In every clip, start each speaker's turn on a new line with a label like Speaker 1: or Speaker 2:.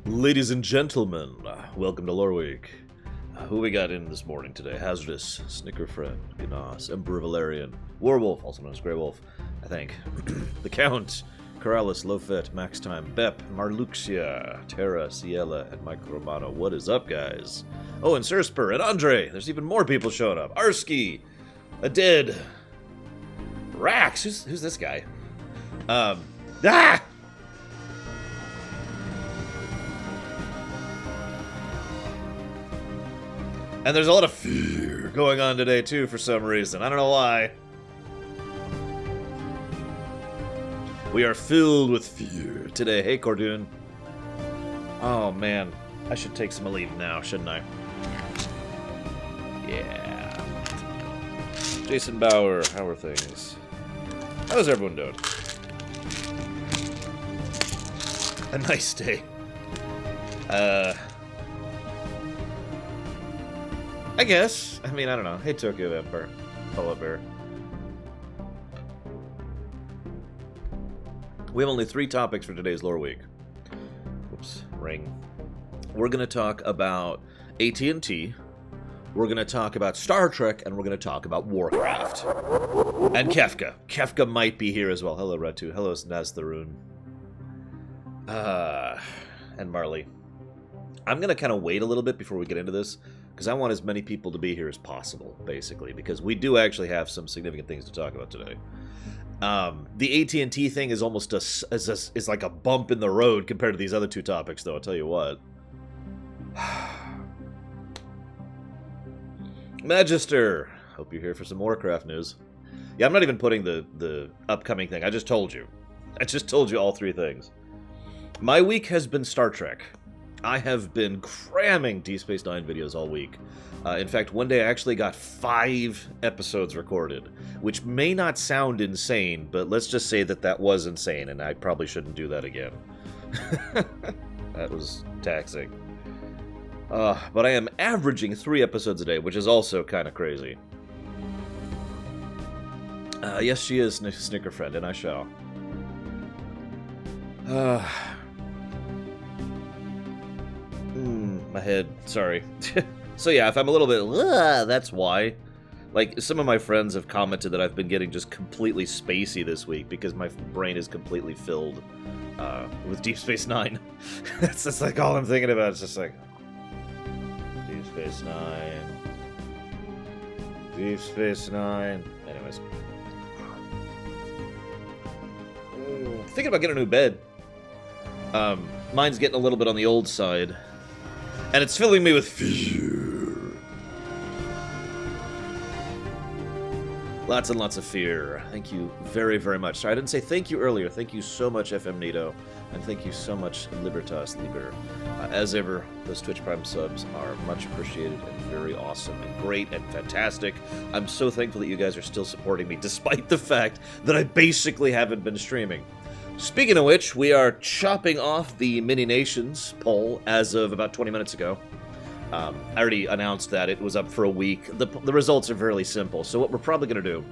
Speaker 1: Ladies and gentlemen, welcome to Loreweek. Who we got in this morning today? Hazardous, Snickerfriend, Gnas, Emperor Valerian, Warwolf, also known as Grey Wolf, I think, the Count, Corrales, Lofet, Max Time, Bep, Marluxia, Terra, Ciela, and Mike Romano. What is up, guys? Oh, and Surspur, and Andre! There's even more people showing up. Arski, Adid, Rax, who's this guy? And there's a lot of fear going on today, too, for some reason. I don't know why. We are filled with fear today. Hey, Cordoon. Oh, man. I should take some leave now, shouldn't I? Yeah. Jason Bauer, how are things? How's everyone doing? A nice day. I guess. I mean, I don't know. Hey, Tokyo Emperor. Polar Bear. We have only 3 topics for today's Lore Week. Oops, ring. We're going to talk about AT&T. We're going to talk about Star Trek, and we're going to talk about Warcraft. And Kefka. Kefka might be here as well. Hello, Ratu. Hello, Naztharoon. And Marley. I'm going to kind of wait a little bit before we get into this, because I want as many people to be here as possible, basically, because we do actually have some significant things to talk about today. The AT&T thing is almost is like a bump in the road compared to these other 2 topics, though, I'll tell you what. Magister! Hope you're here for some Warcraft news. Yeah, I'm not even putting the upcoming thing. I just told you. I just told you all 3 things. My week has been Star Trek. I have been cramming Deep Space Nine videos all week. In fact, one day I actually got 5 episodes recorded, which may not sound insane, but let's just say that that was insane, and I probably shouldn't do that again. That was taxing. But I am averaging 3 episodes a day, which is also kind of crazy. Yes, she is Snickerfriend, and I shall. My head, sorry. So yeah, if I'm a little bit, that's why. Like, some of my friends have commented that I've been getting just completely spacey this week because my brain is completely filled with Deep Space Nine. That's just like all I'm thinking about. It's just like, Deep Space Nine. Deep Space Nine. Anyways. Thinking about getting a new bed. Mine's getting a little bit on the old side. And it's filling me with fear. Lots and lots of fear. Thank you very, very much. Sorry, I didn't say thank you earlier. Thank you so much, FM Nito. And thank you so much, Libertas Liber. As ever, those Twitch Prime subs are much appreciated and very awesome and great and fantastic. I'm so thankful that you guys are still supporting me, despite the fact that I basically haven't been streaming. Speaking of which, we are chopping off the Mini Nations poll as of about 20 minutes ago. I already announced that it was up for a week. The results are fairly simple, so what we're probably going to do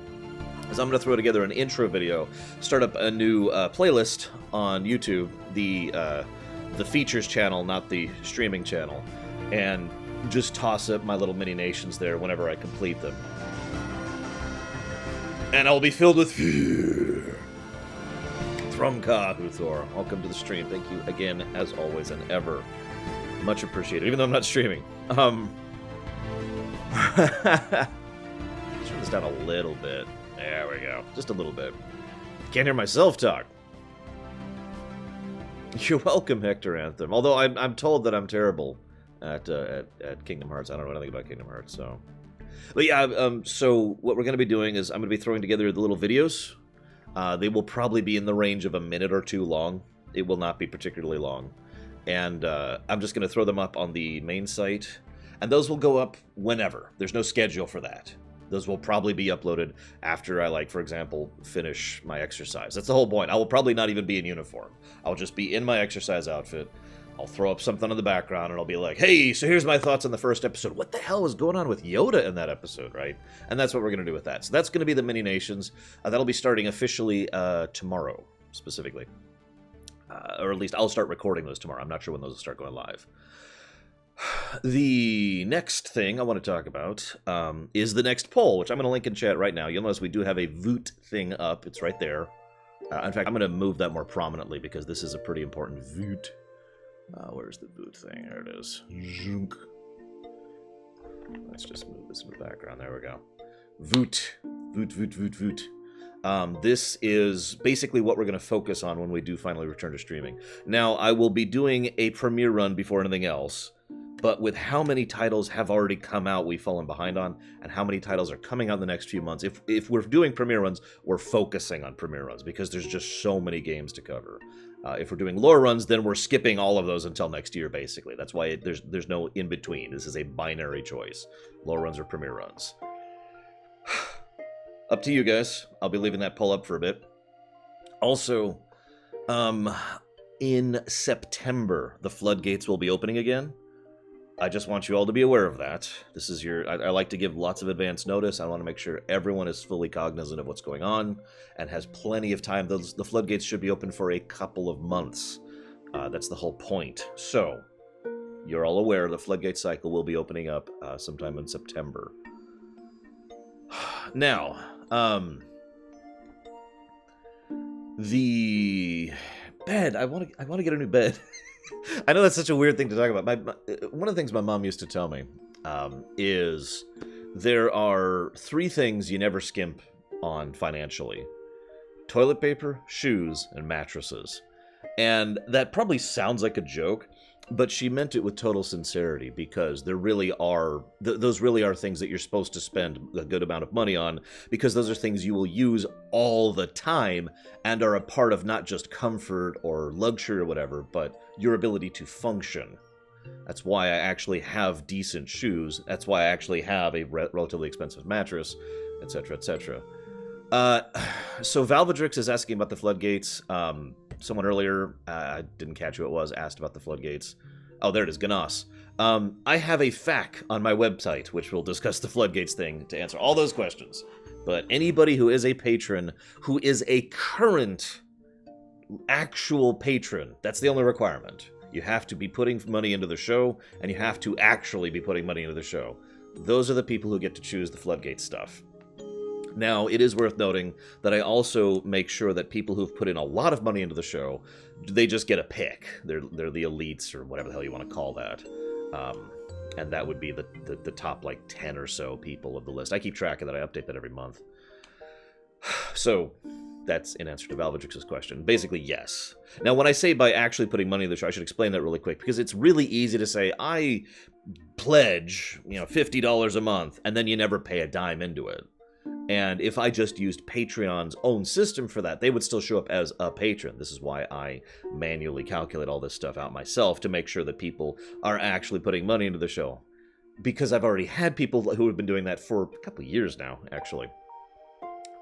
Speaker 1: is I'm going to throw together an intro video, start up a new playlist on YouTube, the features channel, not the streaming channel, and just toss up my little Mini Nations there whenever I complete them. And I'll be filled with fear. Thrumka Huthor, welcome to the stream. Thank you again, as always and ever. Much appreciated, even though I'm not streaming. Let's turn this down a little bit. There we go. Just a little bit. Can't hear myself talk. You're welcome, Hector Anthem. Although I'm told that I'm terrible at Kingdom Hearts. I don't know anything about Kingdom Hearts, so. But yeah, so what we're going to be doing is I'm going to be throwing together the little videos. They will probably be in the range of a minute or 2 long. It will not be particularly long. And I'm just going to throw them up on the main site. And those will go up whenever. There's no schedule for that. Those will probably be uploaded after I, like, for example, finish my exercise. That's the whole point. I will probably not even be in uniform. I'll just be in my exercise outfit. I'll throw up something in the background, and I'll be like, hey, so here's my thoughts on the first episode. What the hell was going on with Yoda in that episode, right? And that's what we're going to do with that. So that's going to be the Mini Nations. That'll be starting officially tomorrow, specifically. or at least I'll start recording those tomorrow. I'm not sure when those will start going live. The next thing I want to talk about is the next poll, which I'm going to link in chat right now. You'll notice we do have a voot thing up. It's right there. In fact, I'm going to move that more prominently because this is a pretty important voot. Where's the voot thing? There it is. Zhunk. Let's just move this in the background. There we go. Voot. Voot, voot, voot, voot. This is basically what we're going to focus on when we do finally return to streaming. Now, I will be doing a premiere run before anything else, but with how many titles have already come out we've fallen behind on, and how many titles are coming out in the next few months, if we're doing premiere runs, we're focusing on premiere runs, because there's just so many games to cover. If we're doing lore runs, then we're skipping all of those until next year, basically. That's why there's no in-between. This is a binary choice. Lore runs or premiere runs. Up to you guys. I'll be leaving that poll up for a bit. Also, in September, the floodgates will be opening again. I just want you all to be aware of that. This is I like to give lots of advance notice. I want to make sure everyone is fully cognizant of what's going on and has plenty of time. The floodgates should be open for a couple of months. That's the whole point. So, you're all aware the floodgate cycle will be opening up sometime in September. Now, the bed. I want to get a new bed. I know that's such a weird thing to talk about. One of the things my mom used to tell me is there are 3 things you never skimp on financially: toilet paper, shoes, and mattresses. And that probably sounds like a joke, but she meant it with total sincerity, because there really are those really are things that you're supposed to spend a good amount of money on, because those are things you will use all the time and are a part of not just comfort or luxury or whatever, but your ability to function. That's why I actually have decent shoes. That's why I actually have a relatively expensive mattress, etc., etc. So Valvedrix is asking about the floodgates. Someone earlier, I didn't catch who it was, asked about the floodgates. Oh, there it is, Ganas. I have a FAQ on my website, which will discuss the floodgates thing to answer all those questions. But anybody who is a patron, who is a current actual patron, that's the only requirement. You have to be putting money into the show, and you have to actually be putting money into the show. Those are the people who get to choose the floodgate stuff. Now, it is worth noting that I also make sure that people who've put in a lot of money into the show, they just get a pick. They're the elites, or whatever the hell you want to call that. And that would be the top, like, 10 or so people of the list. I keep track of that. I update that every month. So, that's in answer to Valvedrix's question. Basically, yes. Now, when I say by actually putting money in the show, I should explain that really quick, because it's really easy to say, I pledge, $50 a month, and then you never pay a dime into it. And if I just used Patreon's own system for that, they would still show up as a patron. This is why I manually calculate all this stuff out myself, to make sure that people are actually putting money into the show. Because I've already had people who have been doing that for a couple of years now, actually.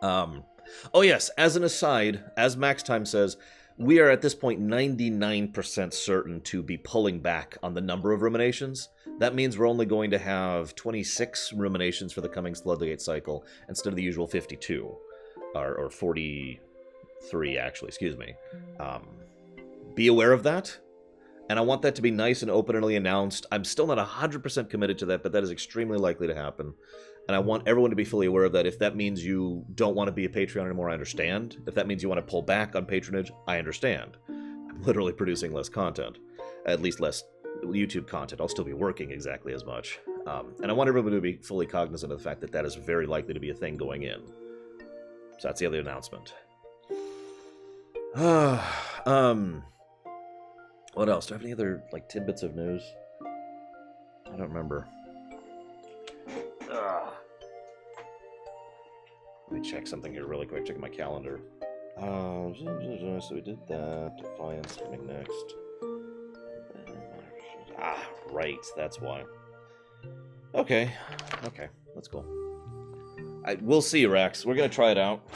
Speaker 1: Oh yes, as an aside, as Max Time says, we are at this point 99% certain to be pulling back on the number of ruminations. That means we're only going to have 26 ruminations for the coming Floodgate cycle instead of the usual 52. Or 43, actually, excuse me. Be aware of that. And I want that to be nice and openly announced. I'm still not 100% committed to that, but that is extremely likely to happen. And I want everyone to be fully aware of that. If that means you don't want to be a Patreon anymore, I understand. If that means you want to pull back on patronage, I understand. I'm literally producing less content. At least less YouTube content. I'll still be working exactly as much. And I want everybody to be fully cognizant of the fact that that is very likely to be a thing going in. So that's the other announcement. What else? Do I have any other, tidbits of news? I don't remember. Let me check something here really quick. Check my calendar. So we did that. Defiance coming next. Right. That's why. Okay. That's cool. We'll see, Rex. We're going to try it out.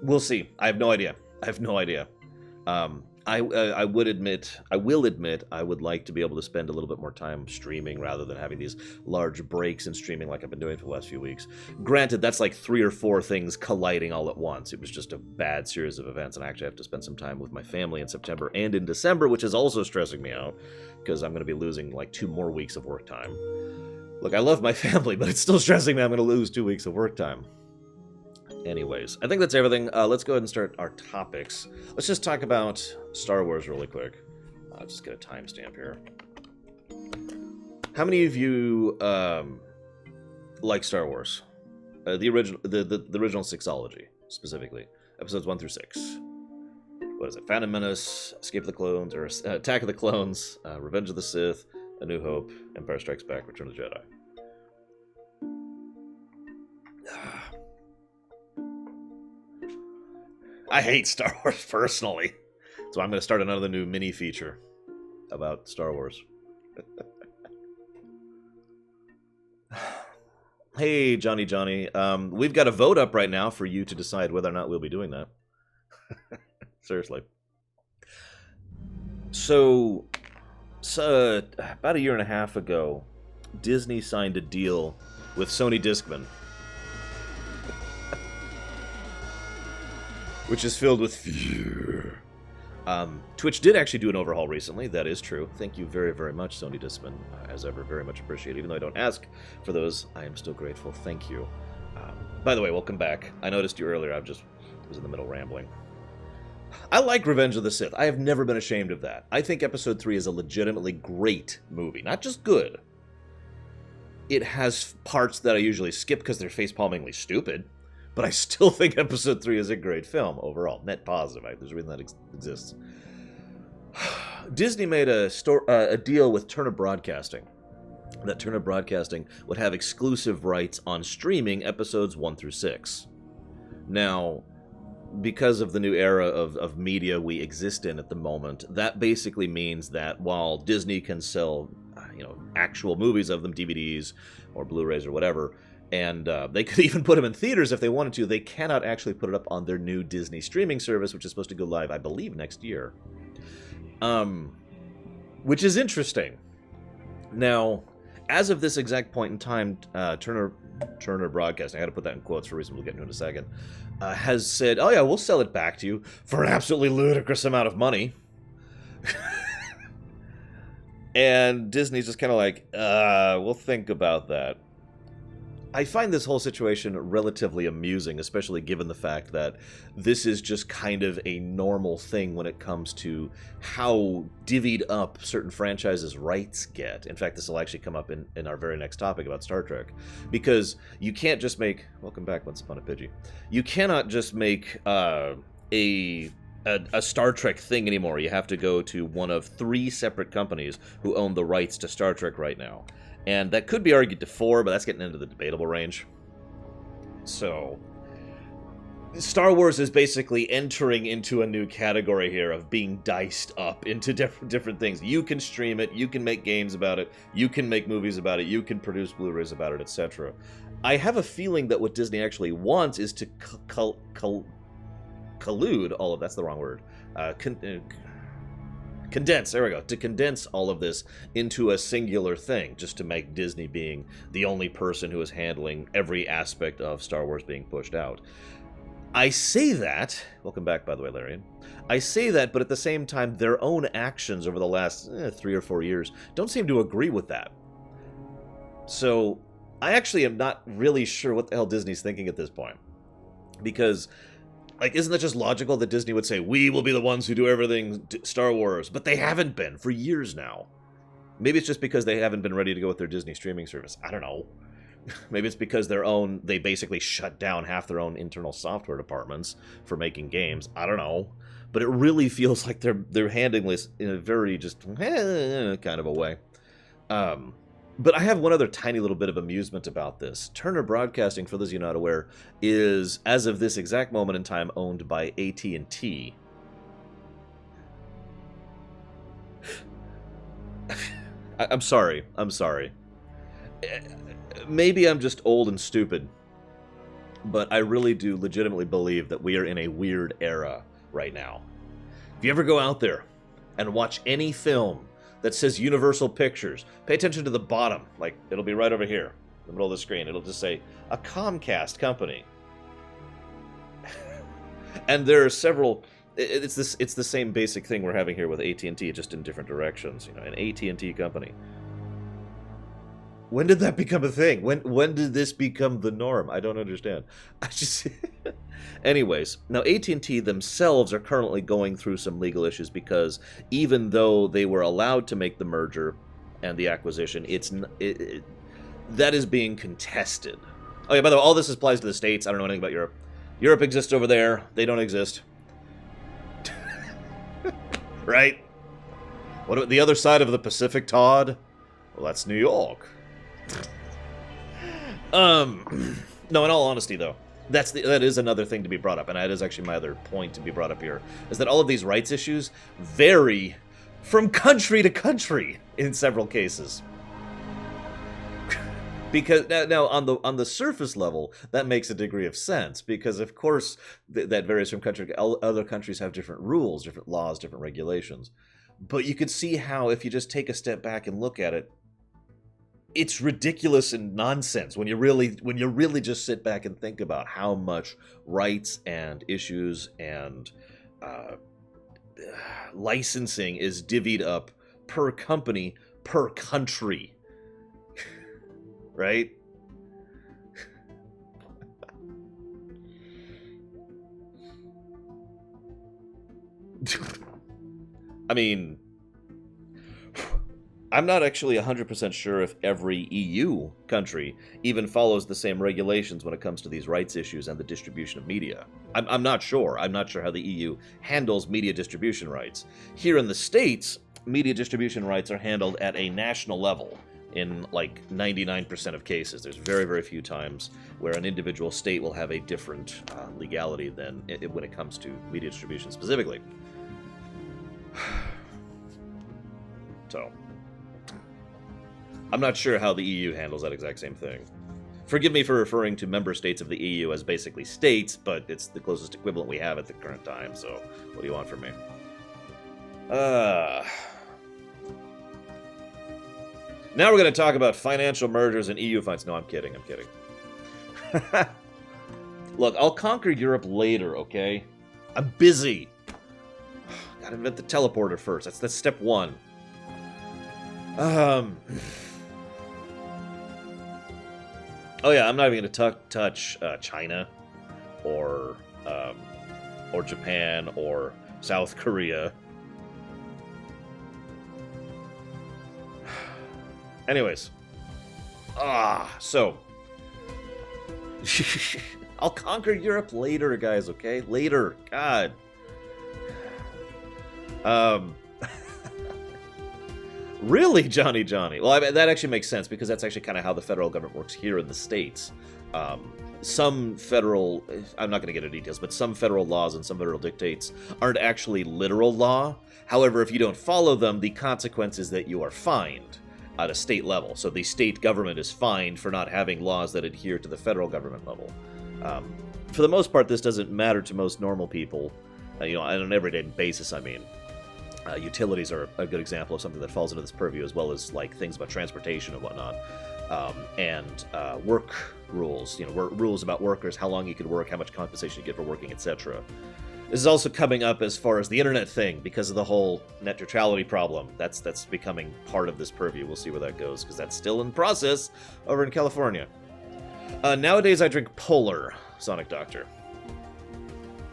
Speaker 1: We'll see. I have no idea. I will admit, I would like to be able to spend a little bit more time streaming rather than having these large breaks in streaming like I've been doing for the last few weeks. Granted, that's like 3 or 4 things colliding all at once. It was just a bad series of events, and I actually have to spend some time with my family in September and in December, which is also stressing me out because I'm going to be losing like 2 more weeks of work time. Look, I love my family, but it's still stressing me. I'm going to lose 2 weeks of work time. Anyways, I think that's everything. Let's go ahead and start our topics. Let's just talk about Star Wars really quick. I'll just get a timestamp here. How many of you like Star Wars? The original sixology, specifically. Episodes 1 through 6. What is it? Phantom Menace, Escape of the Clones, or Attack of the Clones, Revenge of the Sith, A New Hope, Empire Strikes Back, Return of the Jedi. I hate Star Wars personally, so I'm going to start another new mini feature about Star Wars. Hey, Johnny. We've got a vote up right now for you to decide whether or not we'll be doing that. Seriously. So, about a year and a half ago, Disney signed a deal with Sony Discman, which is filled with fear. Twitch did actually do an overhaul recently. That is true. Thank you very, very much, Sony Discman. As ever, very much appreciated. Even though I don't ask for those, I am still grateful. Thank you. By the way, welcome back. I noticed you earlier. I was in the middle rambling. I like Revenge of the Sith. I have never been ashamed of that. I think Episode 3 is a legitimately great movie. Not just good. It has parts that I usually skip because they're face-palmingly stupid. But I still think Episode 3 is a great film overall. Net positive. There's a reason that exists. Disney made a deal with Turner Broadcasting. That Turner Broadcasting would have exclusive rights on streaming Episodes 1 through 6. Now, because of the new era of media we exist in at the moment, that basically means that while Disney can sell actual movies of them, DVDs or Blu-rays or whatever, and they could even put them in theaters if they wanted to, they cannot actually put it up on their new Disney streaming service, which is supposed to go live, I believe, next year. Which is interesting. Now, as of this exact point in time, Turner Broadcasting, I had to put that in quotes for a reason we'll get into in a second, has said, oh yeah, we'll sell it back to you for an absolutely ludicrous amount of money. And Disney's just kind of like, we'll think about that. I find this whole situation relatively amusing, especially given the fact that this is just kind of a normal thing when it comes to how divvied up certain franchises' rights get. In fact, this will actually come up in our very next topic about Star Trek. Because you can't just make... Welcome back, Once Upon a Pidgey. You cannot just make a Star Trek thing anymore. You have to go to one of 3 separate companies who own the rights to Star Trek right now. And that could be argued to 4, but that's getting into the debatable range. So, Star Wars is basically entering into a new category here of being diced up into different things. You can stream it, you can make games about it, you can make movies about it, you can produce Blu-rays about it, etc. I have a feeling that what Disney actually wants is to collude all of... That's the wrong word. Condense, there we go, to condense all of this into a singular thing, just to make Disney being the only person who is handling every aspect of Star Wars being pushed out. I say that, welcome back by the way, Larian, I say that, but at the same time, their own actions over the last 3 or 4 years don't seem to agree with that. So, I actually am not really sure what the hell Disney's thinking at this point. Because... isn't that just logical that Disney would say, we will be the ones who do everything Star Wars? But they haven't been for years now. Maybe it's just because they haven't been ready to go with their Disney streaming service. I don't know. Maybe it's because they basically shut down half their own internal software departments for making games. I don't know. But it really feels like they're handling this in a very just kind of a way. But I have one other tiny little bit of amusement about this. Turner Broadcasting, for those of you not aware, is, as of this exact moment in time, owned by AT&T. I'm sorry. Maybe I'm just old and stupid, but I really do legitimately believe that we are in a weird era right now. If you ever go out there and watch any film that says Universal Pictures, pay attention to the bottom. Like, it'll be right over here, in the middle of the screen. It'll just say, a Comcast company. And there are several... It's the same basic thing we're having here with AT&T, just in different directions. You know, an AT&T company. When did that become a thing? When did this become the norm? I don't understand. I just... Anyways, now AT&T themselves are currently going through some legal issues because even though they were allowed to make the merger and the acquisition, that is being contested. Oh yeah, by the way, all this applies to the States. I don't know anything about Europe. Europe exists over there. They don't exist. Right? What about the other side of the Pacific, Todd? Well, that's New York. No, in all honesty, though, that is another thing to be brought up, and that is actually my other point to be brought up here, is that all of these rights issues vary from country to country in several cases. Because now on the surface level, that makes a degree of sense, because of course that varies from country. Other countries have different rules, different laws, different regulations. But you could see how, if you just take a step back and look at it, it's ridiculous and nonsense when you really just sit back and think about how much rights and issues and licensing is divvied up per company, per country. Right? I mean, I'm not actually 100% sure if every EU country even follows the same regulations when it comes to these rights issues and the distribution of media. I'm not sure. I'm not sure how the EU handles media distribution rights. Here in the States, media distribution rights are handled at a national level. In like 99% of cases. There's very, very few times where an individual state will have a different legality than when it comes to media distribution specifically. So, I'm not sure how the EU handles that exact same thing. Forgive me for referring to member states of the EU as basically states, but it's the closest equivalent we have at the current time, so what do you want from me? Now we're going to talk about financial mergers and EU fights. No, I'm kidding. Look, I'll conquer Europe later, okay? I'm busy. Gotta invent the teleporter first. That's step one. Oh yeah, I'm not even going to touch China or Japan or South Korea. Anyways, so I'll conquer Europe later, guys. Okay, later. God. Really, Johnny? Well, I mean, that actually makes sense because that's actually kind of how the federal government works here in the States. Some federal, I'm not going to get into details, but some federal laws and some federal dictates aren't actually literal law. However, if you don't follow them, the consequence is that you are fined at a state level. So the state government is fined for not having laws that adhere to the federal government level. For the most part, this doesn't matter to most normal people, on an everyday basis, I mean. Utilities are a good example of something that falls into this purview, as well as like things about transportation and whatnot. And work rules, rules about workers, how long you can work, how much compensation you get for working, etc. This is also coming up as far as the internet thing, because of the whole net neutrality problem. That's becoming part of this purview. We'll see where that goes, because that's still in process over in California. Nowadays, I drink Polar, Sonic Doctor.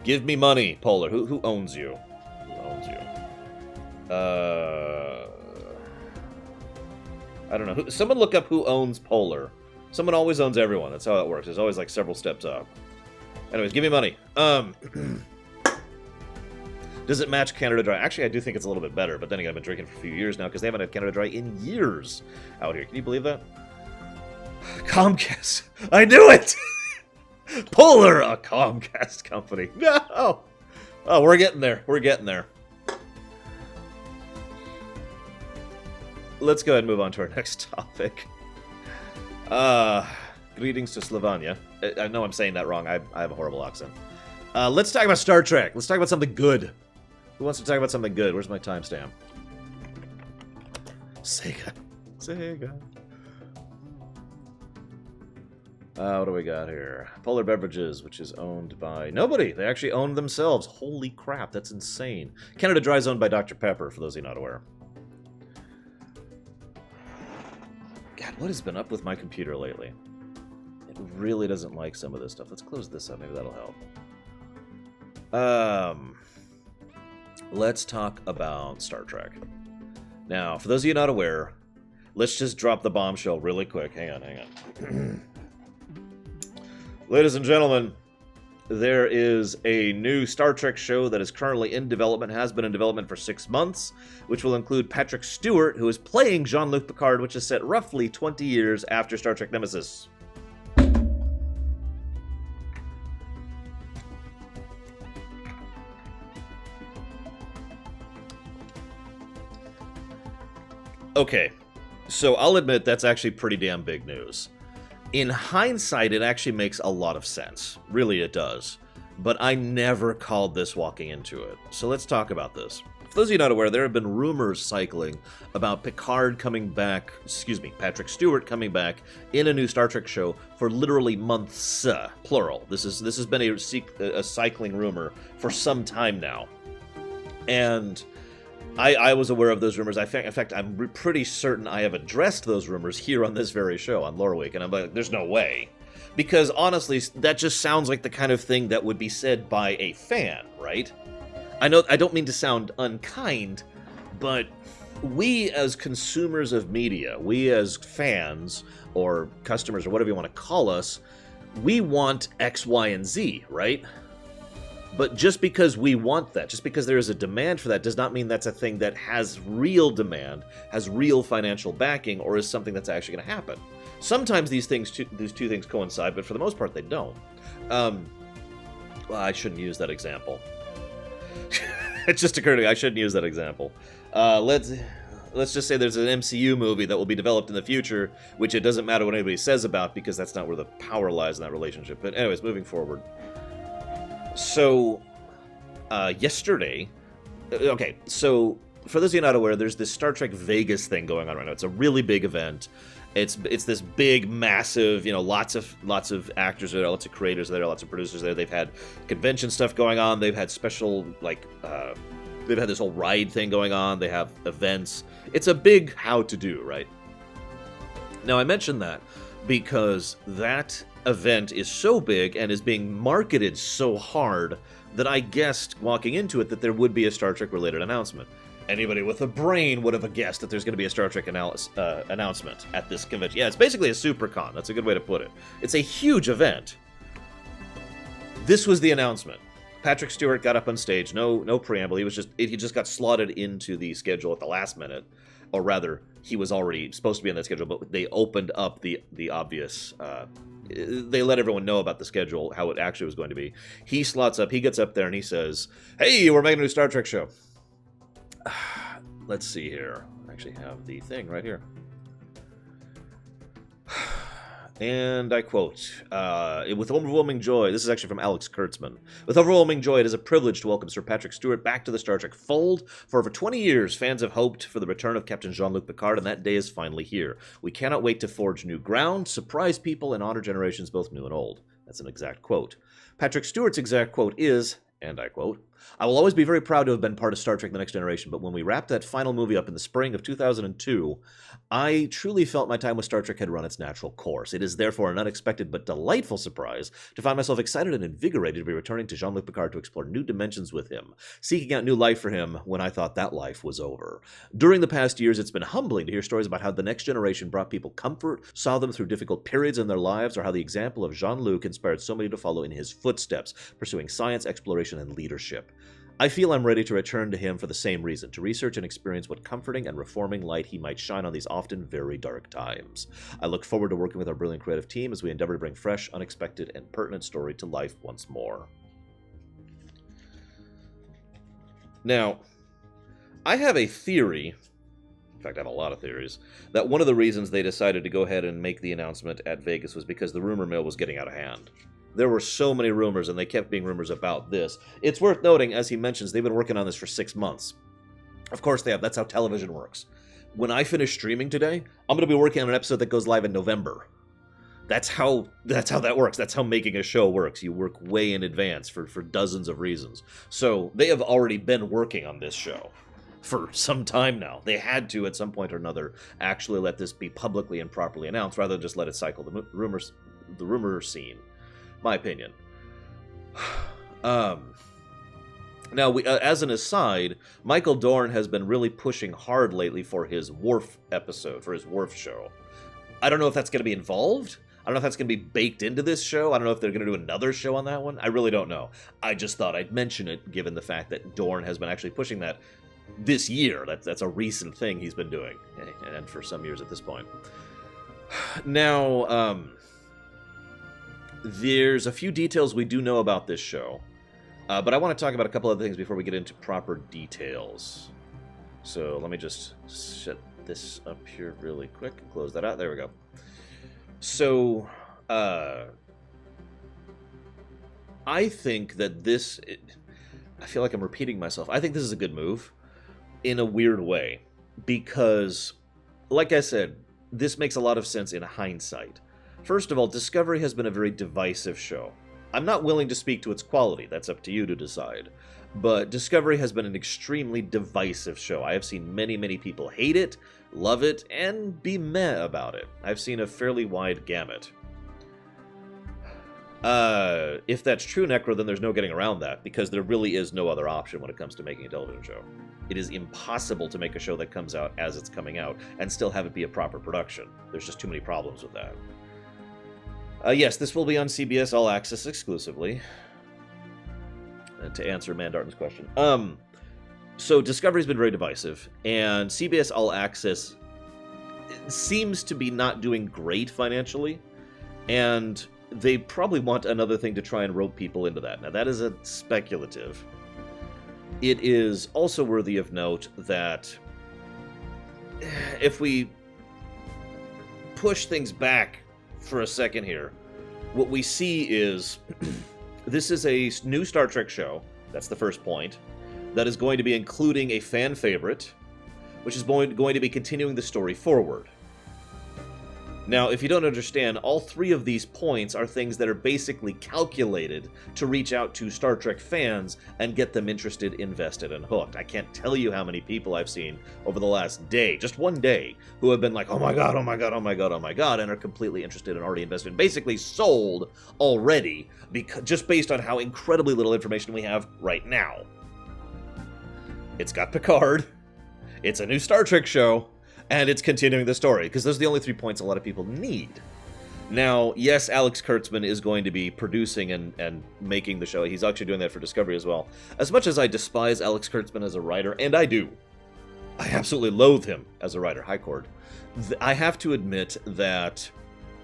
Speaker 1: Give me money, Polar. Who owns you? Who owns you? I don't know. Someone look up who owns Polar. Someone always owns everyone. That's how it works. There's always like several steps up. Anyways, give me money. Does it match Canada Dry? Actually, I do think it's a little bit better, but then again, I've been drinking for a few years now because they haven't had Canada Dry in years out here. Can you believe that? Comcast. I knew it! Polar, a Comcast company. No! Oh, we're getting there. We're getting there. Let's go ahead and move on to our next topic. Greetings to Sylvanas. I know I'm saying that wrong. I have a horrible accent. Let's talk about Star Trek. Let's talk about something good. Who wants to talk about something good? Where's my timestamp? Sega. Sega. What do we got here? Polar Beverages, which is owned by nobody. They actually own themselves. Holy crap, that's insane. Canada Dry is owned by Dr. Pepper, for those of you not aware. God, what has been up with my computer lately? It really doesn't like some of this stuff. Let's close this up. Maybe that'll help. Let's talk about Star Trek. Now, for those of you not aware, let's just drop the bombshell really quick. Hang on. Ladies and gentlemen, there is a new Star Trek show that is currently in development, has been in development for 6 months, which will include Patrick Stewart, who is playing Jean-Luc Picard, which is set roughly 20 years after Star Trek Nemesis. Okay, so I'll admit that's actually pretty damn big news. In hindsight, it actually makes a lot of sense. Really, it does. But I never called this walking into it. So let's talk about this. For those of you not aware, there have been rumors cycling about Patrick Stewart coming back in a new Star Trek show for literally months, plural. This has been a cycling rumor for some time now. And I was aware of those rumors. In fact, I'm pretty certain I have addressed those rumors here on this very show, on Loreweek, and I'm like, there's no way. Because, honestly, that just sounds like the kind of thing that would be said by a fan, right? I don't mean to sound unkind, but we as consumers of media, we as fans, or customers, or whatever you want to call us, we want X, Y, and Z, right? But just because we want that, just because there is a demand for that, does not mean that's a thing that has real demand, has real financial backing, or is something that's actually going to happen. Sometimes these two things coincide, but for the most part, they don't. Well, I shouldn't use that example. It just occurred to me, I shouldn't use that example. Let's just say there's an MCU movie that will be developed in the future, which it doesn't matter what anybody says about, because that's not where the power lies in that relationship. But anyways, moving forward. So, yesterday... Okay, so, for those of you not aware, there's this Star Trek Vegas thing going on right now. It's a really big event. It's this big, massive, lots of actors there, lots of creators there, lots of producers there. They've had convention stuff going on. They've had special, they've had this whole ride thing going on. They have events. It's a big how-to-do, right? Now, I mention that because that event is so big and is being marketed so hard that I guessed walking into it that there would be a Star Trek related announcement. Anybody with a brain would have guessed that there's going to be a Star Trek announcement at this convention. Yeah, it's basically a supercon. That's a good way to put it. It's a huge event. This was the announcement. Patrick Stewart got up on stage. No preamble. He just got slotted into the schedule at the last minute, or rather, he was already supposed to be on that schedule. But they opened up the obvious. They let everyone know about the schedule, how it actually was going to be. He slots up. He gets up there and he says, "Hey, we're making a new Star Trek show." Let's see here. I actually have the thing right here. And I quote, with overwhelming joy, this is actually from Alex Kurtzman. With overwhelming joy, it is a privilege to welcome Sir Patrick Stewart back to the Star Trek fold. For over 20 years, fans have hoped for the return of Captain Jean-Luc Picard, and that day is finally here. We cannot wait to forge new ground, surprise people, and honor generations both new and old. That's an exact quote. Patrick Stewart's exact quote is, and I quote, "I will always be very proud to have been part of Star Trek The Next Generation, but when we wrapped that final movie up in the spring of 2002, I truly felt my time with Star Trek had run its natural course. It is therefore an unexpected but delightful surprise to find myself excited and invigorated to be returning to Jean-Luc Picard to explore new dimensions with him, seeking out new life for him when I thought that life was over. During the past years, it's been humbling to hear stories about how The Next Generation brought people comfort, saw them through difficult periods in their lives, or how the example of Jean-Luc inspired so many to follow in his footsteps, pursuing science, exploration, and leadership. I feel I'm ready to return to him for the same reason, to research and experience what comforting and reforming light he might shine on these often very dark times. I look forward to working with our brilliant creative team as we endeavor to bring fresh, unexpected, and pertinent story to life once more." Now, I have a theory, in fact I have a lot of theories, that one of the reasons they decided to go ahead and make the announcement at Vegas was because the rumor mill was getting out of hand. There were so many rumors, and they kept being rumors about this. It's worth noting, as he mentions, they've been working on this for 6 months. Of course they have. That's how television works. When I finish streaming today, I'm going to be working on an episode that goes live in November. That's how that works. That's how making a show works. You work way in advance for dozens of reasons. So they have already been working on this show for some time now. They had to, at some point or another, actually let this be publicly and properly announced, rather than just let it cycle the rumor scene. My opinion. Now, as an aside, Michael Dorn has been really pushing hard lately for his Worf episode, for his Worf show. I don't know if that's going to be involved. I don't know if that's going to be baked into this show. I don't know if they're going to do another show on that one. I really don't know. I just thought I'd mention it, given the fact that Dorn has been actually pushing that this year. That's a recent thing he's been doing, and for some years at this point. Now, there's a few details we do know about this show, but I want to talk about a couple of things before we get into proper details. So let me just set this up here really quick and close that out. There we go. So, I think that this... I feel like I'm repeating myself. I think this is a good move, in a weird way, because, like I said, this makes a lot of sense in hindsight. First of all, Discovery has been a very divisive show. I'm not willing to speak to its quality. That's up to you to decide. But Discovery has been an extremely divisive show. I have seen many, many people hate it, love it, and be meh about it. I've seen a fairly wide gamut. If that's true, Necro, then there's no getting around that, because there really is no other option when it comes to making a television show. It is impossible to make a show that comes out as it's coming out and still have it be a proper production. There's just too many problems with that. Yes, this will be on CBS All Access exclusively. To answer Mandarton's question. So Discovery's been very divisive, and CBS All Access seems to be not doing great financially, and they probably want another thing to try and rope people into that. Now, that is a speculative. It is also worthy of note that if we push things back for a second here, what we see is this is a new Star Trek show. That's the first point. That is going to be including a fan favorite, which is going to be continuing the story forward. Now, if you don't understand, all three of these points are things that are basically calculated to reach out to Star Trek fans and get them interested, invested, and hooked. I can't tell you how many people I've seen over the last day, just one day, who have been like, oh my god, oh my god, oh my god, oh my god, and are completely interested and already invested, and basically sold already, just based on how incredibly little information we have right now. It's got Picard, it's a new Star Trek show, and it's continuing the story, because those are the only 3 points a lot of people need. Now, yes, Alex Kurtzman is going to be producing and making the show. He's actually doing that for Discovery as well. As much as I despise Alex Kurtzman as a writer, and I do, I absolutely loathe him as a writer, High Court, I have to admit that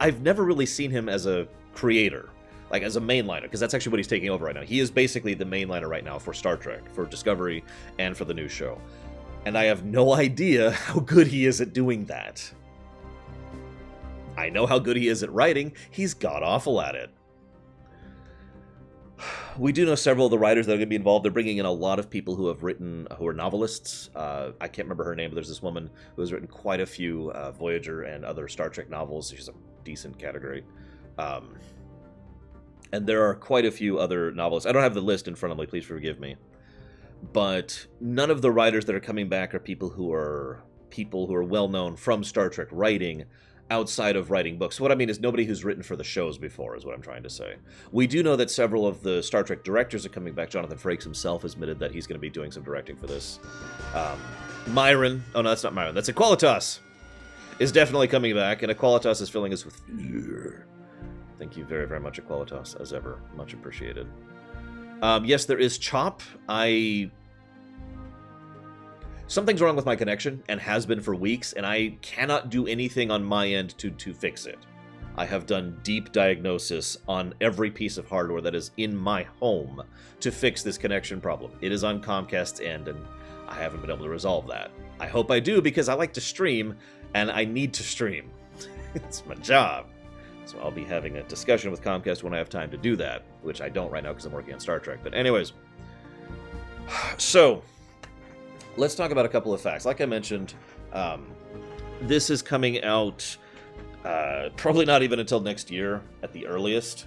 Speaker 1: I've never really seen him as a creator, like as a mainliner, because that's actually what he's taking over right now. He is basically the mainliner right now for Star Trek, for Discovery, and for the new show. And I have no idea how good he is at doing that. I know how good he is at writing. He's god-awful at it. We do know several of the writers that are going to be involved. They're bringing in a lot of people who have written, who are novelists. I can't remember her name, but there's this woman who has written quite a few Voyager and other Star Trek novels. She's a decent category. And there are quite a few other novelists. I don't have the list in front of me, please forgive me. But none of the writers that are coming back are people who are well known from Star Trek writing outside of writing books. So what I mean is nobody who's written for the shows before is what I'm trying to say. We do know that several of the Star Trek directors are coming back. Jonathan Frakes himself has admitted that he's going to be doing some directing for this. Myron, oh no, that's not Myron, that's Equalitas, is definitely coming back, and Equalitas is filling us with fear. Thank you very, very much, Equalitas, as ever. Much appreciated. Yes, there is Chop. Something's wrong with my connection, and has been for weeks, and I cannot do anything on my end to fix it. I have done deep diagnosis on every piece of hardware that is in my home to fix this connection problem. It is on Comcast's end, and I haven't been able to resolve that. I hope I do, because I like to stream, and I need to stream. It's my job. So I'll be having a discussion with Comcast when I have time to do that, which I don't right now because I'm working on Star Trek. But anyways, so let's talk about a couple of facts. Like I mentioned, this is coming out probably not even until next year at the earliest.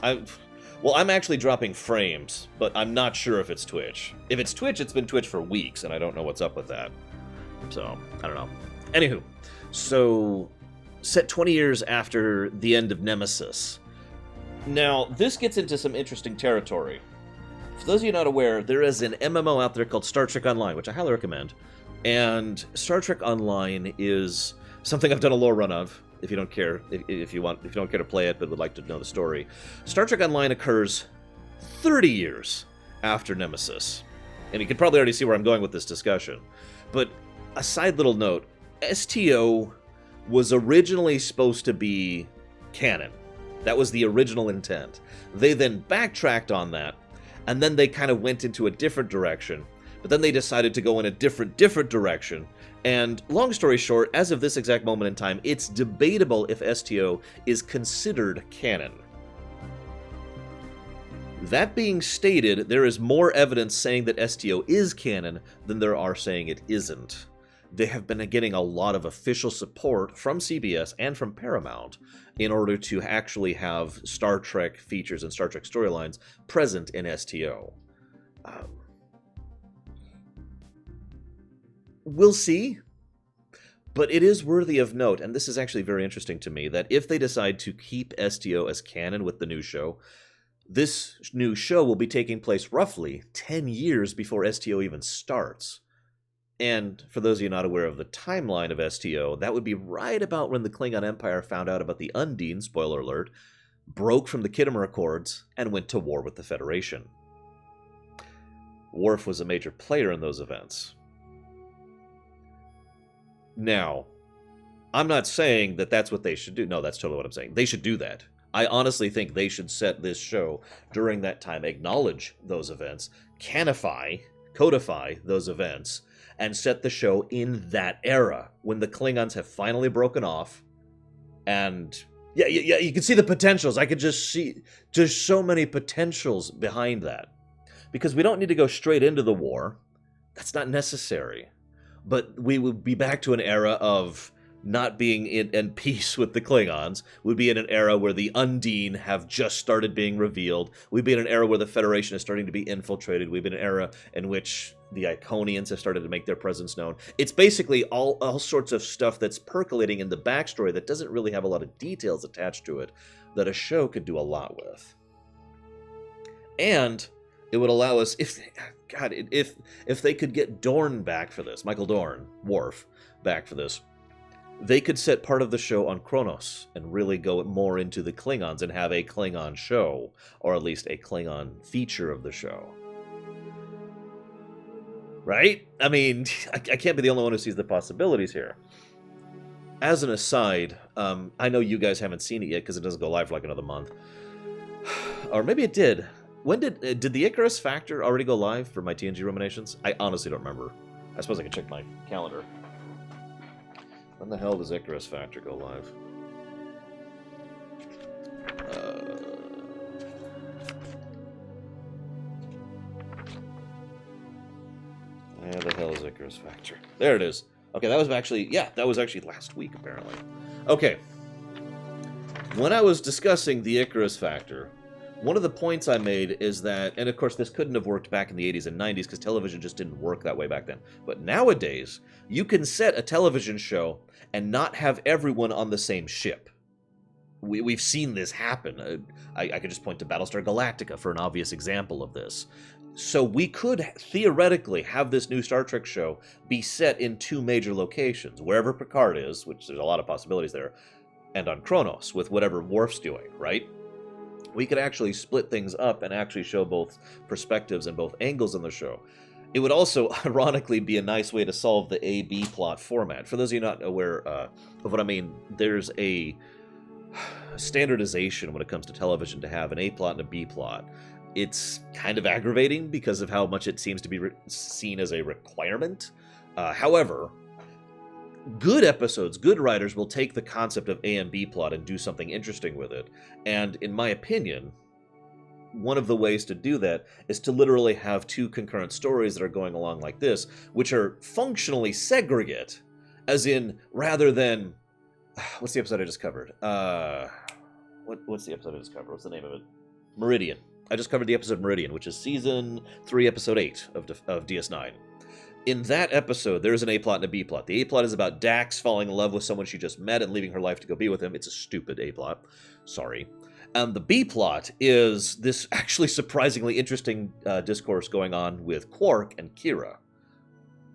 Speaker 1: I'm actually dropping frames, but I'm not sure if it's Twitch. If it's Twitch, it's been Twitch for weeks, and I don't know what's up with that. So, I don't know. Anywho, so set 20 years after the end of Nemesis. Now, this gets into some interesting territory. For those of you not aware, there is an MMO out there called Star Trek Online, which I highly recommend. And Star Trek Online is something I've done a lore run of. If you don't care, if you don't care to play it, but would like to know the story, Star Trek Online occurs 30 years after Nemesis, and you can probably already see where I'm going with this discussion. But a side little note: STO was originally supposed to be canon. That was the original intent. They then backtracked on that, and then they kind of went into a different direction. But then they decided to go in a different direction. And long story short, as of this exact moment in time, it's debatable if STO is considered canon. That being stated, there is more evidence saying that STO is canon than there are saying it isn't. They have been getting a lot of official support from CBS and from Paramount in order to actually have Star Trek features and Star Trek storylines present in STO. We'll see, but it is worthy of note, and this is actually very interesting to me, that if they decide to keep STO as canon with the new show, this new show will be taking place roughly 10 years before STO even starts. And for those of you not aware of the timeline of STO, that would be right about when the Klingon Empire found out about the Undine, spoiler alert, broke from the Khitomer Accords, and went to war with the Federation. Worf was a major player in those events. Now, I'm not saying that that's what they should do. No, that's totally what I'm saying. They should do that. I honestly think they should set this show during that time, acknowledge those events, codify those events, and set the show in that era when the Klingons have finally broken off. And yeah, you can see the potentials. I could just see just so many potentials behind that. Because we don't need to go straight into the war. That's not necessary. But we would be back to an era of not being in peace with the Klingons. We'd be in an era where the Undine have just started being revealed. We'd be in an era where the Federation is starting to be infiltrated. We'd be in an era in which the Iconians have started to make their presence known. It's basically all sorts of stuff that's percolating in the backstory that doesn't really have a lot of details attached to it that a show could do a lot with. And it would allow us, if they could get Dorn back for this, Michael Dorn, Worf, back for this, they could set part of the show on Kronos and really go more into the Klingons and have a Klingon show, or at least a Klingon feature of the show. Right? I mean, I can't be the only one who sees the possibilities here. As an aside, I know you guys haven't seen it yet because it doesn't go live for like another month. Or maybe it did. When did the Icarus Factor already go live for my TNG Ruminations? I honestly don't remember. I suppose I could check my calendar. When the hell does Icarus Factor go live? Where the hell is Icarus Factor? There it is. Okay, that was actually last week, apparently. Okay. When I was discussing the Icarus Factor, one of the points I made is that, and of course this couldn't have worked back in the 80s and 90s because television just didn't work that way back then, but nowadays, you can set a television show and not have everyone on the same ship. We've seen this happen. I could just point to Battlestar Galactica for an obvious example of this. So we could theoretically have this new Star Trek show be set in two major locations, wherever Picard is, which there's a lot of possibilities there, and on Kronos, with whatever Worf's doing, right? We could actually split things up and actually show both perspectives and both angles in the show. It would also, ironically, be a nice way to solve the A-B plot format. For those of you not aware of what I mean, there's a standardization when it comes to television to have an A-plot and a B-plot. It's kind of aggravating because of how much it seems to be seen as a requirement. However, good episodes, good writers will take the concept of A and B plot and do something interesting with it. And in my opinion, one of the ways to do that is to literally have two concurrent stories that are going along like this, which are functionally segregate, as in, rather than... What's the episode I just covered? What's the episode I just covered? What's the name of it? Meridian. I just covered the episode Meridian, which is Season 3, Episode 8 of DS9. In that episode, there's an A-plot and a B-plot. The A-plot is about Dax falling in love with someone she just met and leaving her life to go be with him. It's a stupid A-plot. Sorry. And the B-plot is this actually surprisingly interesting discourse going on with Quark and Kira.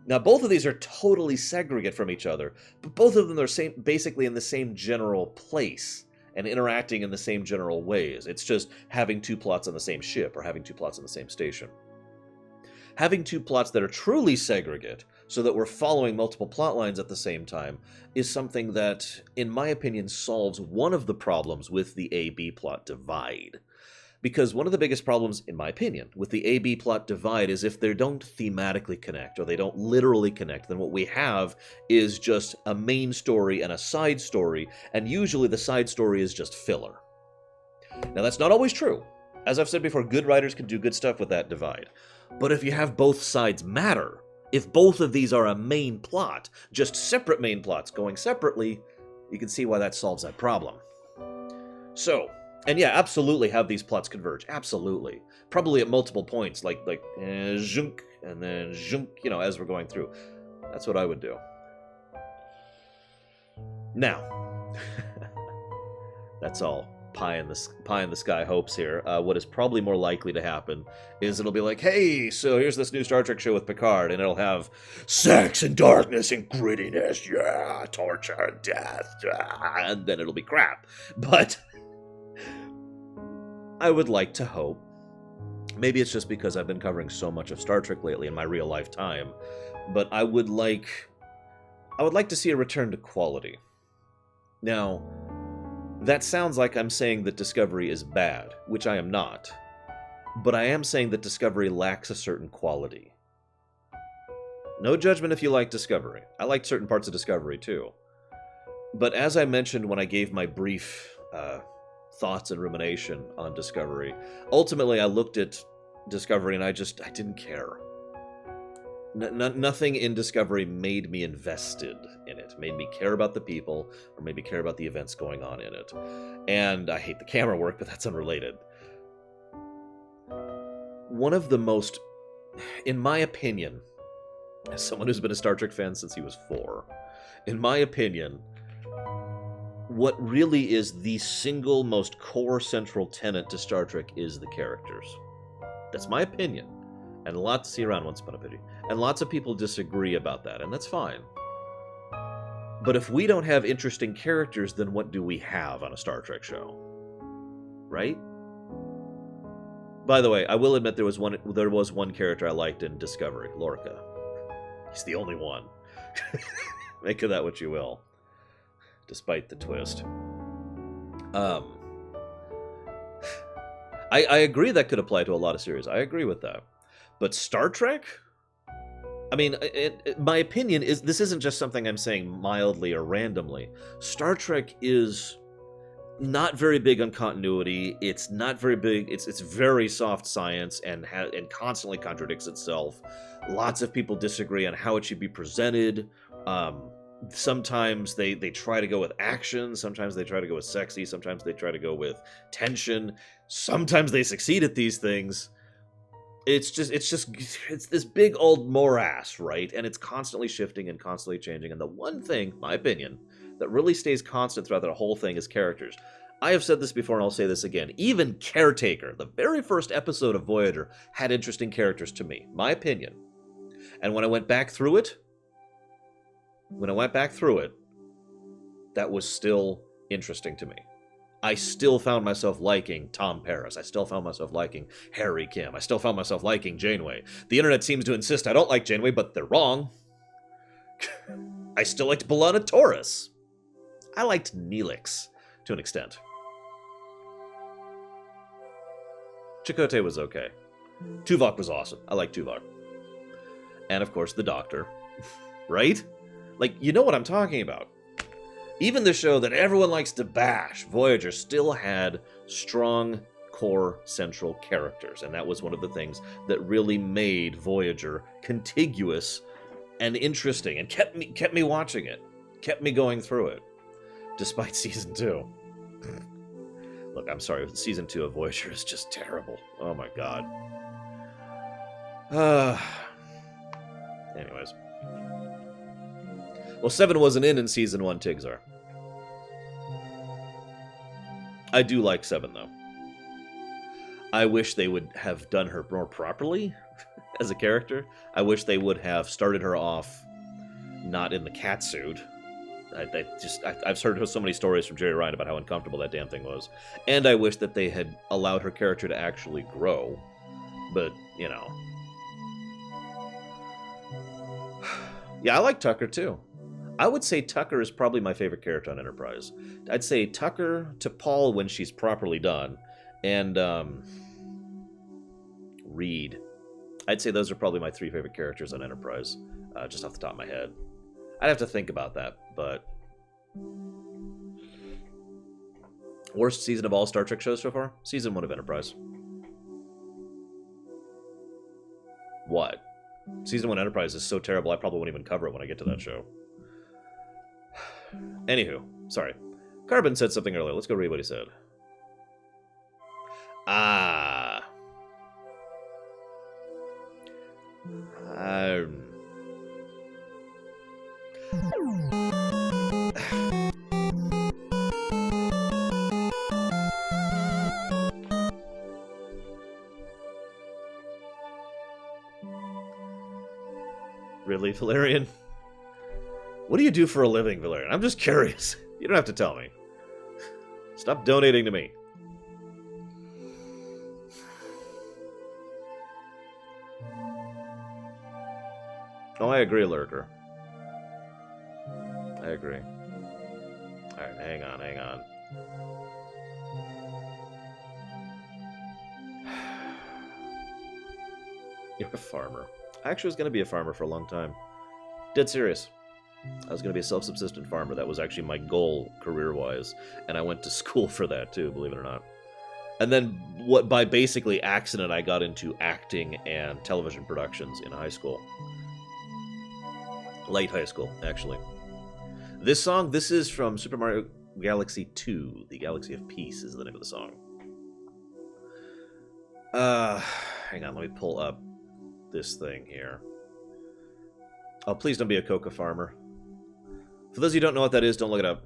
Speaker 1: Now, both of these are totally segregate from each other, but both of them are basically in the same general place and interacting in the same general ways. It's just having two plots on the same ship or having two plots on the same station. Having two plots that are truly segregate, so that we're following multiple plot lines at the same time, is something that, in my opinion, solves one of the problems with the A-B plot divide. Because one of the biggest problems, in my opinion, with the A-B plot divide is if they don't thematically connect, or they don't literally connect, then what we have is just a main story and a side story, and usually the side story is just filler. Now, that's not always true. As I've said before, good writers can do good stuff with that divide. But if you have both sides matter, if both of these are a main plot, just separate main plots going separately, you can see why that solves that problem. So, and yeah, absolutely have these plots converge. Absolutely. Probably at multiple points, like zhunk, and then zhunk, as we're going through. That's what I would do. Now, that's all pie in the sky hopes here. What is probably more likely to happen is it'll be like, hey, so here's this new Star Trek show with Picard, and it'll have sex and darkness and grittiness, yeah, torture and death, yeah, and then it'll be crap. But I would like to hope, maybe it's just because I've been covering so much of Star Trek lately in my real life time, but I would like to see a return to quality. Now, that sounds like I'm saying that Discovery is bad, which I am not. But I am saying that Discovery lacks a certain quality. No judgment if you like Discovery. I liked certain parts of Discovery too. But as I mentioned when I gave my brief thoughts and rumination on Discovery, ultimately I looked at Discovery and I didn't care. Nothing in Discovery made me invested in it, made me care about the people, or made me care about the events going on in it. And I hate the camera work, but that's unrelated. One of the most, in my opinion, as someone who's been a Star Trek fan since he was 4, in my opinion, what really is the single most core central tenet to Star Trek is the characters. That's my opinion. And a lot to see around once upon a pity. And lots of people disagree about that, and that's fine. But if we don't have interesting characters, then what do we have on a Star Trek show? Right? By the way, I will admit there was one character I liked in Discovery, Lorca. He's the only one. Make of that what you will. Despite the twist. I agree that could apply to a lot of series. I agree with that. But Star Trek? I mean, my opinion is this isn't just something I'm saying mildly or randomly. Star Trek is not very big on continuity. It's not very big. It's very soft science and constantly contradicts itself. Lots of people disagree on how it should be presented. Sometimes they try to go with action. Sometimes they try to go with sexy. Sometimes they try to go with tension. Sometimes they succeed at these things. It's this big old morass, right? And it's constantly shifting and constantly changing. And the one thing, my opinion, that really stays constant throughout that whole thing is characters. I have said this before and I'll say this again. Even Caretaker, the very first episode of Voyager, had interesting characters to me. My opinion. And when I went back through it, that was still interesting to me. I still found myself liking Tom Paris. I still found myself liking Harry Kim. I still found myself liking Janeway. The internet seems to insist I don't like Janeway, but they're wrong. I still liked B'Elanna Torres. I liked Neelix, to an extent. Chakotay was okay. Tuvok was awesome. I liked Tuvok. And, of course, the Doctor. Right? Like, you know what I'm talking about. Even the show that everyone likes to bash, Voyager, still had strong core central characters, and that was one of the things that really made Voyager contiguous and interesting, and kept me watching it, kept me going through it, despite season 2. Look, I'm sorry, season 2 of Voyager is just terrible. Oh my god. Anyways. Well, 7 wasn't in season 1, Tigzar. I do like 7, though. I wish they would have done her more properly as a character. I wish they would have started her off not in the catsuit. I've heard so many stories from Jerry Ryan about how uncomfortable that damn thing was. And I wish that they had allowed her character to actually grow. But, you know. Yeah, I like Tucker, too. I would say Tucker is probably my favorite character on Enterprise. I'd say Tucker to Paul when she's properly done. And, Reed. I'd say those are probably my 3 favorite characters on Enterprise, just off the top of my head. I'd have to think about that, but... Worst season of all Star Trek shows so far? Season 1 of Enterprise. What? Season 1 Enterprise is so terrible, I probably won't even cover it when I get to that show. Anywho, sorry. Carbon said something earlier. Let's go read what he said. Really, Valerian? What do you do for a living, Valerian? I'm just curious. You don't have to tell me. Stop donating to me. Oh, I agree, Lurker. I agree. Alright, hang on. You're a farmer. I actually was going to be a farmer for a long time. Dead serious. I was going to be a self-subsistent farmer. That was actually my goal, career-wise. And I went to school for that, too, believe it or not. And then, by basically accident, I got into acting and television productions in high school. Late high school, actually. This song, this is from Super Mario Galaxy 2. The Galaxy of Peace is the name of the song. Hang on, let me pull up this thing here. Oh, please don't be a coca farmer. For those of you who don't know what that is, don't look it up.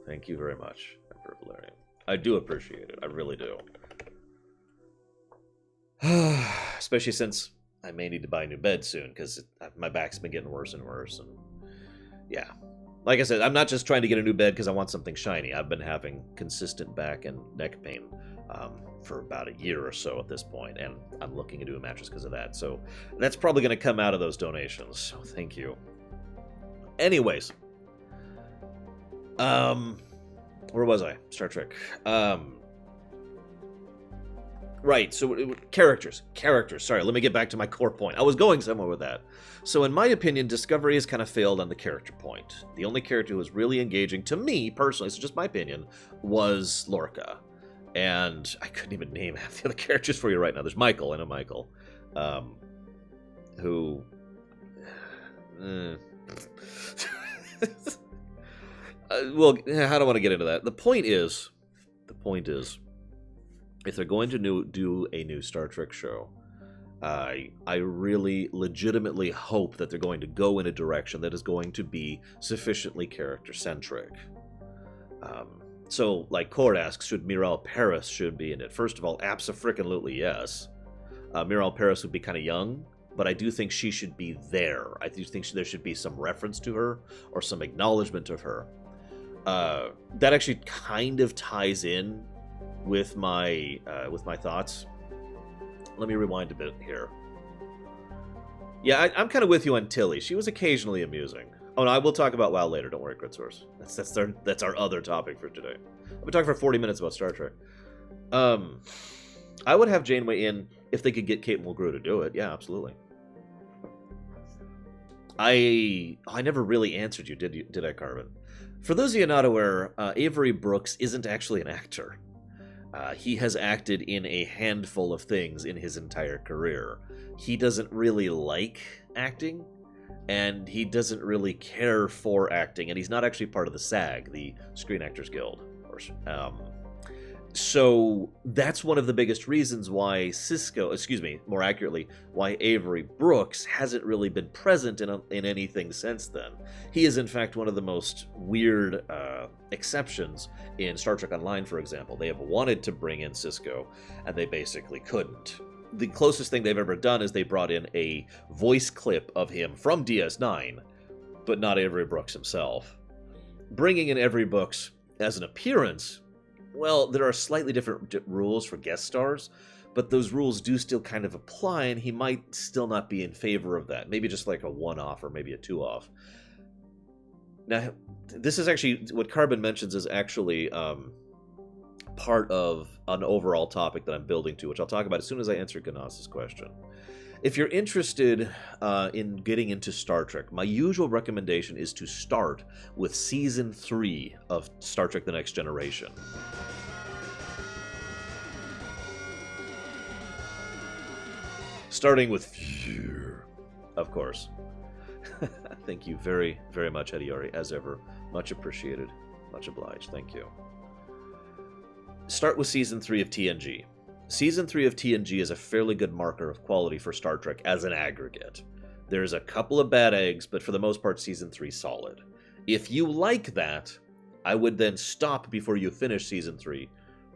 Speaker 1: Thank you very much, Emperor Valerian. I do appreciate it. I really do. Especially since I may need to buy a new bed soon, because my back's been getting worse and worse. And yeah. Like I said, I'm not just trying to get a new bed because I want something shiny. I've been having consistent back and neck pain for about a year or so at this point, and I'm looking to do a mattress because of that. So that's probably going to come out of those donations. So thank you. Anyways. Where was I? Star Trek. Right, so characters. Sorry, let me get back to my core point. I was going somewhere with that. So in my opinion, Discovery has kind of failed on the character point. The only character who was really engaging, to me, personally, so just my opinion, was Lorca. And I couldn't even name half the other characters for you right now. There's Michael, I know Michael. Who... well, I don't want to get into that. The point is... if they're going to do a new Star Trek show, I really legitimately hope that they're going to go in a direction that is going to be sufficiently character-centric. So, like Cord asks, should Mirel Paris should be in it? First of all, abso-frickin-lutely yes. Mirel Paris would be kind of young, but I do think she should be there. I do think there should be some reference to her, or some acknowledgement of her. That actually kind of ties in with my thoughts. Let me rewind a bit here. Yeah, I'm kind of with you on Tilly. She was occasionally amusing. Oh no, I will talk about WoW later. Don't worry, Crit Source. That's our other topic for today. I've been talking for 40 minutes about Star Trek. I would have Janeway in if they could get Kate Mulgrew to do it. Yeah, absolutely. I never really answered you, did I, Carbon? For those of you not aware, Avery Brooks isn't actually an actor. He has acted in a handful of things in his entire career. He doesn't really like acting, and he doesn't really care for acting, and he's not actually part of the SAG, the Screen Actors Guild. So that's one of the biggest reasons why more accurately, why Avery Brooks hasn't really been present in anything since then. He is, in fact, one of the most weird exceptions in Star Trek Online, for example. They have wanted to bring in Sisko, and they basically couldn't. The closest thing they've ever done is they brought in a voice clip of him from DS9, but not Avery Brooks himself. Bringing in Avery Brooks as an appearance, well, there are slightly different rules for guest stars, but those rules do still kind of apply, and he might still not be in favor of that. Maybe just like a one-off or maybe a two-off. Now, this is actually, what Carbon mentions is actually part of an overall topic that I'm building to, which I'll talk about as soon as I answer Ganas's question. If you're interested in getting into Star Trek, my usual recommendation is to start with Season 3 of Star Trek The Next Generation. Starting with Fear, of course. Thank you very, very much, Hediori, as ever. Much appreciated. Much obliged. Thank you. Start with Season 3 of TNG. Season 3 of TNG is a fairly good marker of quality for Star Trek as an aggregate. There's a couple of bad eggs, but for the most part, Season 3 solid. If you like that, I would then stop before you finish Season 3,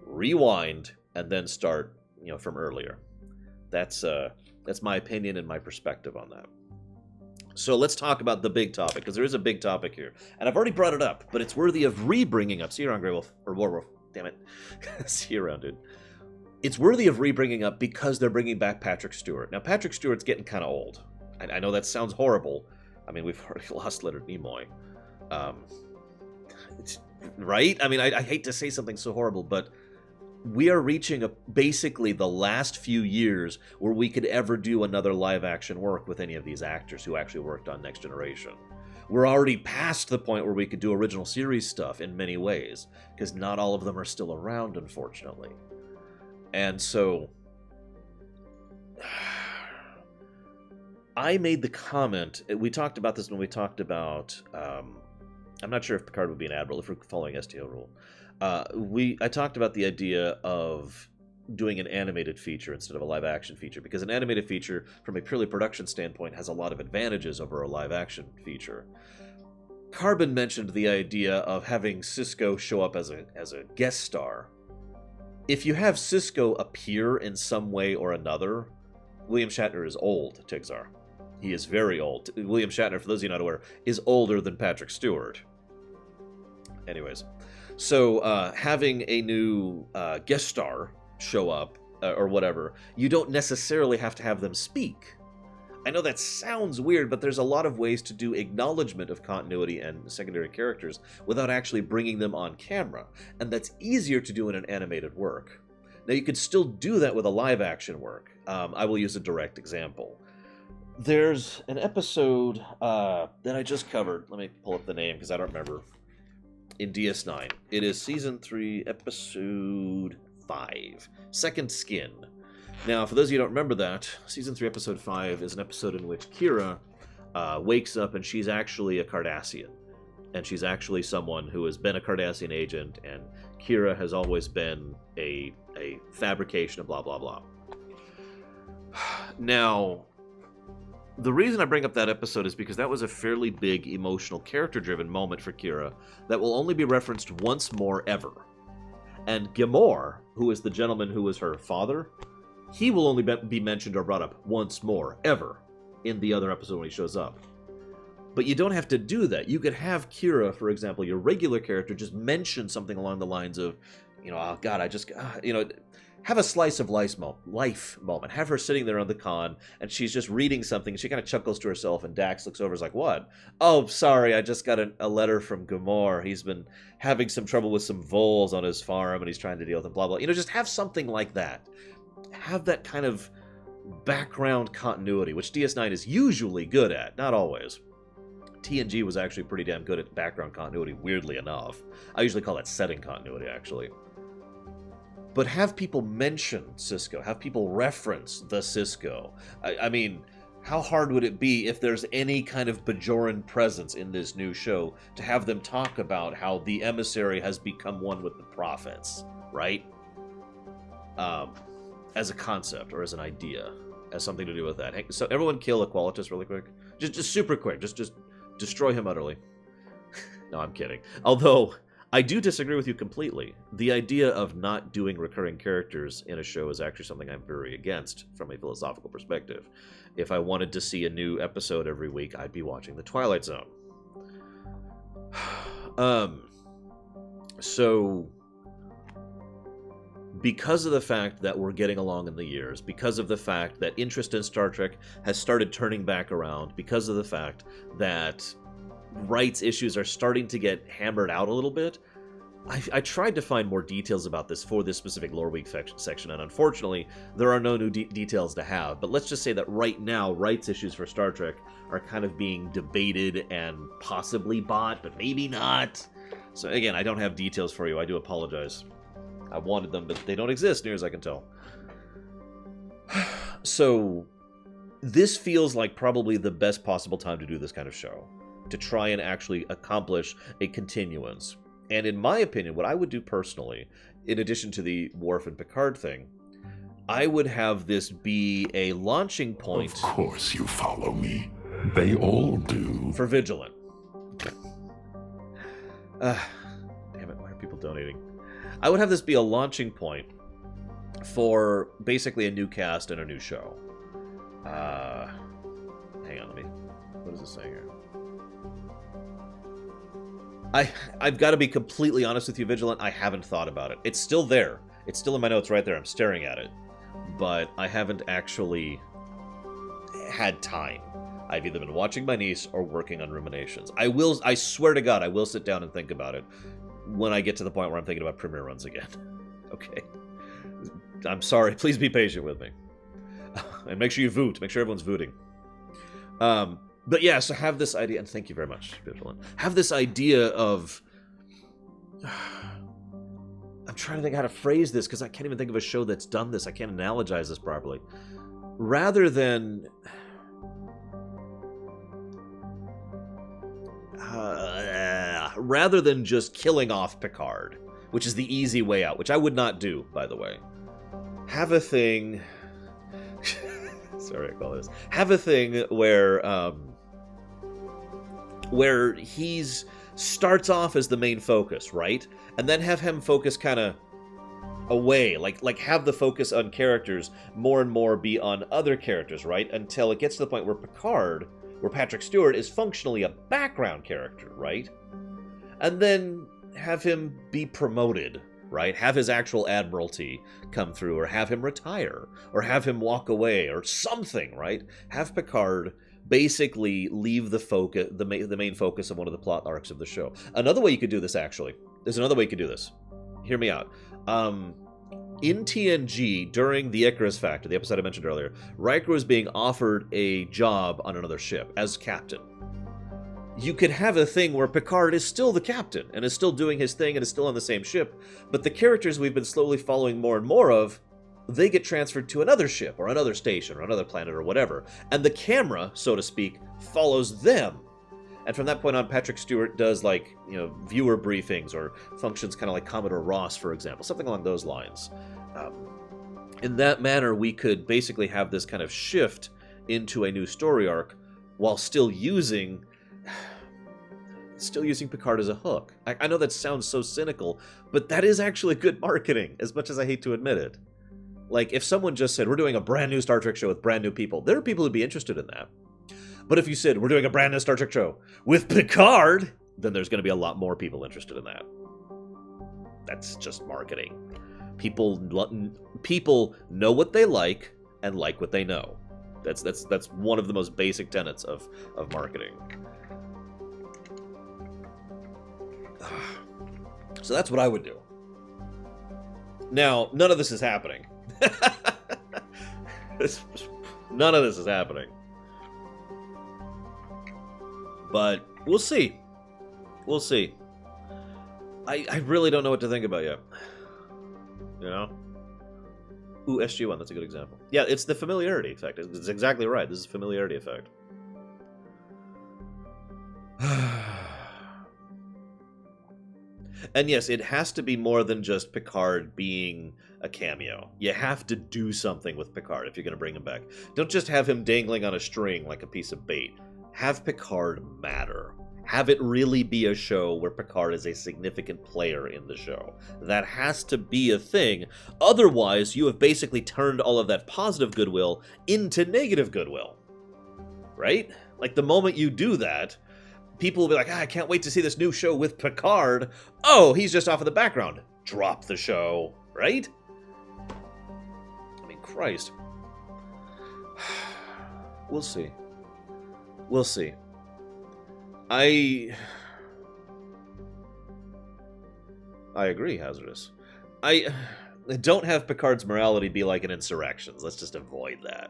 Speaker 1: rewind, and then start, from earlier. That's my opinion and my perspective on that. So let's talk about the big topic, because there is a big topic here. And I've already brought it up, but it's worthy of re-bringing up. See you around, Grey Wolf. Or Warwolf. Damn it. See you around, dude. It's worthy of re-bringing up because they're bringing back Patrick Stewart. Now, Patrick Stewart's getting kind of old. I know that sounds horrible. I mean, we've already lost Leonard Nimoy. Right? I mean, I hate to say something so horrible, but we are reaching basically the last few years where we could ever do another live-action work with any of these actors who actually worked on Next Generation. We're already past the point where we could do original series stuff in many ways, because not all of them are still around, unfortunately. And so, I made the comment, we talked about this when we talked about, I'm not sure if Picard would be an admiral if we're following STO rule. I talked about the idea of doing an animated feature instead of a live-action feature, because an animated feature, from a purely production standpoint, has a lot of advantages over a live-action feature. Carbon mentioned the idea of having Sisko show up as a guest star. If you have Sisko appear in some way or another, William Shatner is old, Tigzar. He is very old. William Shatner, for those of you not aware, is older than Patrick Stewart. Anyways, so having a new guest star show up, or whatever, you don't necessarily have to have them speak. I know that sounds weird, but there's a lot of ways to do acknowledgement of continuity and secondary characters without actually bringing them on camera, and that's easier to do in an animated work. Now, you could still do that with a live-action work. I will use a direct example. There's an episode that I just covered. Let me pull up the name, because I don't remember. In DS9. It is Season 3, Episode 5, Second Skin. Now, for those of you who don't remember that, Season 3, Episode 5 is an episode in which Kira wakes up and she's actually a Cardassian. And she's actually someone who has been a Cardassian agent, and Kira has always been a fabrication of blah, blah, blah. Now, the reason I bring up that episode is because that was a fairly big, emotional, character-driven moment for Kira that will only be referenced once more ever. And Gamor, who is the gentleman who was her father, he will only be mentioned or brought up once more ever in the other episode when he shows up. But you don't have to do that. You could have Kira, for example, your regular character, just mention something along the lines of, oh God, have a slice of life moment. Have her sitting there on the con, and she's just reading something, and she kind of chuckles to herself, and Dax looks over and is like, what? Oh, sorry, I just got a letter from Gamor. He's been having some trouble with some voles on his farm, and he's trying to deal with them, blah, blah. Just have something like that. Have that kind of background continuity, which DS9 is usually good at, not always. TNG was actually pretty damn good at background continuity, weirdly enough. I usually call that setting continuity, actually. But have people mention Cisco, have people reference the Cisco. I mean, how hard would it be if there's any kind of Bajoran presence in this new show to have them talk about how the emissary has become one with the prophets, right? As a concept or as an idea, as something to do with that. Hey, so everyone kill Equalitus really quick. Just super quick. Just destroy him utterly. No, I'm kidding. Although, I do disagree with you completely. The idea of not doing recurring characters in a show is actually something I'm very against from a philosophical perspective. If I wanted to see a new episode every week, I'd be watching The Twilight Zone. So, because of the fact that we're getting along in the years, because of the fact that interest in Star Trek has started turning back around, because of the fact that rights issues are starting to get hammered out a little bit, I tried to find more details about this for this specific Loreweek section, and unfortunately, there are no new details to have. But let's just say that right now, rights issues for Star Trek are kind of being debated and possibly bought, but maybe not. So again, I don't have details for you. I do apologize. I wanted them, but they don't exist, near as I can tell. So, this feels like probably the best possible time to do this kind of show, to try and actually accomplish a continuance. And in my opinion, what I would do personally, in addition to the Worf and Picard thing, I would have this be a launching point.
Speaker 2: Of course you follow me. They all do.
Speaker 1: For Vigilant. Damn it, why are people donating? I would have this be a launching point for basically a new cast and a new show. Hang on, what does it say here? I've got to be completely honest with you, Vigilant. I haven't thought about it. It's still there. It's still in my notes right there. I'm staring at it. But I haven't actually had time. I've either been watching my niece or working on ruminations. I swear to God, I will sit down and think about it when I get to the point where I'm thinking about premiere runs again. Okay. I'm sorry. Please be patient with me. And make sure you vote. Make sure everyone's voting. But yeah, so have this idea, and thank you very much, Vigilant. Have this idea of... I'm trying to think how to phrase this, because I can't even think of a show that's done this. I can't analogize this properly. Rather than just killing off Picard, which is the easy way out, which I would not do, by the way. Have a thing... Sorry, I call this. Have a thing where he's starts off as the main focus, right? And then have him focus kind of away, like have the focus on characters more and more be on other characters, right? Until it gets to the point where Picard, where Patrick Stewart is functionally a background character, right? And then have him be promoted, right? Have his actual admiralty come through, or have him retire, or have him walk away, or something, right? Have Picard basically leave the focus, the main focus of one of the plot arcs of the show. Another way you could do this, actually, there's another way you could do this. Hear me out. In TNG, during the Icarus Factor, the episode I mentioned earlier, Riker was being offered a job on another ship as captain. You could have a thing where Picard is still the captain and is still doing his thing and is still on the same ship, but the characters we've been slowly following more and more of, they get transferred to another ship or another station or another planet or whatever, and the camera, so to speak, follows them. And from that point on, Patrick Stewart does, like, you know, viewer briefings or functions kind of like Commodore Ross, for example, something along those lines. In that manner, we could basically have this kind of shift into a new story arc while still using Picard as a hook. I know that sounds so cynical, but that is actually good marketing, as much as I hate to admit it. Like, if someone just said, we're doing a brand new Star Trek show with brand new people, there are people who'd be interested in that. But if you said, we're doing a brand new Star Trek show with Picard, then there's going to be a lot more people interested in that. That's just marketing. People know what they like and like what they know. That's one of the most basic tenets of marketing. So that's what I would do. Now, none of this is happening. None of this is happening. But we'll see. We'll see. I really don't know what to think about yet. You know? Ooh, SG1, that's a good example. Yeah, it's the familiarity effect. It's exactly right. This is familiarity effect. And yes, it has to be more than just Picard being a cameo. You have to do something with Picard if you're going to bring him back. Don't just have him dangling on a string like a piece of bait. Have Picard matter. Have it really be a show where Picard is a significant player in the show. That has to be a thing. Otherwise, you have basically turned all of that positive goodwill into negative goodwill. Right? Like, the moment you do that, people will be like, I can't wait to see this new show with Picard. Oh, he's just off in the background. Drop the show. Right? I mean, Christ. We'll see. We'll see. I agree, Hazardous. I don't have Picard's morality be like an insurrection's. Let's just avoid that.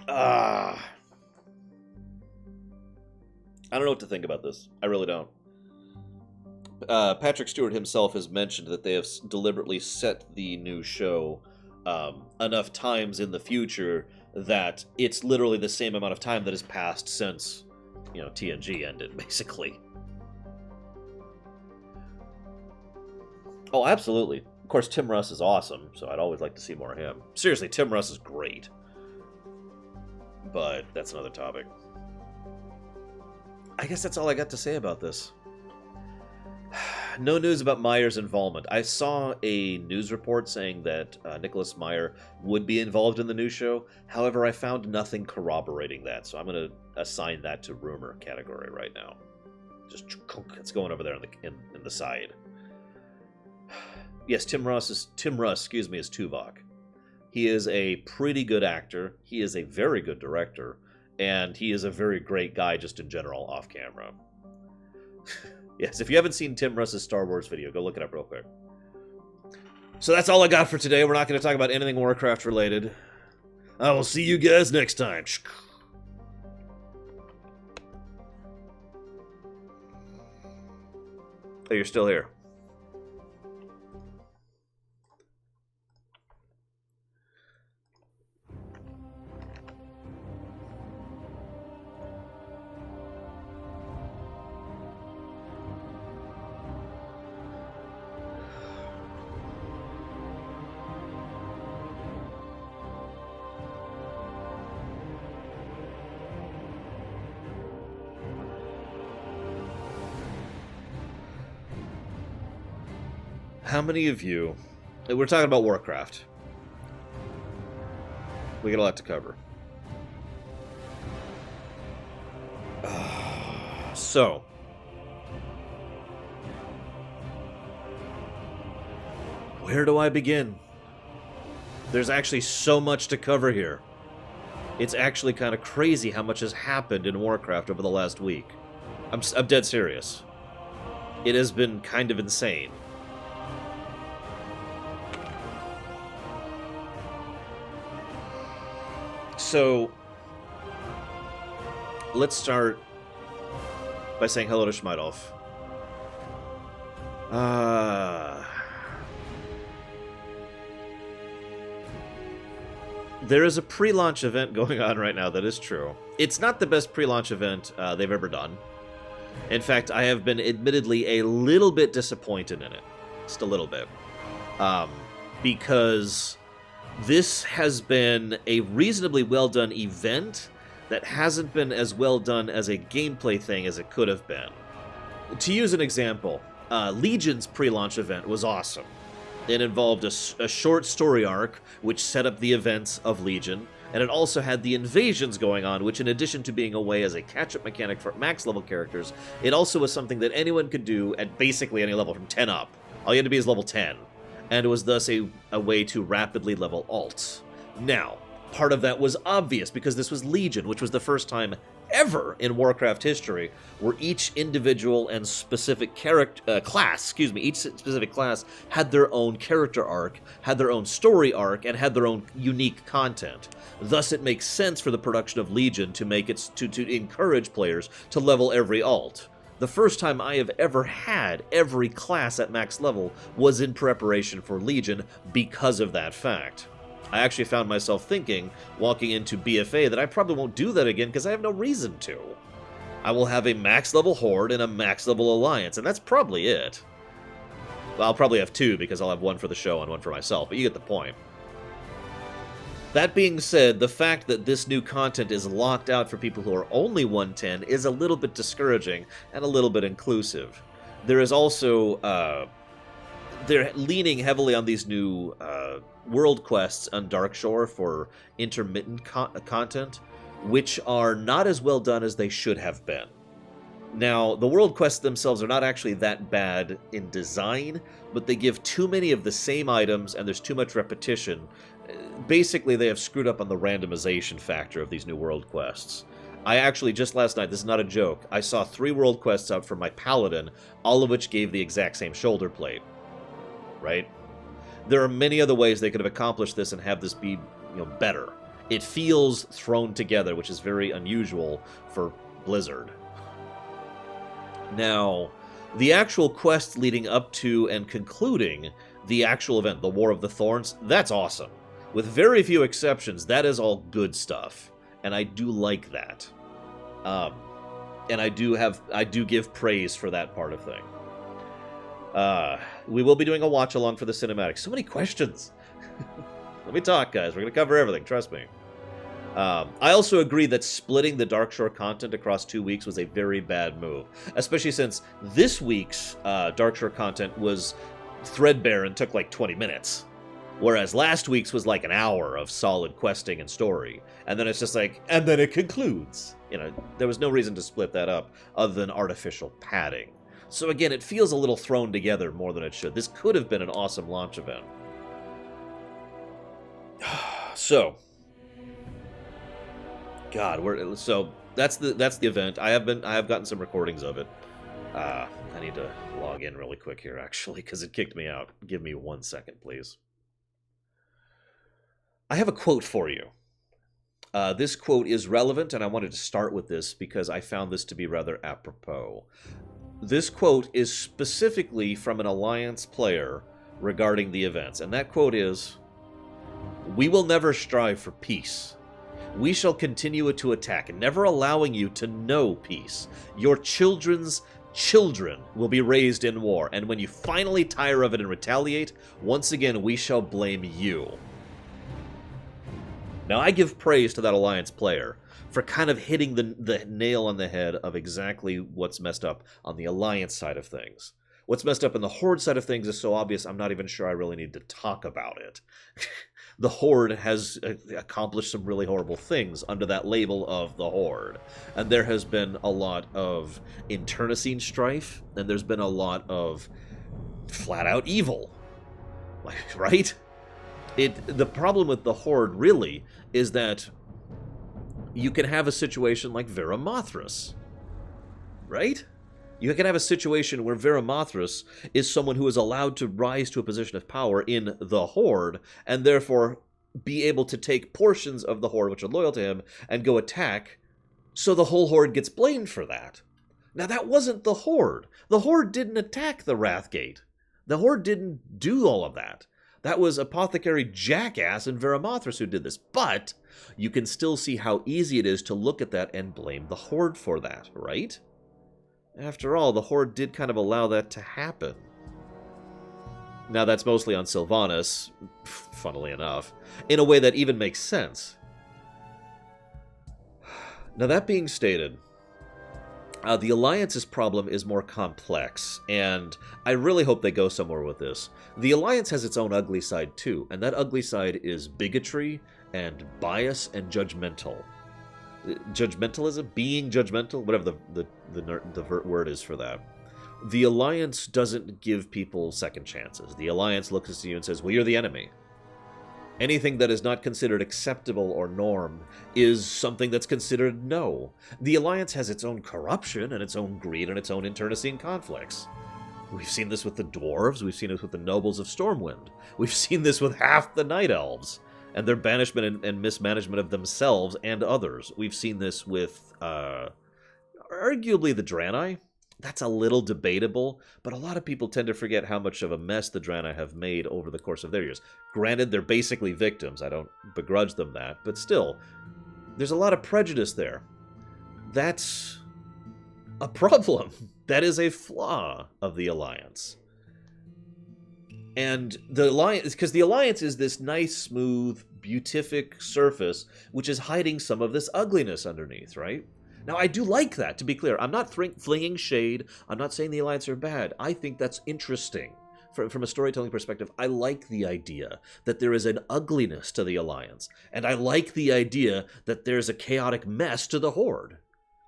Speaker 1: I don't know what to think about this. I really don't. Patrick Stewart himself has mentioned that they have deliberately set the new show enough times in the future that it's literally the same amount of time that has passed since, you know, TNG ended, basically. Oh, absolutely. Of course, Tim Russ is awesome, so I'd always like to see more of him. Seriously, Tim Russ is great. But that's another topic. I guess that's all I got to say about this. No news about Meyer's involvement. I saw a news report saying that Nicholas Meyer would be involved in the new show. However, I found nothing corroborating that, so I'm going to assign that to rumor category right now. Just it's going over there in the side. Yes, Tim Russ, is Tuvok. He is a pretty good actor. He is a very good director, and he is a very great guy just in general off camera. Yes, if you haven't seen Tim Russ's Star Wars video, go look it up real quick. So that's all I got for today. We're not going to talk about anything Warcraft related. I will see you guys next time. Oh, you're still here. How many of you... We're talking about Warcraft. We got a lot to cover. So... where do I begin? There's actually so much to cover here. It's actually kind of crazy how much has happened in Warcraft over the last week. I'm dead serious. It has been kind of insane. So, let's start by saying hello to Schmeidolf. There is a pre-launch event going on right now, that is true. It's not the best pre-launch event they've ever done. In fact, I have been admittedly a little bit disappointed in it. Just a little bit. Because... this has been a reasonably well-done event that hasn't been as well done as a gameplay thing as it could have been. To use an example, Legion's pre-launch event was awesome. It involved a short story arc, which set up the events of Legion, and it also had the invasions going on, which in addition to being a way as a catch-up mechanic for max-level characters, it also was something that anyone could do at basically any level from 10 up. All you had to be is level 10. And it was thus a way to rapidly level alts. Now, part of that was obvious because this was Legion, which was the first time ever in Warcraft history, where each individual and specific each specific class had their own character arc, had their own story arc, and had their own unique content. Thus, it makes sense for the production of Legion to make it to encourage players to level every alt. The first time I have ever had every class at max level was in preparation for Legion because of that fact. I actually found myself thinking, walking into BFA, that I probably won't do that again because I have no reason to. I will have a max level Horde and a max level Alliance, and that's probably it. Well, I'll probably have two because I'll have one for the show and one for myself, but you get the point. That being said, the fact that this new content is locked out for people who are only 110 is a little bit discouraging and a little bit inclusive. There is also, they're leaning heavily on these new world quests on Darkshore for intermittent content, which are not as well done as they should have been. Now, the world quests themselves are not actually that bad in design, but they give too many of the same items and there's too much repetition. Basically, they have screwed up on the randomization factor of these new world quests. I actually, just last night, this is not a joke, I saw 3 world quests out for my Paladin, all of which gave the exact same shoulder plate. Right? There are many other ways they could have accomplished this and have this be, better. It feels thrown together, which is very unusual for Blizzard. Now, the actual quest leading up to and concluding the actual event, the War of the Thorns, that's awesome. With very few exceptions, that is all good stuff, and I do like that. And I do give praise for that part of thing. We will be doing a watch-along for the cinematic. So many questions. Let me talk, guys. We're going to cover everything, trust me. I also agree that splitting the Darkshore content across 2 weeks was a very bad move, especially since this week's Darkshore content was threadbare and took like 20 minutes, whereas last week's was like an hour of solid questing and story, and then it's just like, and then it concludes. There was no reason to split that up other than artificial padding. So again, it feels a little thrown together more than it should. This could have been an awesome launch event. So, God, that's the event. I have gotten some recordings of it. I need to log in really quick here, actually, because it kicked me out. Give me 1 second, please. I have a quote for you. This quote is relevant, and I wanted to start with this because I found this to be rather apropos. This quote is specifically from an Alliance player regarding the events, and that quote is, "We will never strive for peace. We shall continue to attack, never allowing you to know peace. Your children's children will be raised in war, and when you finally tire of it and retaliate, once again we shall blame you." Now, I give praise to that Alliance player for kind of hitting the nail on the head of exactly what's messed up on the Alliance side of things. What's messed up in the Horde side of things is so obvious, I'm not even sure I really need to talk about it. The Horde has accomplished some really horrible things under that label of the Horde. And there has been a lot of internecine strife, and there's been a lot of flat-out evil. Right? The problem with the Horde, really, is that you can have a situation like Vera Mothras. Right? You can have a situation where Vera Mothras is someone who is allowed to rise to a position of power in the Horde, and therefore be able to take portions of the Horde which are loyal to him and go attack, so the whole Horde gets blamed for that. Now, that wasn't the Horde. The Horde didn't attack the Wrathgate. The Horde didn't do all of that. That was Apothecary Jackass and Vera Mothras who did this. But you can still see how easy it is to look at that and blame the Horde for that, right? After all, the Horde did kind of allow that to happen. Now, that's mostly on Sylvanas, funnily enough, in a way that even makes sense. Now, that being stated, the Alliance's problem is more complex, and I really hope they go somewhere with this. The Alliance has its own ugly side, too, and that ugly side is bigotry and bias and judgmental. Judgmentalism, being judgmental, whatever the word is for that. The Alliance doesn't give people second chances. The Alliance looks at you and says, well, you're the enemy. Anything that is not considered acceptable or norm is something that's considered no. The Alliance has its own corruption and its own greed and its own internecine conflicts. We've seen this with the dwarves, we've seen it with the nobles of Stormwind. We've seen this with half the Night Elves and their banishment and mismanagement of themselves and others. We've seen this with, arguably, the Draenei. That's a little debatable, but a lot of people tend to forget how much of a mess the Draenei have made over the course of their years. Granted, they're basically victims. I don't begrudge them that, but still, there's a lot of prejudice there. That's a problem. That is a flaw of the Alliance. And the Alliance, because the Alliance is this nice, smooth, beatific surface, which is hiding some of this ugliness underneath, right? Now, I do like that, to be clear. I'm not flinging shade. I'm not saying the Alliance are bad. I think that's interesting. From a storytelling perspective, I like the idea that there is an ugliness to the Alliance. And I like the idea that there's a chaotic mess to the Horde.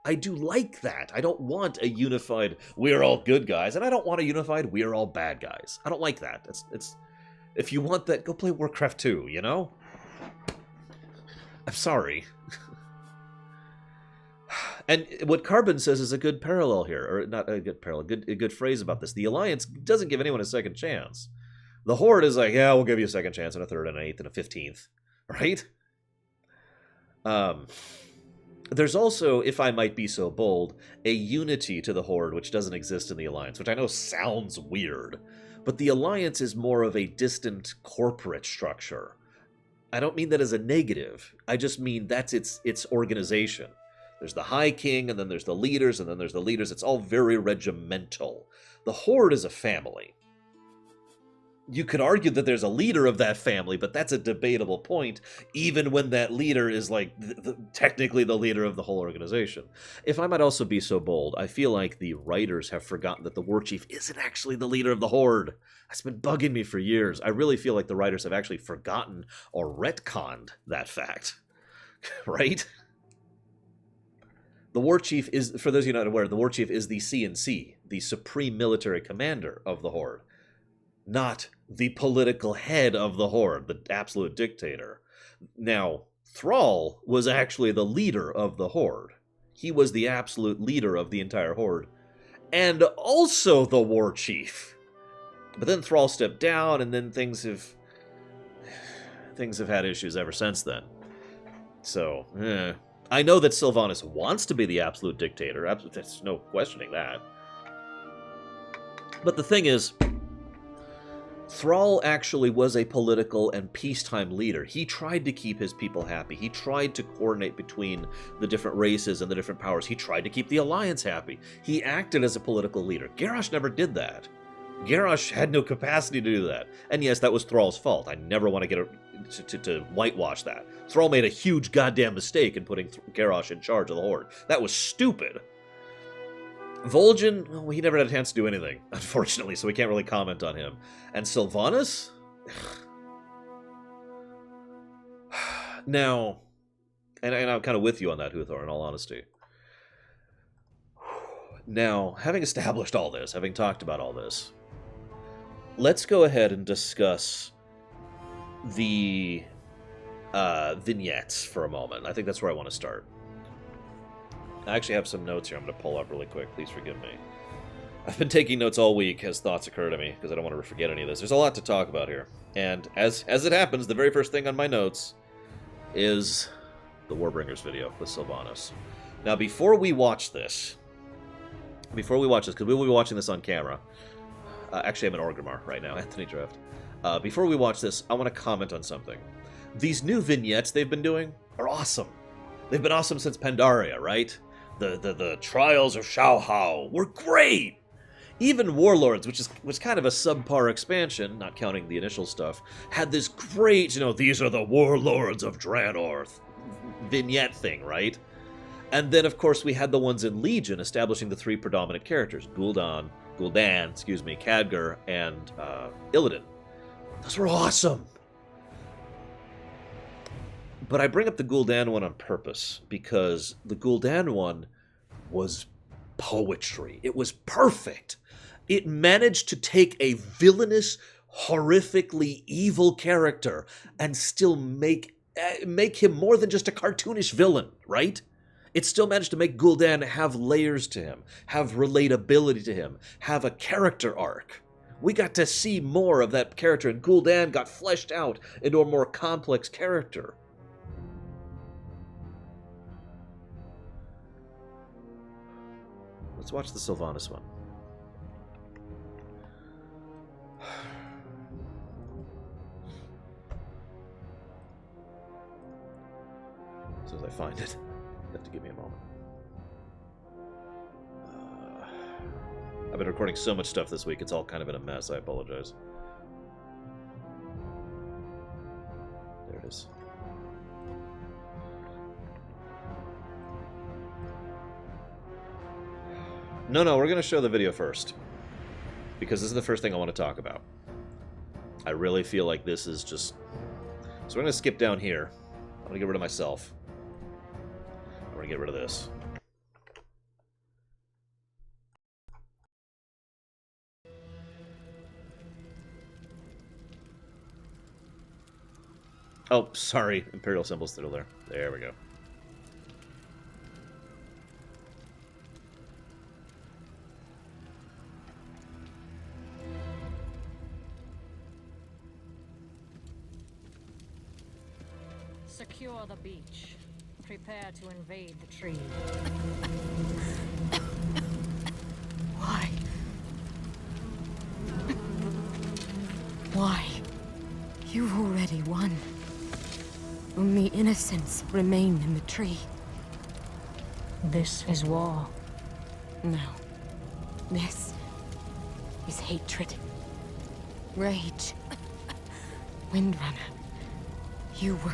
Speaker 1: I do like that. I don't want a unified, we're all good guys, and I don't want a unified, we're all bad guys. I don't like that. It's if you want that, go play Warcraft 2, you know? I'm sorry. And what Carbon says is a good parallel here, or not a good parallel, a good phrase about this. The Alliance doesn't give anyone a second chance. The Horde is like, yeah, we'll give you a second chance, and a third, and an eighth, and a 15th, right? There's also, if I might be so bold, a unity to the Horde which doesn't exist in the Alliance, which I know sounds weird, but the Alliance is more of a distant corporate structure. I don't mean that as a negative. I just mean that's its organization. There's the High King, and then there's the leaders, and then there's the leaders. It's all very regimental. The Horde is a family. You could argue that there's a leader of that family, but that's a debatable point, even when that leader is like technically the leader of the whole organization. If I might also be so bold, I feel like the writers have forgotten that the Warchief isn't actually the leader of the Horde. That's been bugging me for years. I really feel like the writers have actually forgotten or retconned that fact. Right? The Warchief is, for those of you not aware, the Warchief is the CNC, the Supreme Military Commander of the Horde. Not the political head of the Horde, the absolute dictator. Now, Thrall was actually the leader of the Horde. He was the absolute leader of the entire Horde. And also the War Chief. But then Thrall stepped down, and then things have had issues ever since then. So, I know that Sylvanas wants to be the absolute dictator. There's no questioning that. But the thing is, Thrall actually was a political and peacetime leader. He tried to keep his people happy. He tried to coordinate between the different races and the different powers. He tried to keep the Alliance happy. He acted as a political leader. Garrosh never did that. Garrosh had no capacity to do that. And yes, that was Thrall's fault. I never want to get to whitewash that. Thrall made a huge goddamn mistake in putting Garrosh in charge of the Horde. That was stupid. Vol'jin, well, he never had a chance to do anything, unfortunately, so we can't really comment on him. And Sylvanas? Now, and I'm kind of with you on that, Huthor, in all honesty. Now, having established all this, having talked about all this, let's go ahead and discuss the vignettes for a moment. I think that's where I want to start. I actually have some notes here I'm going to pull up really quick. Please forgive me. I've been taking notes all week as thoughts occur to me, because I don't want to forget any of this. There's a lot to talk about here. And as it happens, the very first thing on my notes is the Warbringers video with Sylvanas. Now, before we watch this, because we will be watching this on camera. Actually, I'm in Orgrimmar right now, Anthony Drift. Before we watch this, I want to comment on something. These new vignettes they've been doing are awesome. They've been awesome since Pandaria, right? The Trials of Shaohao were great! Even Warlords, which was kind of a subpar expansion, not counting the initial stuff, had this great, these are the Warlords of Draenor vignette thing, right? And then, of course, we had the ones in Legion establishing the three predominant characters, Gul'dan, Khadgar, and Illidan. Those were awesome! But I bring up the Gul'dan one on purpose, because the Gul'dan one was poetry. It was perfect. It managed to take a villainous, horrifically evil character and still make him more than just a cartoonish villain, right? It still managed to make Gul'dan have layers to him, have relatability to him, have a character arc. We got to see more of that character, and Gul'dan got fleshed out into a more complex character. Let's watch the Sylvanas one. As soon as I find it, you have to give me a moment. I've been recording so much stuff this week, it's all kind of in a mess. I apologize. There it is. No, we're going to show the video first. Because this is the first thing I want to talk about. I really feel like this is just... So we're going to skip down here. I'm going to get rid of myself. I'm going to get rid of this. Oh, sorry. Imperial symbols still there. There we go.
Speaker 3: Secure the beach. Prepare to invade the tree.
Speaker 4: Why? Why? You've already won. Only innocents remain in the tree.
Speaker 3: This is war.
Speaker 4: No. This is hatred. Rage. Windrunner. You were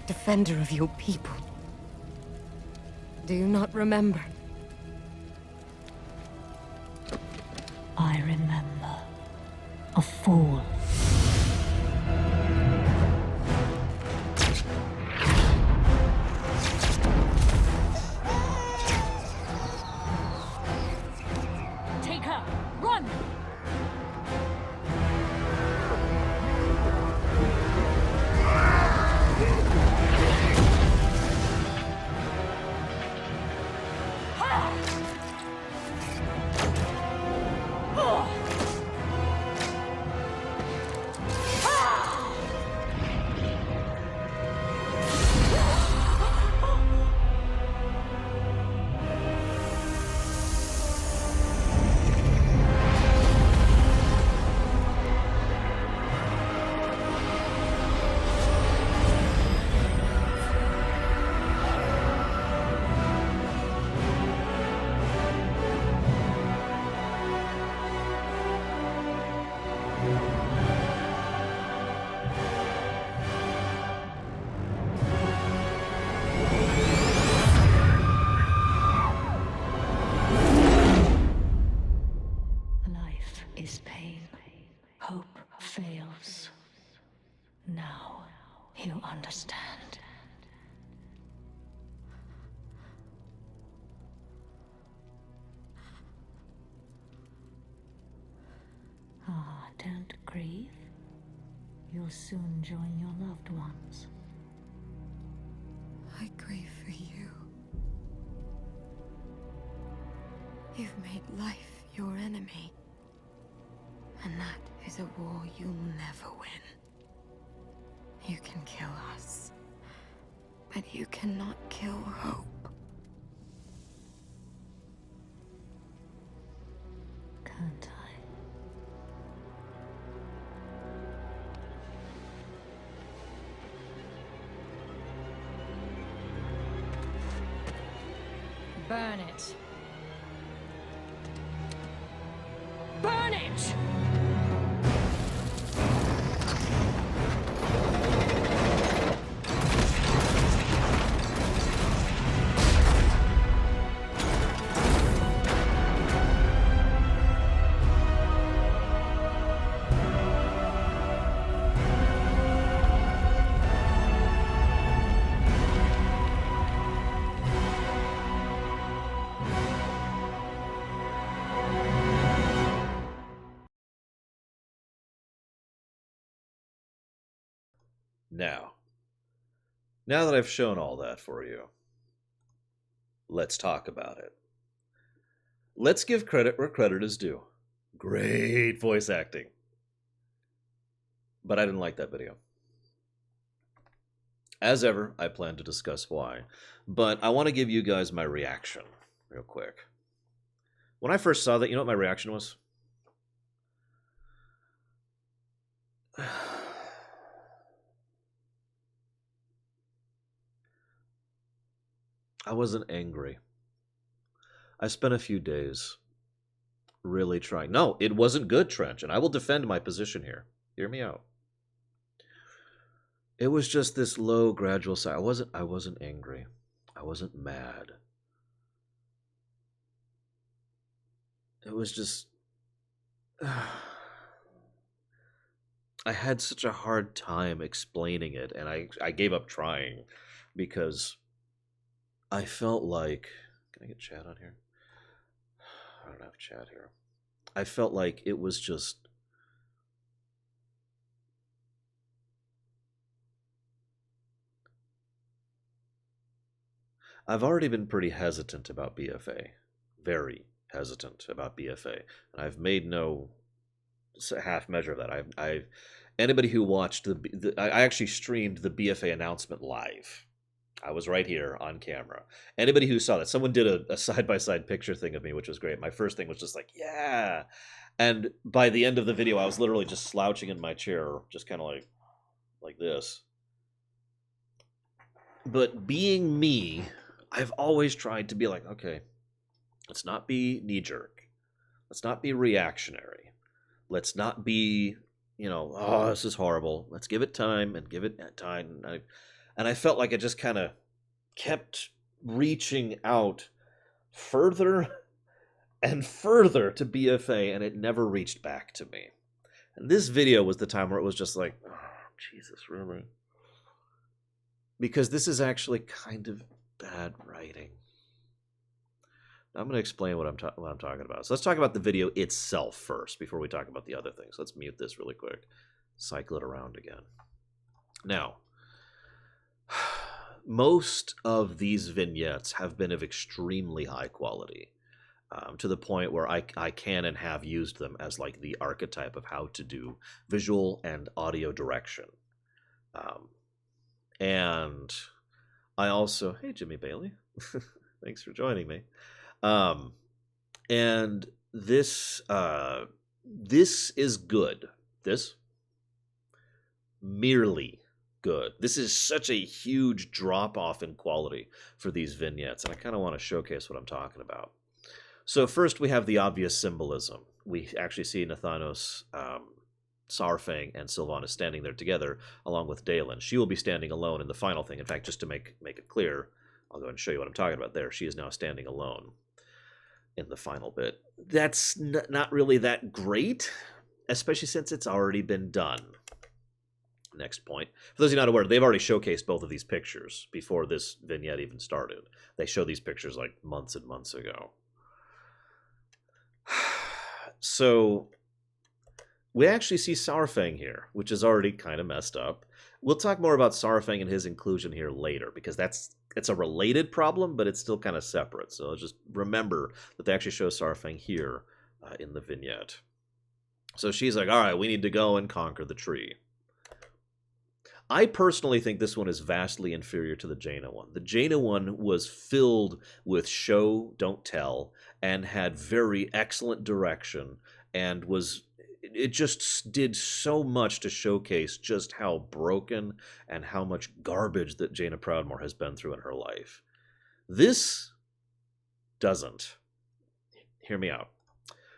Speaker 4: defender of your people. Do you not remember?
Speaker 3: I remember. A fool. Take her! Run! Life is pain. Hope fails. Now you understand. Don't grieve. You'll soon join your loved ones.
Speaker 4: I grieve for you. You've made life your enemy. And that is a war you'll never win. You can kill us, but you cannot kill hope.
Speaker 3: Can't I? Burn it. Burn it!
Speaker 1: Now that I've shown all that for you, let's talk about it. Let's give credit where credit is due. Great voice acting. But I didn't like that video. As ever, I plan to discuss why. But I want to give you guys my reaction real quick. When I first saw that, you know what my reaction was? I wasn't angry. I spent a few days really trying. No, it wasn't good, Trench, and I will defend my position here. Hear me out. It was just this low, gradual sigh. I wasn't angry. I wasn't mad. It was just... I had such a hard time explaining it, and I gave up trying because I felt like... Can I get chat on here? I don't have chat here. I felt like it was just... I've already been pretty hesitant about BFA. Very hesitant about BFA. And I've made no half measure of that. I've anybody who watched I actually streamed the BFA announcement live. I was right here on camera. Anybody who saw that, someone did a side-by-side picture thing of me, which was great. My first thing was just like, yeah. And by the end of the video, I was literally just slouching in my chair, just kind of like this. But being me, I've always tried to be like, okay, let's not be knee-jerk. Let's not be reactionary. Let's not be, oh, this is horrible. Let's give it time and give it time. And I felt like I just kind of kept reaching out further and further to BFA, and it never reached back to me. And this video was the time where it was just like, oh, Jesus, really? Because this is actually kind of bad writing. I'm going to explain what I'm talking about. So let's talk about the video itself first before we talk about the other things. Let's mute this really quick. Cycle it around again. Now, most of these vignettes have been of extremely high quality, to the point where I can and have used them as like the archetype of how to do visual and audio direction. And I also, hey Jimmy Bailey, thanks for joining me. And this is good. This merely good. This is such a huge drop off in quality for these vignettes, and I kind of want to showcase what I'm talking about. So first we have the obvious symbolism. We actually see Nathanos, Saurfang, and Sylvanas standing there together along with Dalen. She will be standing alone in the final thing. In fact, just to make it clear, I'll go ahead and show you what I'm talking about there. She is now standing alone in the final bit. That's not really that great, especially since it's already been done. Next point. For those of you not aware, they've already showcased both of these pictures before this vignette even started. They showed these pictures like months and months ago. So we actually see Saurfang here, which is already kind of messed up. We'll talk more about Saurfang and his inclusion here later, because it's a related problem, but it's still kind of separate. So just remember that they actually show Saurfang here in the vignette. So she's like, all right, we need to go and conquer the tree. I personally think this one is vastly inferior to the Jaina one. The Jaina one was filled with show, don't tell, and had very excellent direction, and it just did so much to showcase just how broken and how much garbage that Jaina Proudmoore has been through in her life. This doesn't. Hear me out.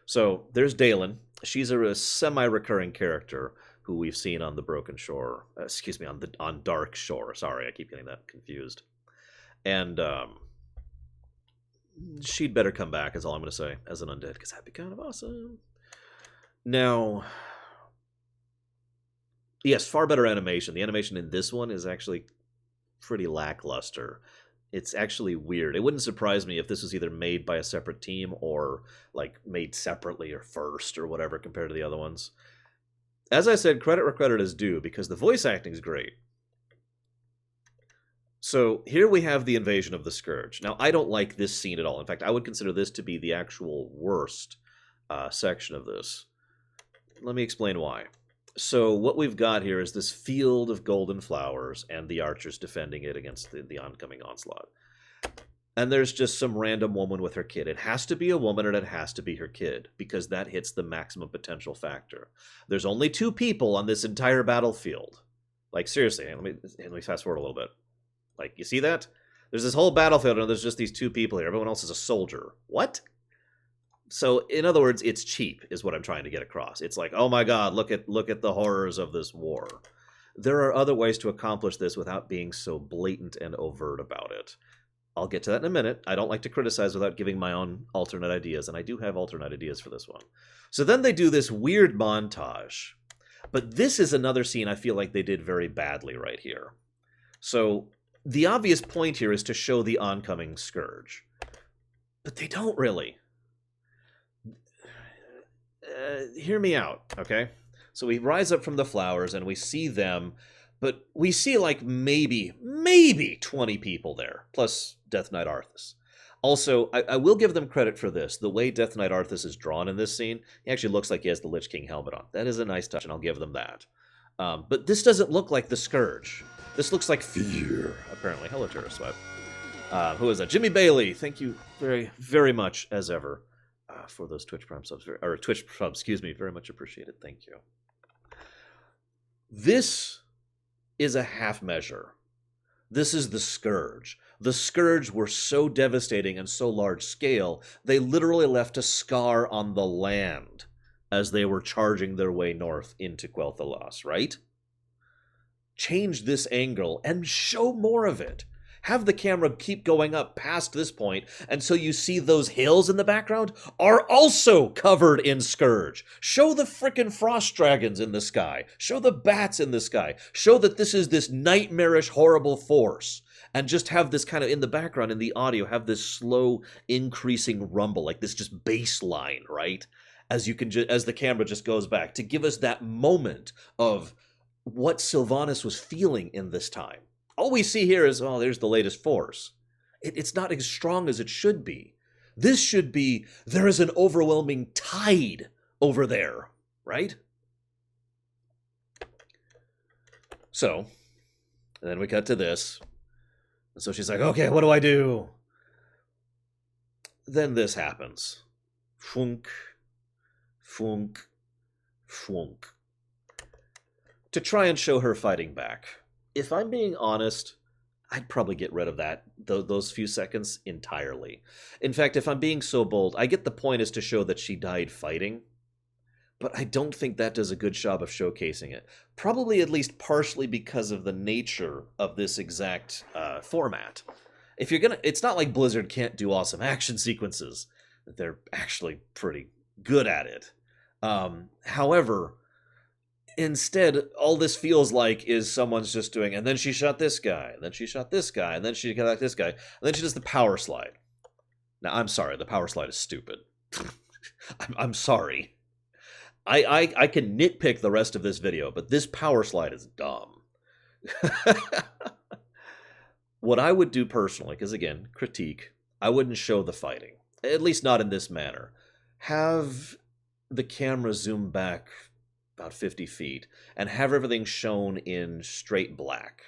Speaker 1: So there's Dalen. She's a semi-recurring character who we've seen on the Broken Shore. On Dark Shore. Sorry, I keep getting that confused. And she'd better come back, is all I'm going to say, as an undead, because that'd be kind of awesome. Now, yes, far better animation. The animation in this one is actually pretty lackluster. It's actually weird. It wouldn't surprise me if this was either made by a separate team or like made separately or first or whatever compared to the other ones. As I said, credit where credit is due, because the voice acting is great. So here we have the invasion of the Scourge. Now, I don't like this scene at all. In fact, I would consider this to be the actual worst section of this. Let me explain why. So what we've got here is this field of golden flowers and the archers defending it against the oncoming onslaught. And there's just some random woman with her kid. It has to be a woman and it has to be her kid, because that hits the maximum potential factor. There's only 2 people on this entire battlefield. Like, seriously, let me fast forward a little bit. Like, you see that? There's this whole battlefield and there's just these 2 people here. Everyone else is a soldier. What? So, in other words, it's cheap, is what I'm trying to get across. It's like, oh my god, look at the horrors of this war. There are other ways to accomplish this without being so blatant and overt about it. I'll get to that in a minute. I don't like to criticize without giving my own alternate ideas, and I do have alternate ideas for this one. So then they do this weird montage. But this is another scene I feel like they did very badly right here. So the obvious point here is to show the oncoming Scourge. But they don't really. Hear me out, okay? So we rise up from the flowers and we see them, but we see like maybe 20 people there, plus Death Knight Arthas. Also, I will give them credit for this. The way Death Knight Arthas is drawn in this scene, he actually looks like he has the Lich King helmet on. That is a nice touch, and I'll give them that. But this doesn't look like the Scourge. This looks like fear, apparently. Hello, Terra Sweat. Who is that? Jimmy Bailey. Thank you very, very much, as ever, for those Twitch Prime subs. Or Twitch subs, excuse me. Very much appreciated. Thank you. This is a half measure. This is the Scourge. The Scourge were so devastating and so large scale, they literally left a scar on the land as they were charging their way north into Quel'Thalas, right? Change this angle and show more of it. Have the camera keep going up past this point until you see those hills in the background are also covered in Scourge. Show the frickin' frost dragons in the sky. Show the bats in the sky. Show that this is this nightmarish, horrible force. And just have this kind of, in the background, in the audio, have this slow, increasing rumble, like this just bass line, right? As you can, as the camera just goes back, to give us that moment of what Sylvanas was feeling in this time. All we see here is, oh, there's the latest force. It's not as strong as it should be. This should be, there is an overwhelming tide over there, right? So, and then we cut to this. And so she's like, okay, what do I do? Then this happens. Funk, funk, funk. To try and show her fighting back. If I'm being honest, I'd probably get rid of that, those few seconds entirely. In fact, if I'm being so bold, I get the point is to show that she died fighting, but I don't think that does a good job of showcasing it. Probably at least partially because of the nature of this exact format. If you're gonna, it's not like Blizzard can't do awesome action sequences. They're actually pretty good at it. However, instead, all this feels like is someone's just doing, and then she shot this guy, and then she shot this guy, and then she got this guy, and then she does the power slide. Now, I'm sorry, the power slide is stupid. I'm sorry. I can nitpick the rest of this video, but this power slide is dumb. What I would do personally, because again, critique, I wouldn't show the fighting. At least not in this manner. Have the camera zoom back about 50 feet, and have everything shown in straight black.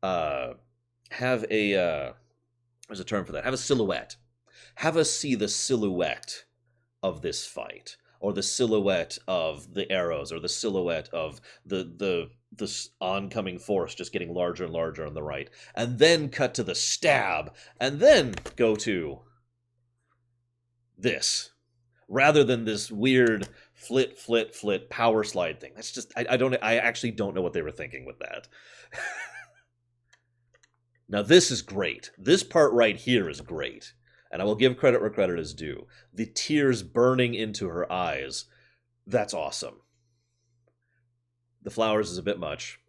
Speaker 1: Have a, there's a term for that, have a silhouette. Have us see the silhouette of this fight, or the silhouette of the arrows, or the silhouette of the oncoming force just getting larger and larger on the right, and then cut to the stab, and then go to this, rather than this weird flit power slide thing. That's just, I actually don't know what they were thinking with that. Now this is great. This part right here is great. And I will give credit where credit is due. The tears burning into her eyes, that's awesome. The flowers is a bit much.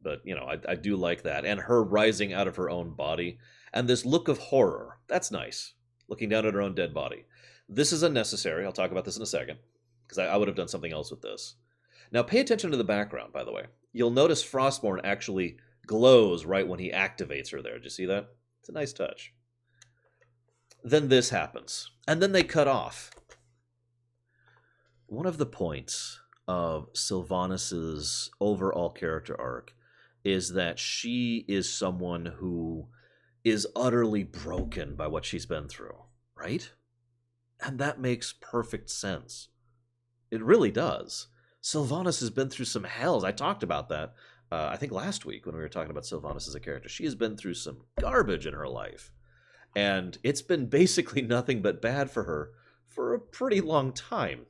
Speaker 1: But, you know, I do like that. And her rising out of her own body. And this look of horror, that's nice. Looking down at her own dead body. This is unnecessary. I'll talk about this in a second. Because I would have done something else with this. Now, pay attention to the background, by the way. You'll notice Frostborn actually glows right when he activates her there. Did you see that? It's a nice touch. Then this happens. And then they cut off. One of the points of Sylvanas' overall character arc is that she is someone who is utterly broken by what she's been through, right? And that makes perfect sense. It really does. Sylvanas has been through some hells. I talked about that, I think last week when we were talking about Sylvanas as a character. She has been through some garbage in her life. And it's been basically nothing but bad for her for a pretty long time.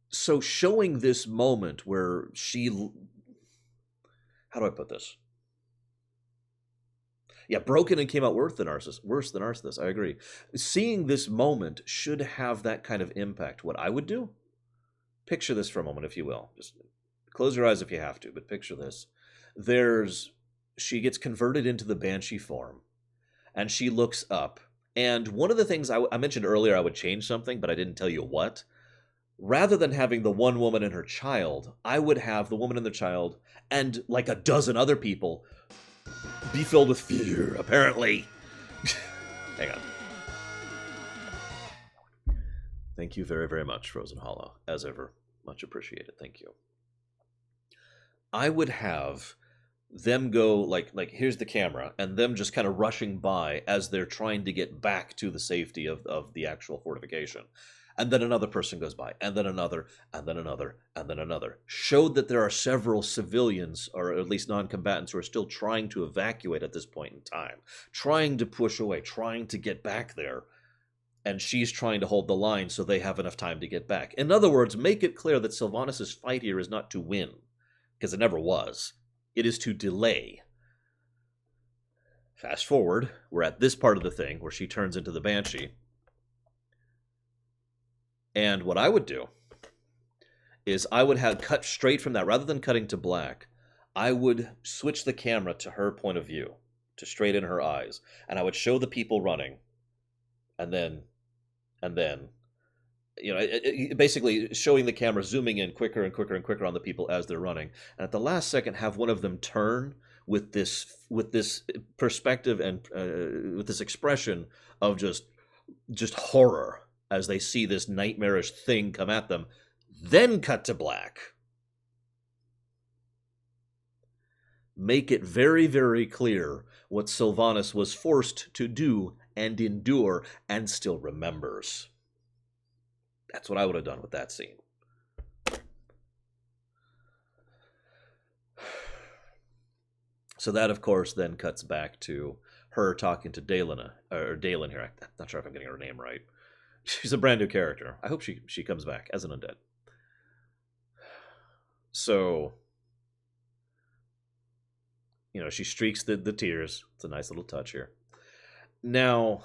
Speaker 1: So showing this moment where she... How do I put this? Yeah, broken and came out worse than Arceus. I agree. Seeing this moment should have that kind of impact. What I would do? Picture this for a moment, if you will. Just close your eyes if you have to, but picture this. She gets converted into the Banshee form, and she looks up. And one of the things I mentioned earlier, I would change something, but I didn't tell you what. Rather than having the one woman and her child, I would have the woman and the child and like a dozen other people be filled with fear, apparently. Hang on. Thank you very, very much, Frozen Hollow. As ever, much appreciated. Thank you. I would have them go, like here's the camera, and them just kind of rushing by as they're trying to get back to the safety of the actual fortification. And then another person goes by, and then another, and then another, and then another. Showed that there are several civilians, or at least non-combatants, who are still trying to evacuate at this point in time. Trying to push away, trying to get back there. And she's trying to hold the line so they have enough time to get back. In other words, make it clear that Sylvanas' fight here is not to win, because it never was. It is to delay. Fast forward, we're at this part of the thing where she turns into the Banshee. And what I would do is I would have cut straight from that. Rather than cutting to black, I would switch the camera to her point of view, to straight in her eyes. And I would show the people running. And then, basically showing the camera zooming in quicker and quicker and quicker on the people as they're running. And at the last second, have one of them turn with this perspective and with this expression of just horror as they see this nightmarish thing come at them, then cut to black. Make it very, very clear what Sylvanas was forced to do and endure and still remembers. That's what I would have done with that scene. So that, of course, then cuts back to her talking to Dalen here. I'm not sure if I'm getting her name right. She's a brand new character. I hope she comes back as an undead. So, she streaks the tears. It's a nice little touch here. Now,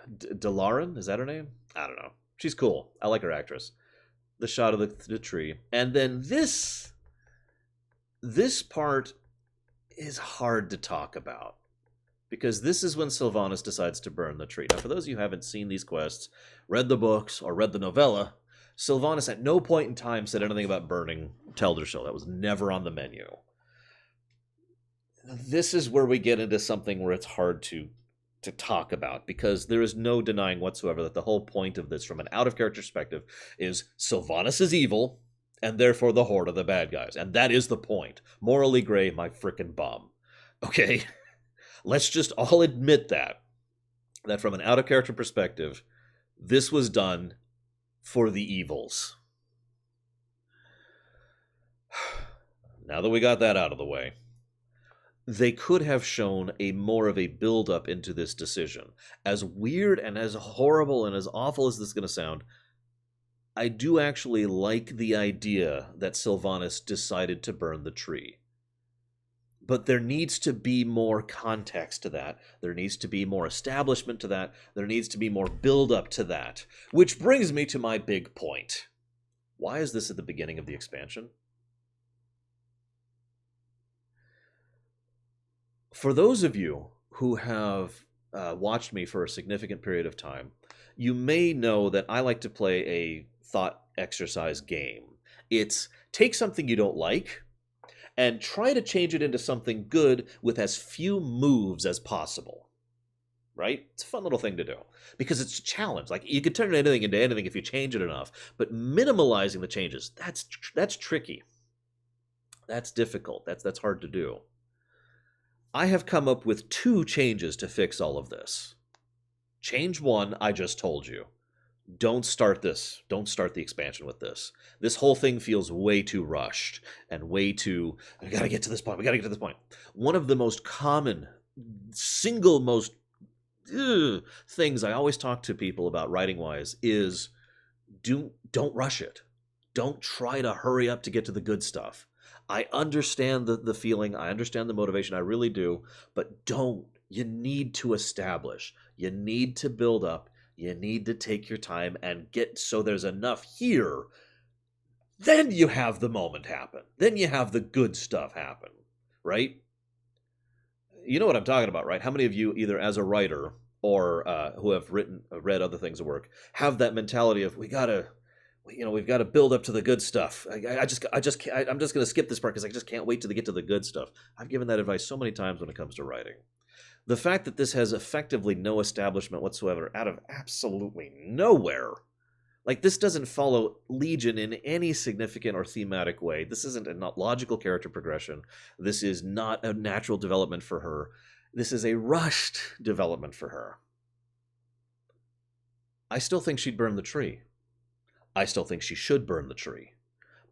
Speaker 1: Delaran, is that her name? I don't know. She's cool. I like her actress. The shot of the tree. And then this part is hard to talk about. Because this is when Sylvanas decides to burn the tree. Now, for those of you who haven't seen these quests, read the books, or read the novella, Sylvanas at no point in time said anything about burning Teldrassil. That was never on the menu. This is where we get into something where it's hard to talk about, because there is no denying whatsoever that the whole point of this, from an out-of-character perspective, is Sylvanas is evil, and therefore the Horde are the bad guys. And that is the point. Morally gray, my frickin' bum. Okay? Let's just all admit that from an out-of-character perspective, this was done for the evils. Now that we got that out of the way, they could have shown more of a build-up into this decision. As weird and as horrible and as awful as this is going to sound, I do actually like the idea that Sylvanas decided to burn the tree. But there needs to be more context to that. There needs to be more establishment to that. There needs to be more build-up to that. Which brings me to my big point. Why is this at the beginning of the expansion? For those of you who have watched me for a significant period of time, you may know that I like to play a thought exercise game. It's take something you don't like and try to change it into something good with as few moves as possible. Right? It's a fun little thing to do because it's a challenge. Like, you can turn anything into anything if you change it enough, but minimalizing the changes, that's tricky. That's difficult. That's hard to do. I have come up with 2 changes to fix all of this. Change 1, I just told you. Don't start this. Don't start the expansion with this. This whole thing feels way too rushed and way too, we gotta get to this point. We gotta get to this point. One of the most common, single most things I always talk to people about writing-wise is don't rush it. Don't try to hurry up to get to the good stuff. I understand the feeling. I understand the motivation. I really do. But don't. You need to establish. You need to build up. You need to take your time and get so there's enough here. Then you have the moment happen. Then you have the good stuff happen. Right? You know what I'm talking about, right? How many of you, either as a writer or who have read other things at work, have that mentality of we've got to build up to the good stuff. I'm just going to skip this part because I just can't wait to get to the good stuff. I've given that advice so many times when it comes to writing. The fact that this has effectively no establishment whatsoever out of absolutely nowhere. Like, this doesn't follow Legion in any significant or thematic way. This isn't a logical character progression. This is not a natural development for her. This is a rushed development for her. I still think she'd burn the tree. I still think she should burn the tree.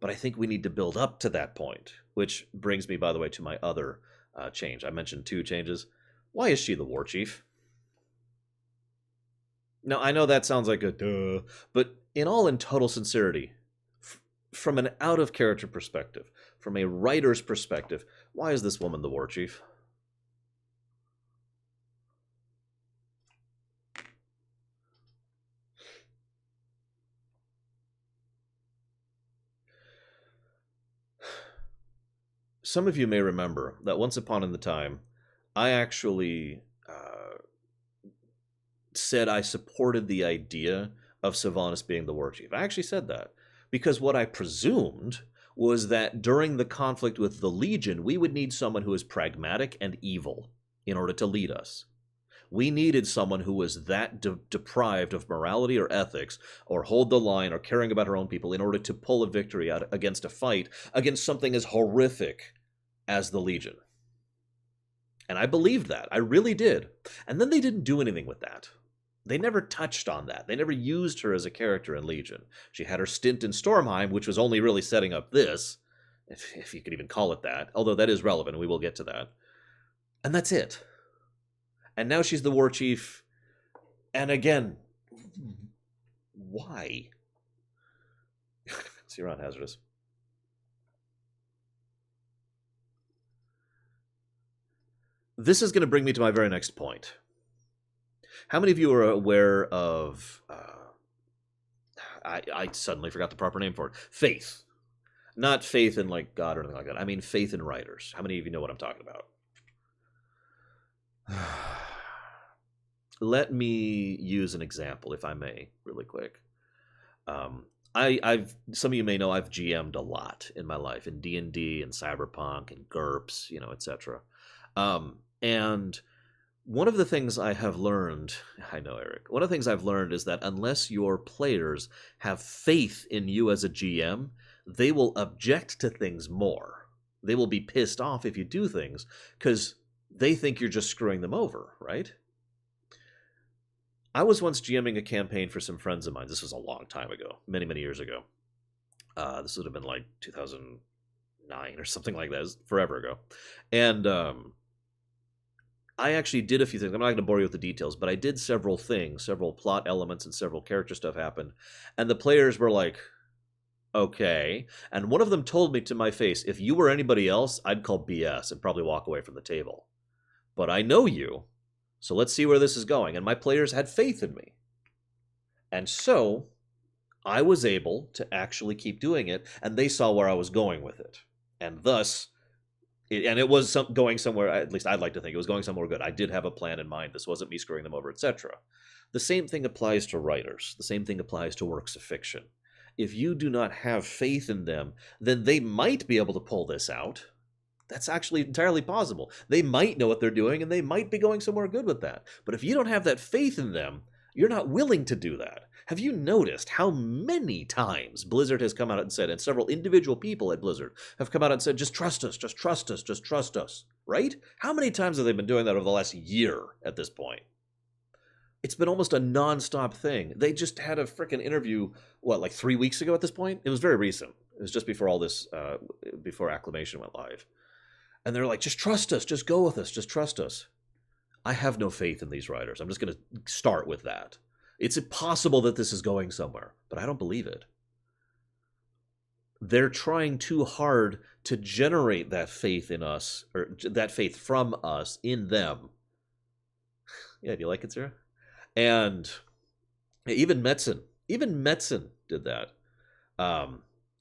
Speaker 1: But I think we need to build up to that point, which brings me, by the way, to my other change. I mentioned 2 changes. Why is she the war chief? Now, I know that sounds like a duh, but in total sincerity, from an out-of-character perspective, from a writer's perspective, why is this woman the war chief? Some of you may remember that once upon in the time, I actually said I supported the idea of Sylvanas being the war chief. I actually said that because what I presumed was that during the conflict with the Legion, we would need someone who is pragmatic and evil in order to lead us. We needed someone who was that deprived of morality or ethics or hold the line or caring about her own people in order to pull a victory out against a fight against something as horrific as the Legion. And I believed that. I really did. And then they didn't do anything with that. They never touched on that. They never used her as a character in Legion. She had her stint in Stormheim, which was only really setting up this, if you could even call it that, although that is relevant, and we will get to that. And that's it. And now she's the war chief. And again, why? See, you're on hazardous. This is going to bring me to my very next point. How many of you are aware of... I suddenly forgot the proper name for it. Faith. Not faith in, like, God or anything like that. I mean faith in writers. How many of you know what I'm talking about? Let me use an example, if I may, really quick. I've some of you may know I've GM'd a lot in my life, in D&D and Cyberpunk and GURPS, etc. And one of the things I have learned, I know, Eric, one of the things I've learned is that unless your players have faith in you as a GM, they will object to things more. They will be pissed off if you do things because they think you're just screwing them over, right? I was once GMing a campaign for some friends of mine. This was a long time ago, many, many years ago. This would have been like 2009 or something like that. It was forever ago. And I actually did a few things. I'm not going to bore you with the details, but I did several things, several plot elements and several character stuff happened. And the players were like, okay. And one of them told me to my face, if you were anybody else, I'd call BS and probably walk away from the table. But I know you, so let's see where this is going. And my players had faith in me. And so I was able to actually keep doing it, and they saw where I was going with it. And thus... it was going somewhere, at least I'd like to think it was going somewhere good. I did have a plan in mind. This wasn't me screwing them over, etc. The same thing applies to writers. The same thing applies to works of fiction. if you do not have faith in them, then they might be able to pull this out. That's actually entirely possible. They might know what they're doing, and they might be going somewhere good with that. But if you don't have that faith in them, you're not willing to do that. Have you noticed how many times Blizzard has come out and said, and several individual people at Blizzard have come out and said, just trust us, just trust us, just trust us, right? How many times have they been doing that over the last year at this point? It's been almost a non-stop thing. They just had a freaking interview, like 3 weeks ago at this point? It was very recent. It was just before all this, before Acclamation went live. And they're like, just trust us, just go with us, just trust us. I have no faith in these writers. I'm just going to start with that. It's impossible that this is going somewhere, but I don't believe it. They're trying too hard to generate that faith in us, or that faith from us in them. Yeah, do you like it, Sarah? And even Metzen did that.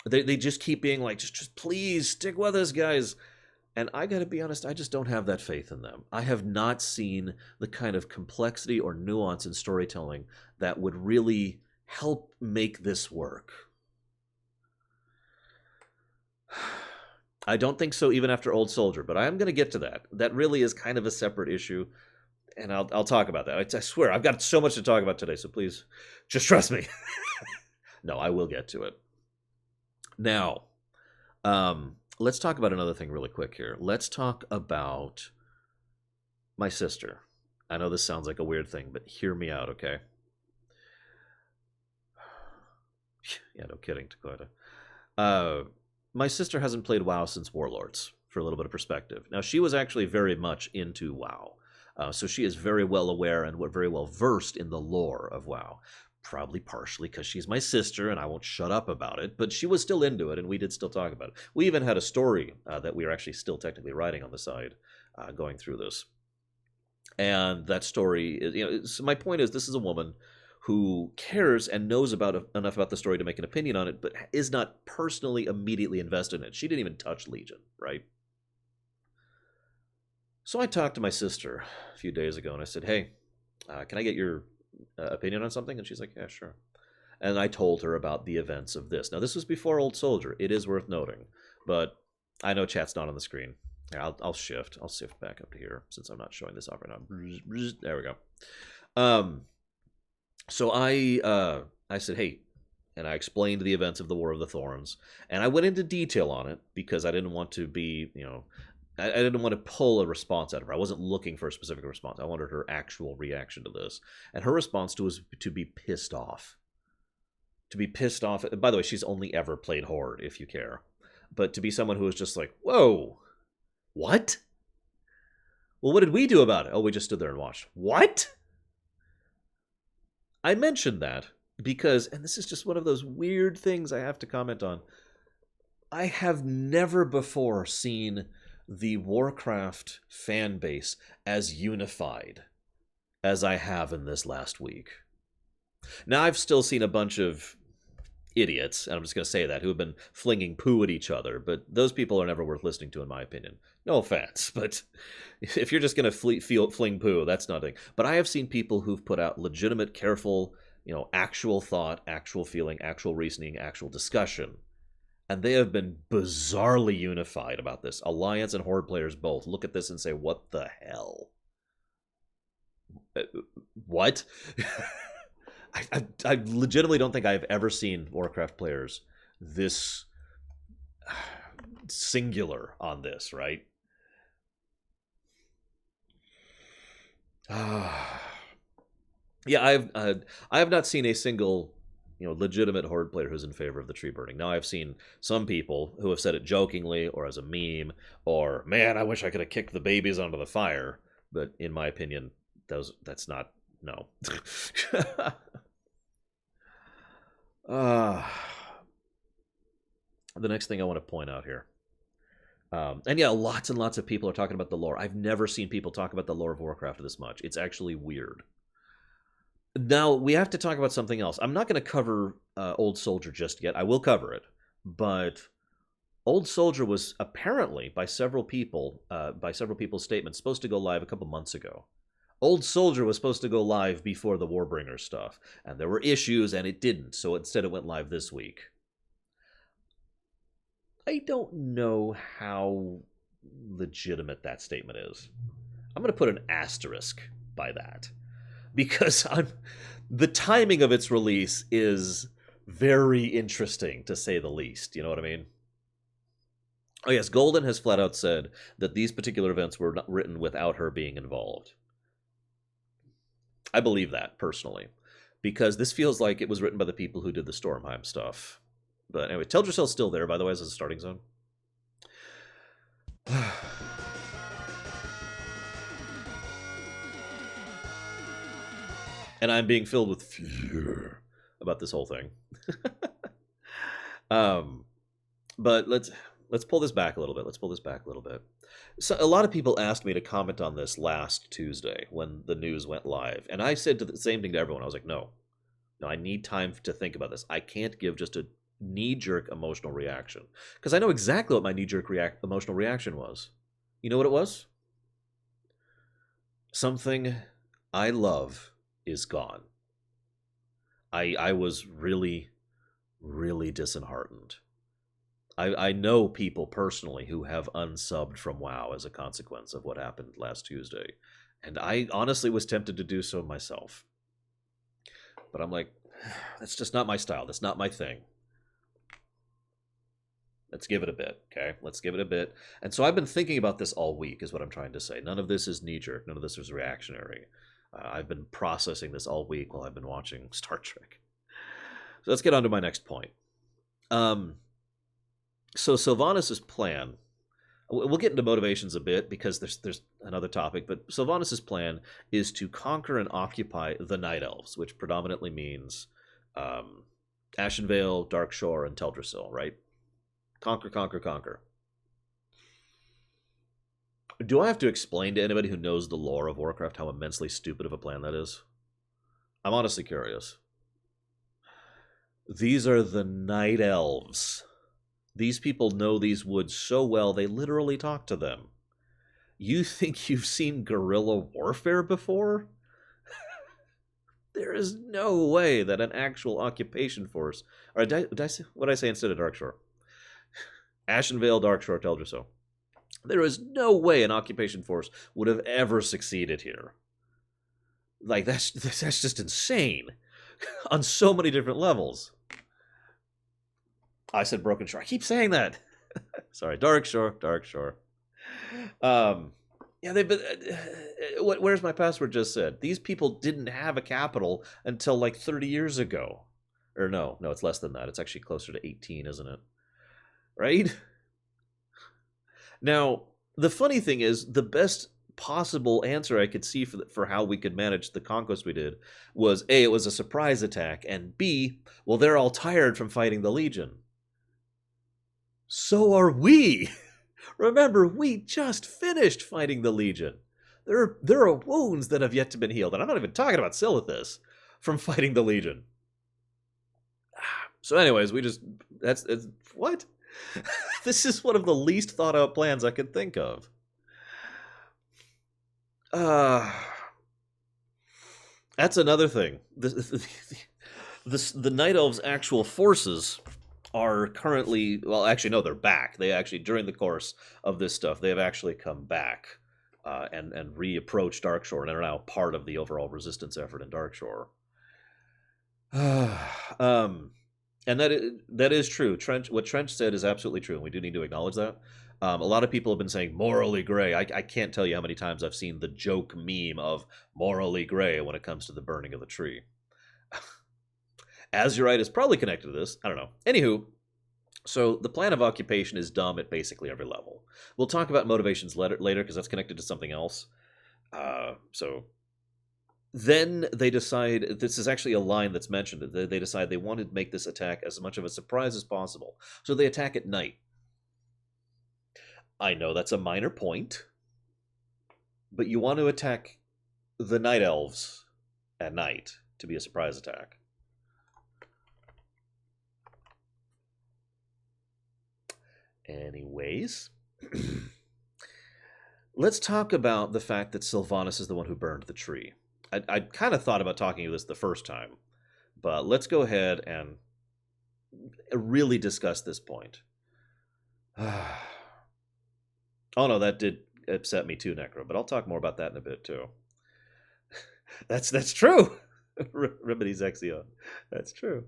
Speaker 1: They just keep being like, just please stick with us, guys. And I got to be honest, I just don't have that faith in them. I have not seen the kind of complexity or nuance in storytelling that would really help make this work. I don't think so even after Old Soldier, but I am going to get to that. That really is kind of a separate issue, and I'll talk about that. I swear, I've got so much to talk about today, so please, just trust me. No, I will get to it. Now, let's talk about another thing really quick here. Let's talk about my sister. I know this sounds like a weird thing, but hear me out, okay? Yeah, no kidding, Dakota. My sister hasn't played WoW since Warlords, for a little bit of perspective. Now, she was actually very much into WoW. So she is very well aware and very well versed in the lore of WoW. Probably partially because she's my sister and I won't shut up about it, but she was still into it and we did still talk about it. We even had a story that we are actually still technically writing on the side going through this. And that story is, so my point is, this is a woman who cares and knows enough about the story to make an opinion on it, but is not personally immediately invested in it. She didn't even touch Legion, right? So I talked to my sister a few days ago and I said, hey, can I get your opinion on something? And she's like, yeah, sure. And I told her about the events of this. Now, this was before Old Soldier. It is worth noting, but I know chat's not on the screen. I'll shift back up to here since I'm not showing this off right now. There we go. So I said, hey, and I explained the events of the War of the Thorns, and I went into detail on it because I didn't want to be, I didn't want to pull a response out of her. I wasn't looking for a specific response. I wanted her actual reaction to this. And her response was to be pissed off. To be pissed off. By the way, she's only ever played Horde, if you care. But to be someone who was just like, whoa, what? Well, what did we do about it? Oh, we just stood there and watched. What? I mentioned that because, and this is just one of those weird things I have to comment on, I have never before seen the Warcraft fan base as unified as I have in this last week. Now, I've still seen a bunch of idiots, and I'm just going to say that, who have been flinging poo at each other, but those people are never worth listening to, in my opinion. No offense, but if you're just going to fling poo, that's nothing. But I have seen people who've put out legitimate, careful, actual thought, actual feeling, actual reasoning, actual discussion. And they have been bizarrely unified about this. Alliance and Horde players both look at this and say, what the hell? What? I legitimately don't think I've ever seen Warcraft players this singular on this, right? Yeah, I have not seen a single legitimate Horde player who's in favor of the tree burning. Now, I've seen some people who have said it jokingly or as a meme or, man, I wish I could have kicked the babies onto the fire. But in my opinion, that's not, no. The next thing I want to point out here. And yeah, lots and lots of people are talking about the lore. I've never seen people talk about the lore of Warcraft this much. It's actually weird. Now, we have to talk about something else. I'm not going to cover Old Soldier just yet. I will cover it. But Old Soldier was apparently, by several people's statements, supposed to go live a couple months ago. Old Soldier was supposed to go live before the Warbringer stuff, and there were issues, and it didn't, so instead it went live this week. I don't know how legitimate that statement is. I'm going to put an asterisk by that, because the timing of its release is very interesting, to say the least. You know what I mean? Oh yes, Golden has flat out said that these particular events were not written without her being involved. I believe that, personally, because this feels like it was written by the people who did the Stormheim stuff. But anyway, Teldrassil's still there, by the way, as a starting zone. And I'm being filled with fear about this whole thing. But let's pull this back a little bit. So a lot of people asked me to comment on this last Tuesday when the news went live, and I said the same thing to everyone. I was like, no, I need time to think about this. I can't give just a knee-jerk emotional reaction, because I know exactly what my knee-jerk emotional reaction was. You know what it was? Something I love is gone. I was really, really disheartened. I know people personally who have unsubbed from WoW as a consequence of what happened last Tuesday, and I honestly was tempted to do so myself. But I'm like, that's just not my style. That's not my thing. Let's give it a bit, okay? Let's give it a bit. And so I've been thinking about this all week, is what I'm trying to say. None of this is knee-jerk. None of this is reactionary. I've been processing this all week while I've been watching Star Trek. So let's get on to my next point. So Sylvanas' plan, we'll get into motivations a bit because there's another topic, but Sylvanas' plan is to conquer and occupy the Night Elves, which predominantly means Ashenvale, Darkshore, and Teldrassil, right? Conquer, conquer, conquer. Do I have to explain to anybody who knows the lore of Warcraft how immensely stupid of a plan that is? I'm honestly curious. These are the Night Elves. These people know these woods so well, they literally talk to them. You think you've seen guerrilla warfare before? There is no way that an actual occupation force... Or what did I say instead of Darkshore? Ashenvale, Darkshore, Teldrassil. There is no way an occupation force would have ever succeeded here. Like, that's just insane. On so many different levels. I said Broken Shore. I keep saying that. Sorry, Darkshore. Yeah, they've been... Where's my password just said? These people didn't have a capital until like 30 years ago. Or no, it's less than that. It's actually closer to 18, isn't it? Right? Now, the funny thing is, the best possible answer I could see for how we could manage the conquest we did was A, it was a surprise attack, and B, well, they're all tired from fighting the Legion. So are we! Remember, we just finished fighting the Legion. There are wounds that have yet to be healed, and I'm not even talking about Silithus from fighting the Legion. So anyways, what? This is one of the least thought out plans I could think of. That's another thing. The Night Elves' actual forces are currently, well, actually, no, they're back. They actually, during the course of this stuff, they have actually come back and re-approached Darkshore, and are now part of the overall resistance effort in Darkshore. And that is true. What Trench said is absolutely true, and we do need to acknowledge that. A lot of people have been saying morally gray. I can't tell you how many times I've seen the joke meme of morally gray when it comes to the burning of the tree. Azurite is probably connected to this. I don't know. Anywho, so the plan of occupation is dumb at basically every level. We'll talk about motivations later because that's connected to something else. So then they decide, this is actually a line that's mentioned, they decide they want to make this attack as much of a surprise as possible. So they attack at night. I know that's a minor point, but you want to attack the Night Elves at night to be a surprise attack. Anyways, Let's talk about the fact that Sylvanas is the one who burned the tree. I kind of thought about talking to this the first time, but let's go ahead and really discuss this point. Oh no, that did upset me too, Necro, but I'll talk more about that in a bit too. That's true. Remedies Exio. That's true.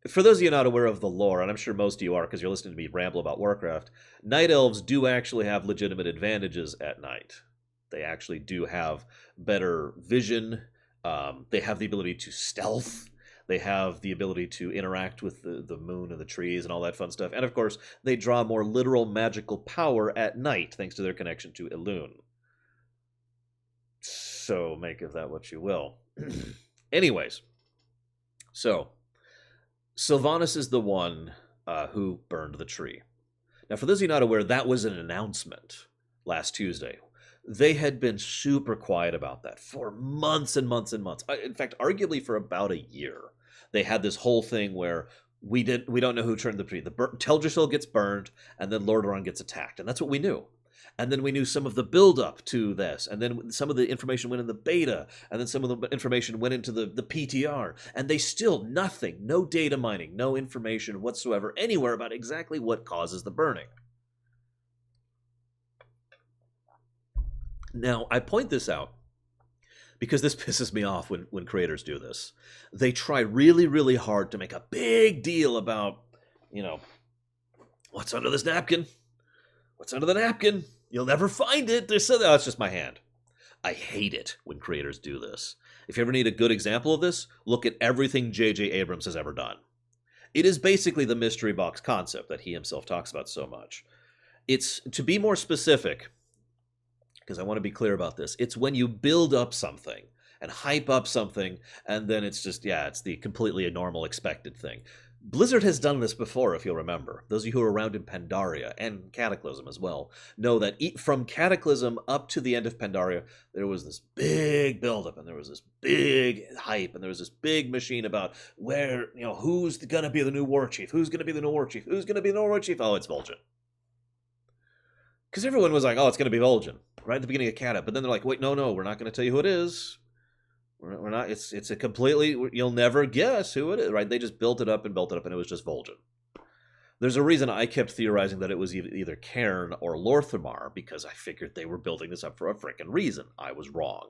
Speaker 1: For those of you not aware of the lore, and I'm sure most of you are because you're listening to me ramble about Warcraft, Night Elves do actually have legitimate advantages at night. They actually do have better vision. They have the ability to stealth. They have the ability to interact with the moon and the trees and all that fun stuff. And of course, they draw more literal magical power at night thanks to their connection to Elune. So make of that what you will. Anyways, so Sylvanas is the one who burned the tree. Now, for those of you not aware, that was an announcement last Tuesday. They had been super quiet about that for months and months and months. In fact, arguably for about a year. They had this whole thing where we don't know who turned the tree. Teldrassil gets burned, and then Lordaeron gets attacked, and that's what we knew. And then we knew some of the build-up to this, and then some of the information went in the beta, and then some of the information went into the PTR, and they still nothing, no data mining, no information whatsoever anywhere about exactly what causes the burning. Now, I point this out because this pisses me off when creators do this. They try really, really hard to make a big deal about, what's under this napkin? What's under the napkin? You'll never find it. They said, oh, it's just my hand. I hate it when creators do this. If you ever need a good example of this, look at everything J.J. Abrams has ever done. It is basically the mystery box concept that he himself talks about so much. It's, to be more specific, because I want to be clear about this, it's when you build up something and hype up something, and then it's just, it's the completely normal, expected thing. Blizzard has done this before, if you'll remember. Those of you who were around in Pandaria, and Cataclysm as well, know that from Cataclysm up to the end of Pandaria, there was this big buildup, and there was this big hype, and there was this big machine about where, who's going to be the new war chief? Who's going to be the new war chief? Who's going to be the new war chief? Oh, it's Vol'jin. Because everyone was like, oh, it's going to be Vol'jin, right at the beginning of Cata. But then they're like, wait, no, we're not going to tell you who it is. We're not. It's a completely. You'll never guess who it is, right? They just built it up, and it was just Vol'jin. There's a reason I kept theorizing that it was either Cairn or Lor'themar, because I figured they were building this up for a frickin' reason. I was wrong.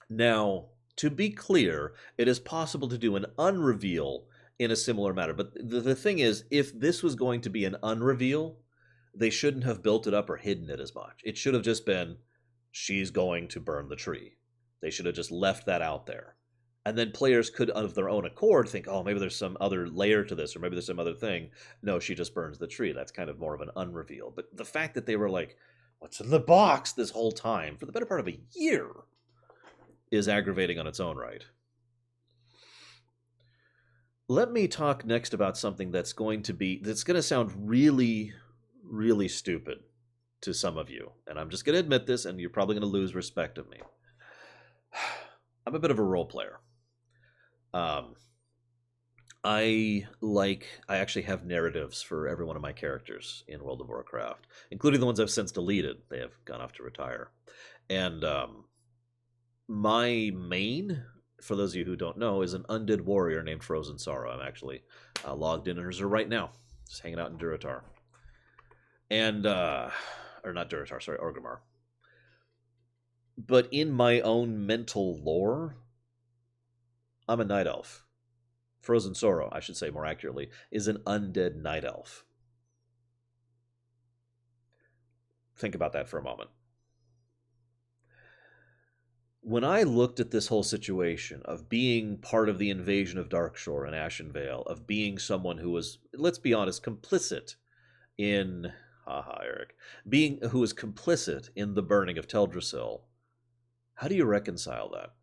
Speaker 1: Now, to be clear, it is possible to do an unreveal in a similar manner. But the thing is, if this was going to be an unreveal, they shouldn't have built it up or hidden it as much. It should have just been, she's going to burn the tree. They should have just left that out there. And then players could, of their own accord, think, oh, maybe there's some other layer to this, or maybe there's some other thing. No, she just burns the tree. That's kind of more of an unreveal. But the fact that they were like, what's in the box this whole time, for the better part of a year, is aggravating on its own right. Let me talk next about something that's going to sound really, really stupid to some of you. And I'm just going to admit this, and you're probably going to lose respect of me. I'm a bit of a role player. I actually have narratives for every one of my characters in World of Warcraft, including the ones I've since deleted. They have gone off to retire. And my main, for those of you who don't know, is an undead warrior named Frozen Sorrow. I'm actually logged in as her right now, just hanging out in Durotar. And, or not Durotar, sorry, Orgrimmar. But in my own mental lore, I'm a night elf. Frozen Sorrow, I should say more accurately, is an undead night elf. Think about that for a moment. When I looked at this whole situation of being part of the invasion of Darkshore and Ashenvale, of being someone who was, let's be honest, complicit in, Eric, who was complicit in the burning of Teldrassil, how do you reconcile that?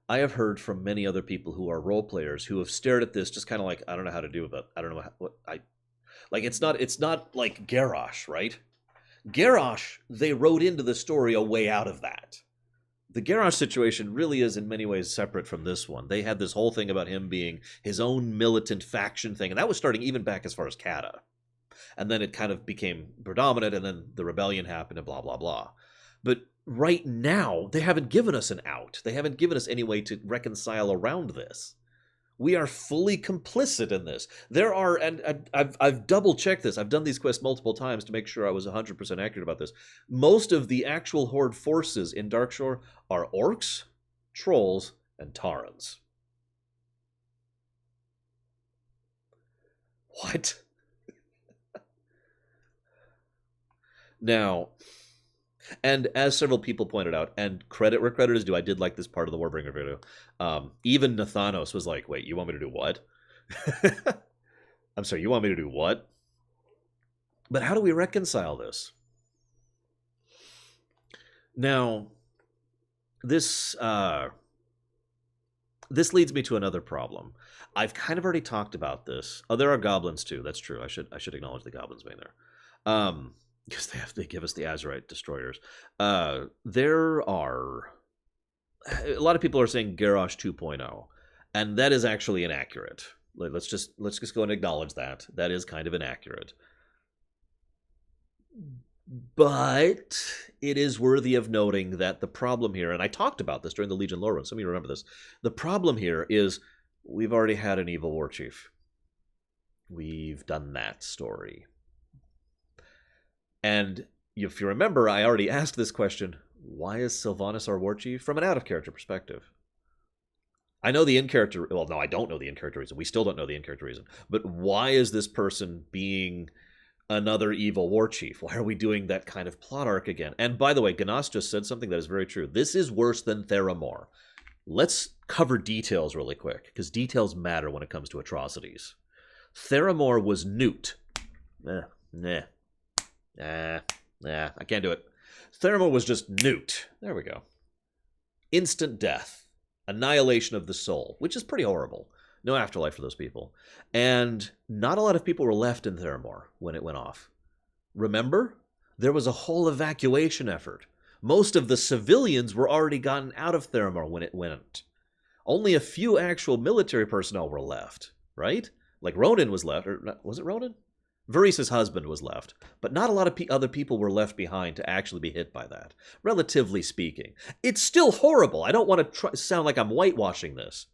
Speaker 1: I have heard from many other people who are role players who have stared at this just kind of like, I don't know how to do it, I don't know it's not like Garrosh, right? Garrosh, they wrote into the story a way out of that. The Garrosh situation really is in many ways separate from this one. They had this whole thing about him being his own militant faction thing, and that was starting even back as far as Cata. And then it kind of became predominant, and then the rebellion happened, and blah, blah, blah. But right now, they haven't given us an out. They haven't given us any way to reconcile around this. We are fully complicit in this. There are, and I've double-checked this. I've done these quests multiple times to make sure I was 100% accurate about this. Most of the actual Horde forces in Darkshore are orcs, trolls, and Taurens. What? Now, and as several people pointed out, and credit where credit is due, I did like this part of the Warbringer video. Even Nathanos was like, wait, you want me to do what? I'm sorry, you want me to do what? But how do we reconcile this? Now, this leads me to another problem. I've kind of already talked about this. Oh, there are goblins too. That's true. I should acknowledge the goblins being there. Because they give us the Azerite destroyers. There are a lot of people are saying Garrosh 2.0, and that is actually inaccurate. Let's just go and acknowledge that is kind of inaccurate. But it is worthy of noting that the problem here, and I talked about this during the Legion lore run, some of you remember this. The problem here is we've already had an evil war chief. We've done that story. And if you remember, I already asked this question, why is Sylvanas our war chief? From an out-of-character perspective. I know the in-character, well, no, I don't know the in-character reason. We still don't know the in-character reason. But why is this person being another evil war chief? Why are we doing that kind of plot arc again? And by the way, Ganas just said something that is very true. This is worse than Theramore. Let's cover details really quick, because details matter when it comes to atrocities. Theramore was nuked. I can't do it. Theramore was just nuked. There we go. Instant death. Annihilation of the soul, which is pretty horrible. No afterlife for those people. And not a lot of people were left in Theramore when it went off. Remember? There was a whole evacuation effort. Most of the civilians were already gotten out of Theramore when it went. Only a few actual military personnel were left, right? Like Ronan was left, or was it Ronan? Varys' husband was left, but not a lot of other people were left behind to actually be hit by that, relatively speaking. It's still horrible. I don't want to sound like I'm whitewashing this.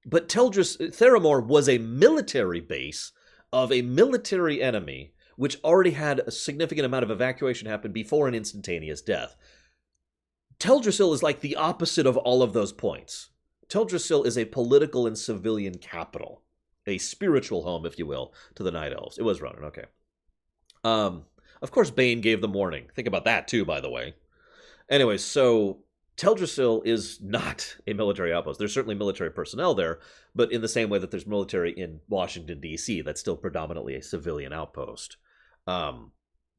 Speaker 1: But Theramore was a military base of a military enemy, which already had a significant amount of evacuation happen before an instantaneous death. Teldrassil is like the opposite of all of those points. Teldrassil is a political and civilian capital. A spiritual home, if you will, to the Night Elves. It was Ronan, okay. Of course, Bane gave them warning. Think about that, too, by the way. Anyway, so Teldrassil is not a military outpost. There's certainly military personnel there, but in the same way that there's military in Washington, D.C., that's still predominantly a civilian outpost.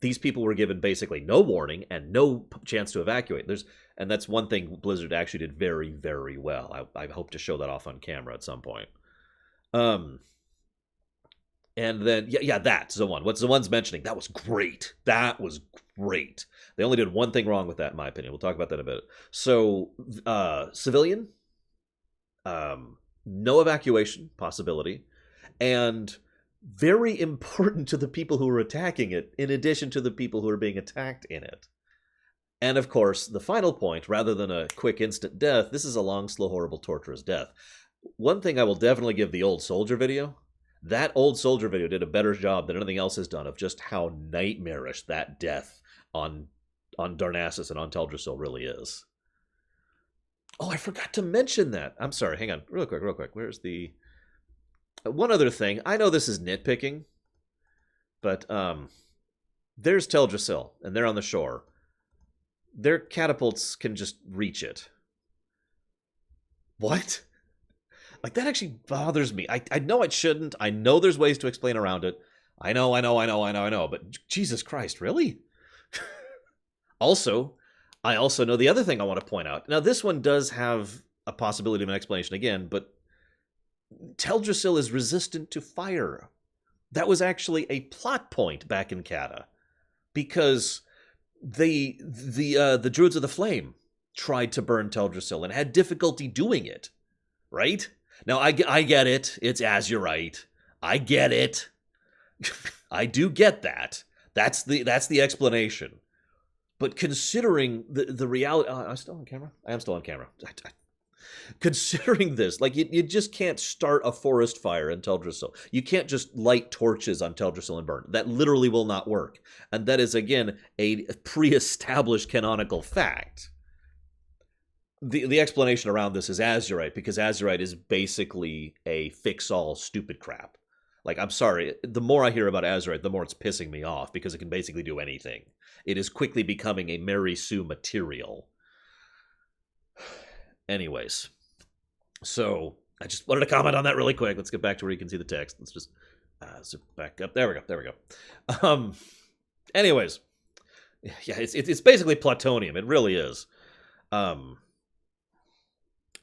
Speaker 1: These people were given basically no warning and no chance to evacuate. And that's one thing Blizzard actually did very, very well. I hope to show that off on camera at some point. And then, that, Zawan. What Zawan's mentioning, that was great. That was great. They only did one thing wrong with that, in my opinion. We'll talk about that in a bit. So, civilian, no evacuation possibility, and very important to the people who are attacking it, in addition to the people who are being attacked in it. And of course, the final point, rather than a quick instant death, this is a long, slow, horrible, torturous death. One thing I will definitely give the Old Soldier video, that Old Soldier video did a better job than anything else has done of just how nightmarish that death on Darnassus and on Teldrassil really is. Oh, I forgot to mention that. I'm sorry, hang on, real quick. Where's the... One other thing, I know this is nitpicking, but there's Teldrassil, and they're on the shore. Their catapults can just reach it. What? Like, that actually bothers me. I know it shouldn't. I know there's ways to explain around it. I know. But Jesus Christ, really? Also, I also know the other thing I want to point out. Now, this one does have a possibility of an explanation again, but Teldrassil is resistant to fire. That was actually a plot point back in Cata, because the Druids of the Flame tried to burn Teldrassil and had difficulty doing it, right? Now, I get it. It's Azurite. I get it. I do get that. That's the explanation. But considering the reality... am I still on camera? I am still on camera. Considering this, like, you just can't start a forest fire in Teldrassil. You can't just light torches on Teldrassil and burn. That literally will not work. And that is, again, a pre-established canonical fact. The explanation around this is Azurite, because Azurite is basically a fix-all stupid crap. Like, I'm sorry, the more I hear about Azurite, the more it's pissing me off, because it can basically do anything. It is quickly becoming a Mary Sue material. Anyways, so I just wanted to comment on that really quick. Let's get back to where you can see the text. Let's just zip back up. There we go. Anyways, yeah, it's basically plutonium. It really is.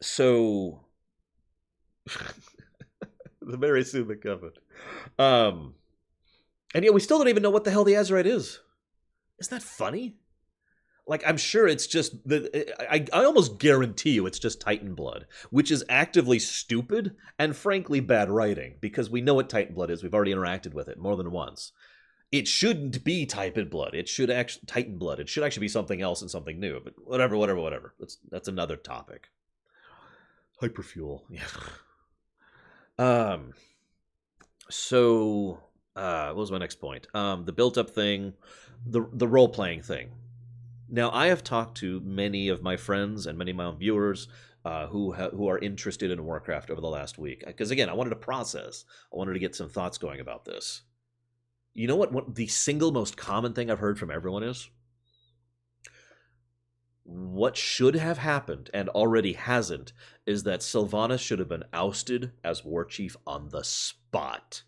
Speaker 1: So the Mary Sue McGuffin. And yeah, we still don't even know what the hell the Azurite is. Isn't that funny? Like, I'm sure it's just... I almost guarantee you it's just Titan blood, which is actively stupid and frankly bad writing, because we know what Titan blood is. We've already interacted with it more than once. It shouldn't be Titan blood. It should actually... Titan blood. It should actually be something else and something new, but whatever. That's another topic. Hyperfuel. Yeah. So... what was my next point? The built-up thing, the role-playing thing. Now, I have talked to many of my friends and many of my own viewers who are interested in Warcraft over the last week. Because, again, I wanted to process. I wanted to get some thoughts going about this. You know what the single most common thing I've heard from everyone is? What should have happened, and already hasn't, is that Sylvanas should have been ousted as war chief on the spot.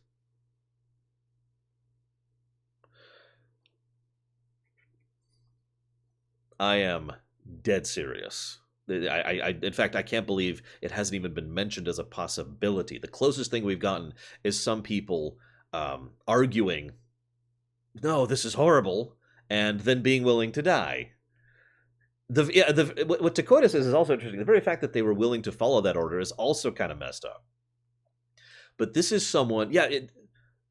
Speaker 1: I am dead serious. In fact, I can't believe it hasn't even been mentioned as a possibility. The closest thing we've gotten is some people arguing, no, this is horrible, and then being willing to die. What Dakota says is also interesting. The very fact that they were willing to follow that order is also kind of messed up. But this is someone... Yeah,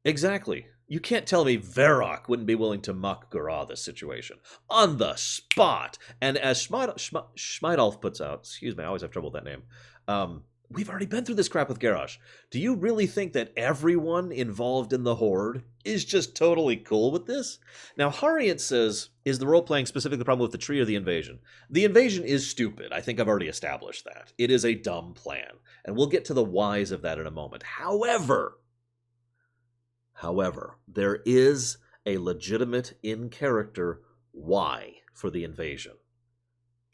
Speaker 1: exactly. You can't tell me Varrock wouldn't be willing to muck Gura this situation. On the spot! And as Schmeidolf puts out, excuse me, I always have trouble with that name, we've already been through this crap with Garrosh. Do you really think that everyone involved in the Horde is just totally cool with this? Now, Harriet says, is the role-playing specifically the problem with the tree or the invasion? The invasion is stupid. I think I've already established that. It is a dumb plan. And we'll get to the whys of that in a moment. However, there is a legitimate in-character why for the invasion.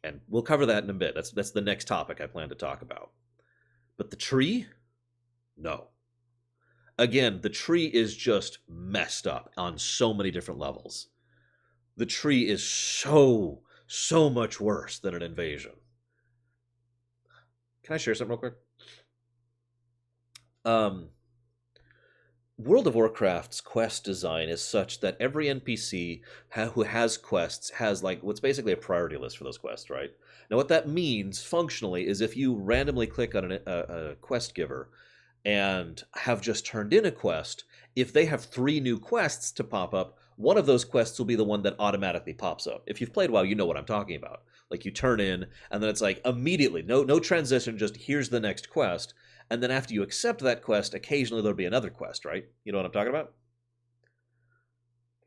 Speaker 1: And we'll cover that in a bit. That's the next topic I plan to talk about. But the tree? No. Again, the tree is just messed up on so many different levels. The tree is so much worse than an invasion. Can I share something real quick? World of Warcraft's quest design is such that every NPC who has quests has, like, what's basically a priority list for those quests, right? Now, what that means, functionally, is if you randomly click on a quest giver and have just turned in a quest, if they have 3 new quests to pop up, one of those quests will be the one that automatically pops up. If you've played WoW, you know what I'm talking about. Like, you turn in, and then it's like, immediately, no transition, just here's the next quest. And then after you accept that quest, occasionally there'll be another quest, right? You know what I'm talking about?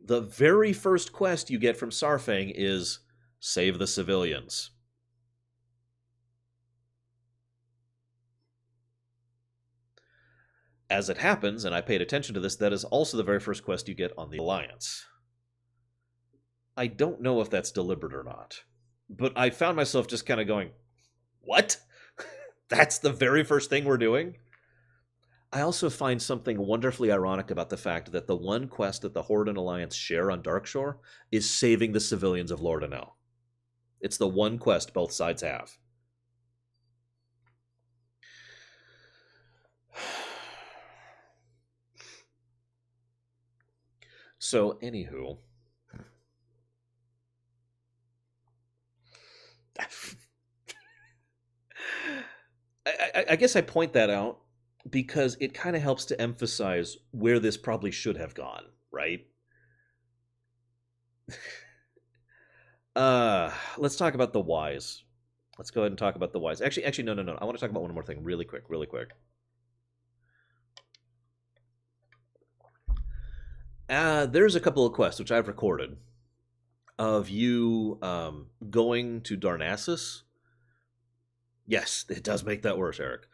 Speaker 1: The very first quest you get from Sarfang is save the civilians. As it happens, and I paid attention to this, that is also the very first quest you get on the Alliance. I don't know if that's deliberate or not, but I found myself just kind of going, what? That's the very first thing we're doing? I also find something wonderfully ironic about the fact that the one quest that the Horde and Alliance share on Darkshore is saving the civilians of Lordanel. It's the one quest both sides have. So, anywho... I guess I point that out because it kind of helps to emphasize where this probably should have gone, right? Let's talk about the whys. Let's go ahead and talk about the whys. Actually, no. I want to talk about one more thing really quick. There's a couple of quests, which I've recorded, of you going to Darnassus. Yes, it does make that worse, Eric.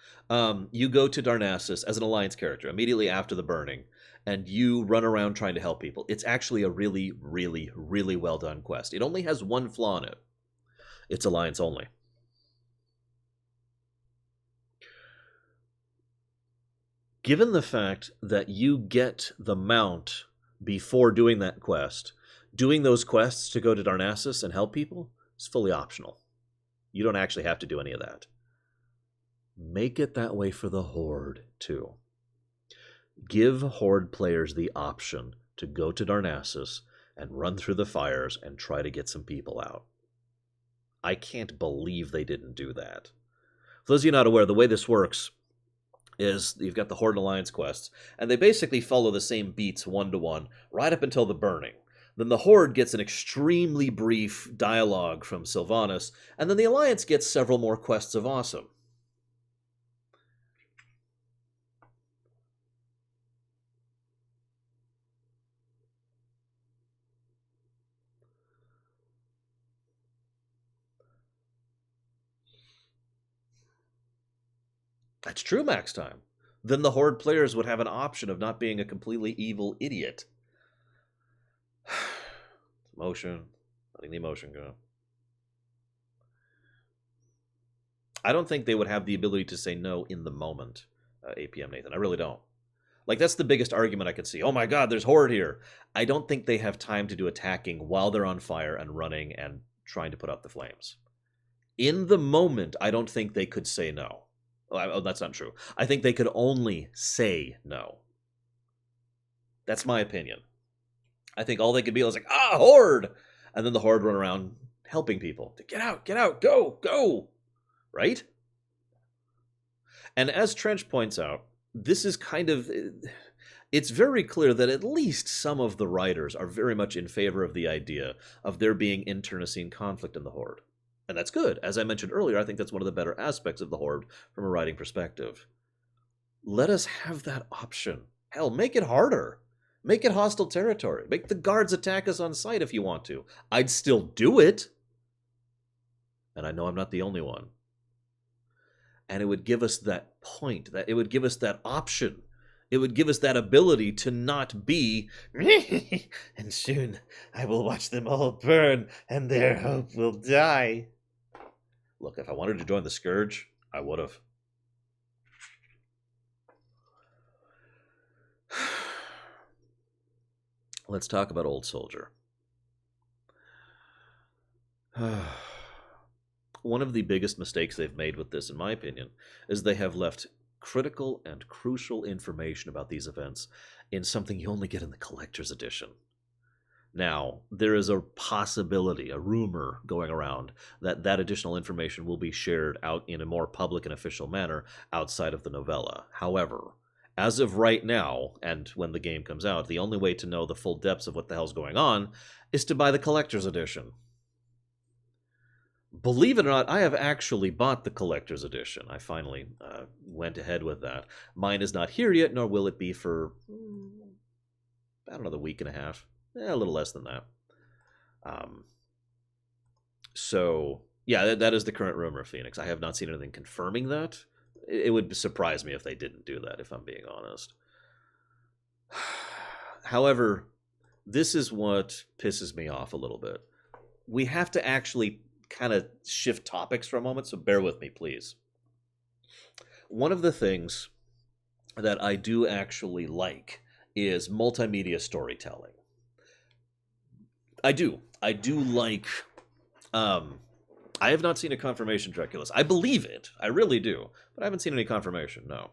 Speaker 1: You go to Darnassus as an Alliance character immediately after the burning, and you run around trying to help people. It's actually a really, really, really well done quest. It only has one flaw in it. It's Alliance only. Given the fact that you get the mount before doing that quest, doing those quests to go to Darnassus and help people is fully optional. You don't actually have to do any of that. Make it that way for the Horde, too. Give Horde players the option to go to Darnassus and run through the fires and try to get some people out. I can't believe they didn't do that. For those of you not aware, the way this works is you've got the Horde and Alliance quests, and they basically follow the same beats one-to-one right up until the burning. Then the Horde gets an extremely brief dialogue from Sylvanas, and then the Alliance gets several more quests of awesome. That's true max time. Then the Horde players would have an option of not being a completely evil idiot. Emotion. Letting the emotion go. I don't think they would have the ability to say no in the moment, APM Nathan. I really don't. Like, that's the biggest argument I could see. Oh my god, there's Horde here. I don't think they have time to do attacking while they're on fire and running and trying to put out the flames. In the moment, I don't think they could say no. Oh, that's not true. I think they could only say no. That's my opinion. I think all they could be is like, Horde! And then the Horde run around helping people. Get out, go! Right? And as Trench points out, this is kind of... It's very clear that at least some of the writers are very much in favor of the idea of there being internecine conflict in the Horde. And that's good. As I mentioned earlier, I think that's one of the better aspects of the Horde from a writing perspective. Let us have that option. Hell, make it harder. Make it hostile territory. Make the guards attack us on sight if you want to. I'd still do it. And I know I'm not the only one. And it would give us that point. That it would give us that option. It would give us that ability to not be, and soon I will watch them all burn, and their hope will die. Look, if I wanted to join the Scourge, I would have. Let's talk about Old Soldier. One of the biggest mistakes they've made with this, in my opinion, is they have left critical and crucial information about these events in something you only get in the Collector's Edition. Now, there is a possibility, a rumor going around, that that additional information will be shared out in a more public and official manner outside of the novella. However, as of right now, and when the game comes out, the only way to know the full depths of what the hell's going on is to buy the Collector's Edition. Believe it or not, I have actually bought the Collector's Edition. I finally went ahead with that. Mine is not here yet, nor will it be for about another week and a half. A little less than that. So, yeah, that is the current rumor of Phoenix. I have not seen anything confirming that. It would surprise me if they didn't do that, if I'm being honest. However, this is what pisses me off a little bit. We have to actually kind of shift topics for a moment, so bear with me, please. One of the things that I do actually like is multimedia storytelling. I do like... I have not seen a confirmation, Draculus. I believe it. I really do. But I haven't seen any confirmation, no.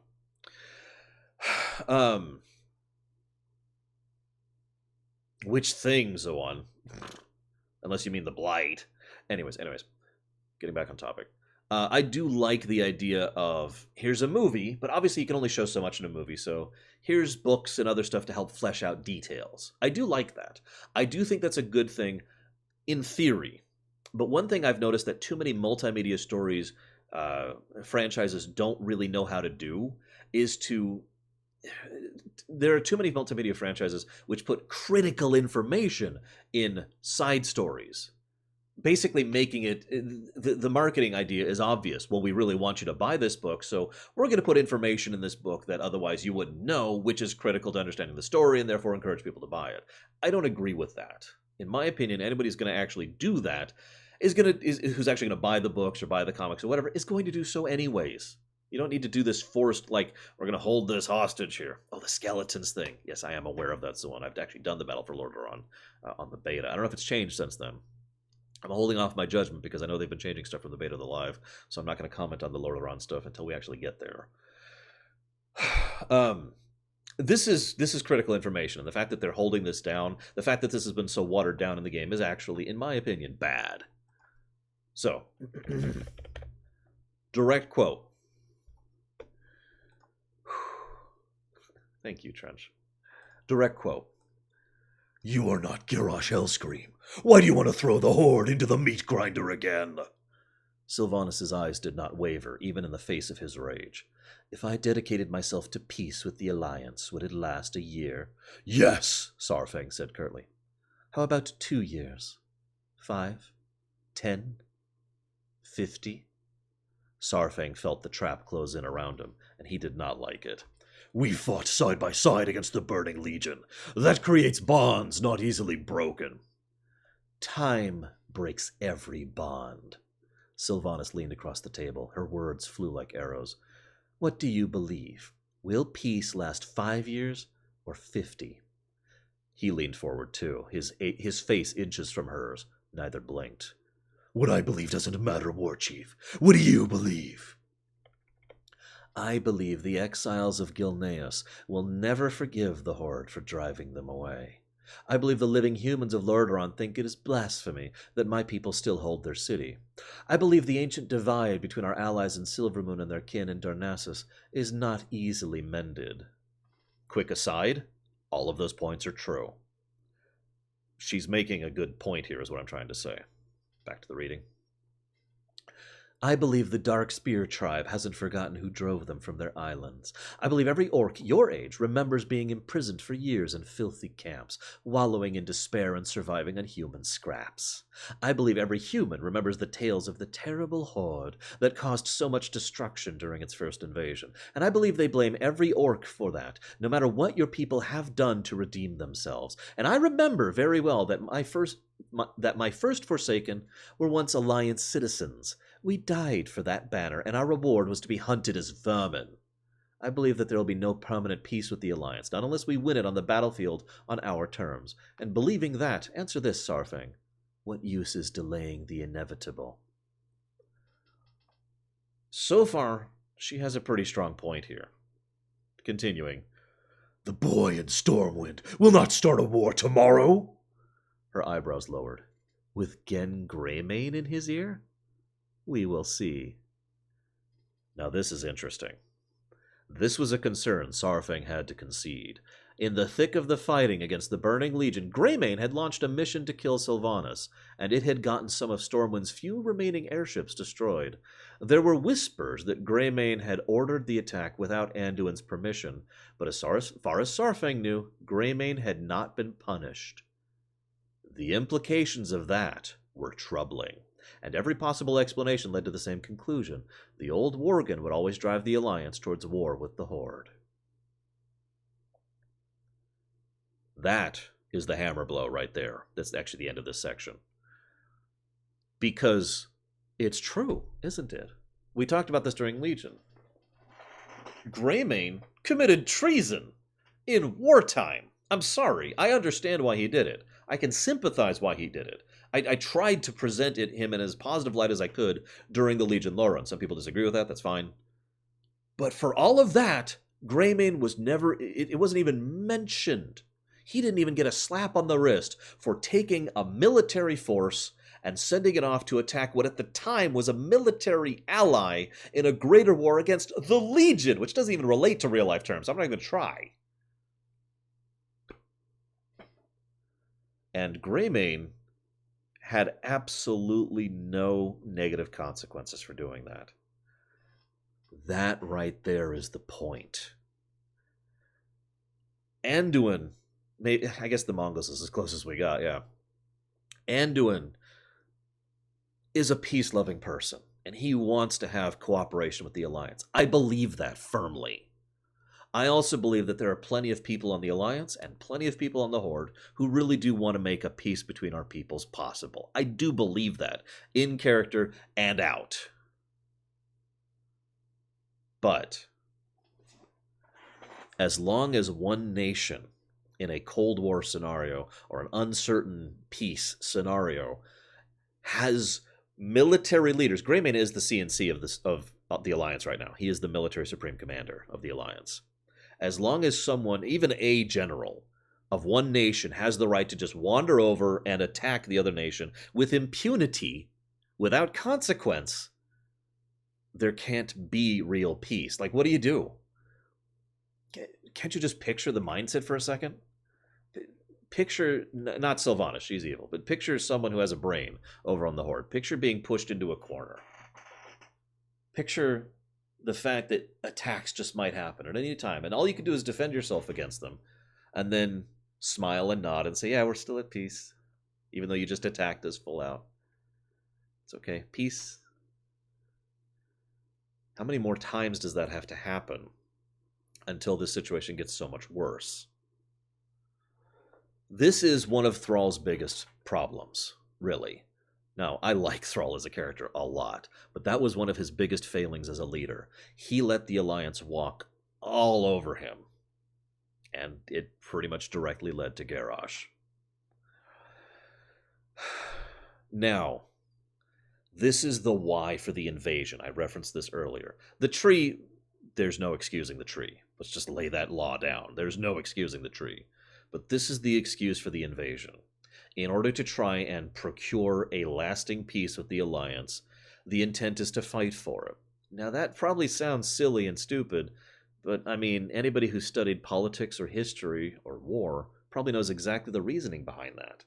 Speaker 1: Which thing, Zoan? Unless you mean the Blight. Anyways. Getting back on topic. I do like the idea of, here's a movie, but obviously you can only show so much in a movie, so here's books and other stuff to help flesh out details. I do like that. I do think that's a good thing in theory. But one thing I've noticed that too many multimedia stories, franchises don't really know how to do is to... There are too many multimedia franchises which put critical information in side stories, basically making it, the marketing idea is obvious. Well, we really want you to buy this book, so we're going to put information in this book that otherwise you wouldn't know, which is critical to understanding the story and therefore encourage people to buy it. I don't agree with that. In my opinion, anybody who's going to actually do that who's actually going to buy the books or buy the comics or whatever is going to do so anyways. You don't need to do this forced, like, we're going to hold this hostage here. Oh, the skeletons thing. Yes, I am aware of that's the one. I've actually done the Battle for Lordaeron on the beta. I don't know if it's changed since then. I'm holding off my judgment because I know they've been changing stuff from the beta to the live, so I'm not going to comment on the Lordaeron stuff until we actually get there. This is critical information, and the fact that they're holding this down, the fact that this has been so watered down in the game is actually, in my opinion, bad. So, direct quote. Thank you, Trench. Direct quote. "You are not Garrosh Hellscream. Why do you want to throw the Horde into the meat grinder again?" Sylvanas' eyes did not waver, even in the face of his rage. "If I dedicated myself to peace with the Alliance, would it last a year?" "Yes," Saurfang said curtly. "How about 2 years? 5? 10? 50? Saurfang felt the trap close in around him, and he did not like it. "We fought side by side against the Burning Legion. That creates bonds not easily broken." "Time breaks every bond." Sylvanas leaned across the table. Her words flew like arrows. "What do you believe? Will peace last 5 years or 50? He leaned forward too, his face inches from hers. Neither blinked. "What I believe doesn't matter, War Chief. What do you believe?" "I believe the exiles of Gilneas will never forgive the Horde for driving them away. I believe the living humans of Lordaeron think it is blasphemy that my people still hold their city. I believe the ancient divide between our allies in Silvermoon and their kin in Darnassus is not easily mended." Quick aside, all of those points are true. She's making a good point here, is what I'm trying to say. Back to the reading. "I believe the Dark Spear tribe hasn't forgotten who drove them from their islands. I believe every orc your age remembers being imprisoned for years in filthy camps, wallowing in despair and surviving on human scraps. I believe every human remembers the tales of the terrible Horde that caused so much destruction during its first invasion, and I believe they blame every orc for that, no matter what your people have done to redeem themselves. And I remember very well that my first Forsaken were once Alliance citizens. We died for that banner, and our reward was to be hunted as vermin. I believe that there will be no permanent peace with the Alliance, not unless we win it on the battlefield on our terms. And believing that, answer this, Saurfang. What use is delaying the inevitable?" So far, she has a pretty strong point here. Continuing. "The boy in Stormwind will not start a war tomorrow?" Her eyebrows lowered. "With Gen Greymane in his ear? We will see." Now this is interesting. This was a concern Saurfang had to concede. In the thick of the fighting against the Burning Legion, Greymane had launched a mission to kill Sylvanas, and it had gotten some of Stormwind's few remaining airships destroyed. There were whispers that Greymane had ordered the attack without Anduin's permission, but as far as Saurfang knew, Greymane had not been punished. The implications of that were troubling, and every possible explanation led to the same conclusion. The old Worgen would always drive the Alliance towards war with the Horde. That is the hammer blow right there. That's actually the end of this section. Because it's true, isn't it? We talked about this during Legion. Greymane committed treason in wartime. I'm sorry. I understand why he did it. I can sympathize why he did it. I tried to present him in as positive light as I could during the Legion lore run. Some people disagree with that. That's fine. But for all of that, Greymane was never... It wasn't even mentioned. He didn't even get a slap on the wrist for taking a military force and sending it off to attack what at the time was a military ally in a greater war against the Legion, which doesn't even relate to real-life terms. I'm not even going to try. And Greymane had absolutely no negative consequences for doing that. That right there is the point. Anduin, maybe, I guess the Mongols is as close as we got, yeah. Anduin is a peace-loving person, and he wants to have cooperation with the Alliance. I believe that firmly. I also believe that there are plenty of people on the Alliance and plenty of people on the Horde who really do want to make a peace between our peoples possible. I do believe that, in character and out. But as long as one nation in a Cold War scenario or an uncertain peace scenario has military leaders, Greymane is the CNC of the Alliance right now. He is the military supreme commander of the Alliance. As long as someone, even a general of one nation, has the right to just wander over and attack the other nation with impunity, without consequence, there can't be real peace. Like, what do? Can't you just picture the mindset for a second? Picture, not Sylvanas, she's evil, but picture someone who has a brain over on the Horde. Picture being pushed into a corner. Picture the fact that attacks just might happen at any time, and all you can do is defend yourself against them, and then smile and nod and say, yeah, we're still at peace, even though you just attacked us full out. It's okay. Peace. How many more times does that have to happen until this situation gets so much worse? This is one of Thrall's biggest problems, really. Now, I like Thrall as a character a lot, but that was one of his biggest failings as a leader. He let the Alliance walk all over him, and it pretty much directly led to Garrosh. Now, this is the why for the invasion. I referenced this earlier. The tree, there's no excusing the tree. Let's just lay that law down. There's no excusing the tree. But this is the excuse for the invasion. In order to try and procure a lasting peace with the Alliance, the intent is to fight for it. Now, that probably sounds silly and stupid, but, I mean, anybody who studied politics or history or war probably knows exactly the reasoning behind that.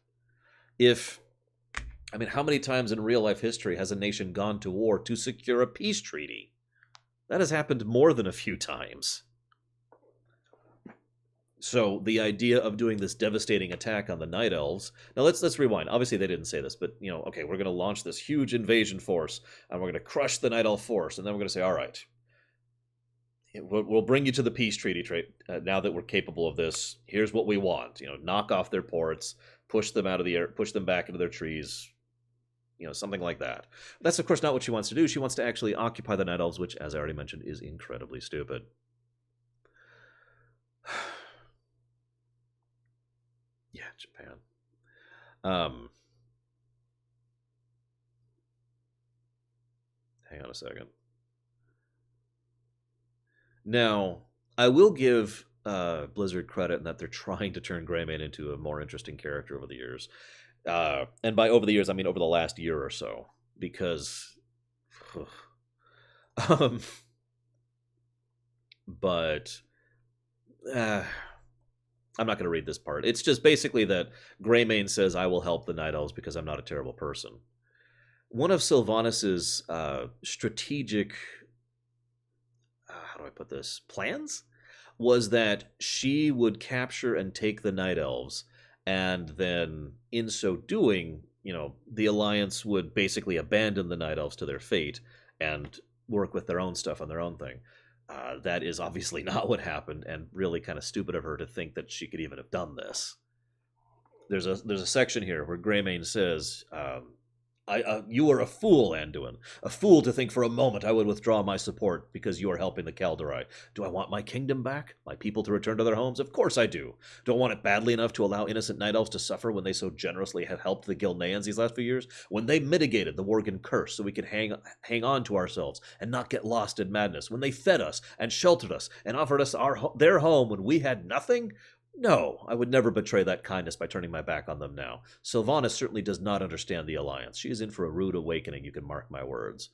Speaker 1: How many times in real-life history has a nation gone to war to secure a peace treaty? That has happened more than a few times. So the idea of doing this devastating attack on the Night Elves... Now let's rewind. Obviously they didn't say this, but, okay, we're going to launch this huge invasion force, and we're going to crush the Night Elf force, and then we're going to say, all right, we'll bring you to the peace treaty now that we're capable of this. Here's what we want. Knock off their ports, push them out of the air, push them back into their trees, something like that. That's, of course, not what she wants to do. She wants to actually occupy the Night Elves, which, as I already mentioned, is incredibly stupid. Yeah, Japan. Hang on a second. Now, I will give Blizzard credit in that they're trying to turn Greymane into a more interesting character over the years. And by over the years, I mean over the last year or so. Because... but... I'm not going to read this part. It's just basically that Greymane says, I will help the Night Elves because I'm not a terrible person. One of Sylvanas' strategic, how do I put this, plans? Was that she would capture and take the Night Elves, and then in so doing, the Alliance would basically abandon the Night Elves to their fate and work with their own stuff on their own thing. That is obviously not what happened, and really kind of stupid of her to think that she could even have done this. There's a section here where Greymane says, you are a fool, Anduin. A fool to think for a moment I would withdraw my support because you are helping the Kaldorei. Do I want my kingdom back? My people to return to their homes? Of course I do. Do I want it badly enough to allow innocent Night Elves to suffer when they so generously have helped the Gilneans these last few years? When they mitigated the Worgen curse so we could hang on to ourselves and not get lost in madness? When they fed us and sheltered us and offered us their home when we had nothing? No, I would never betray that kindness by turning my back on them now. Sylvanas certainly does not understand the alliance. She is in for a rude awakening, you can mark my words.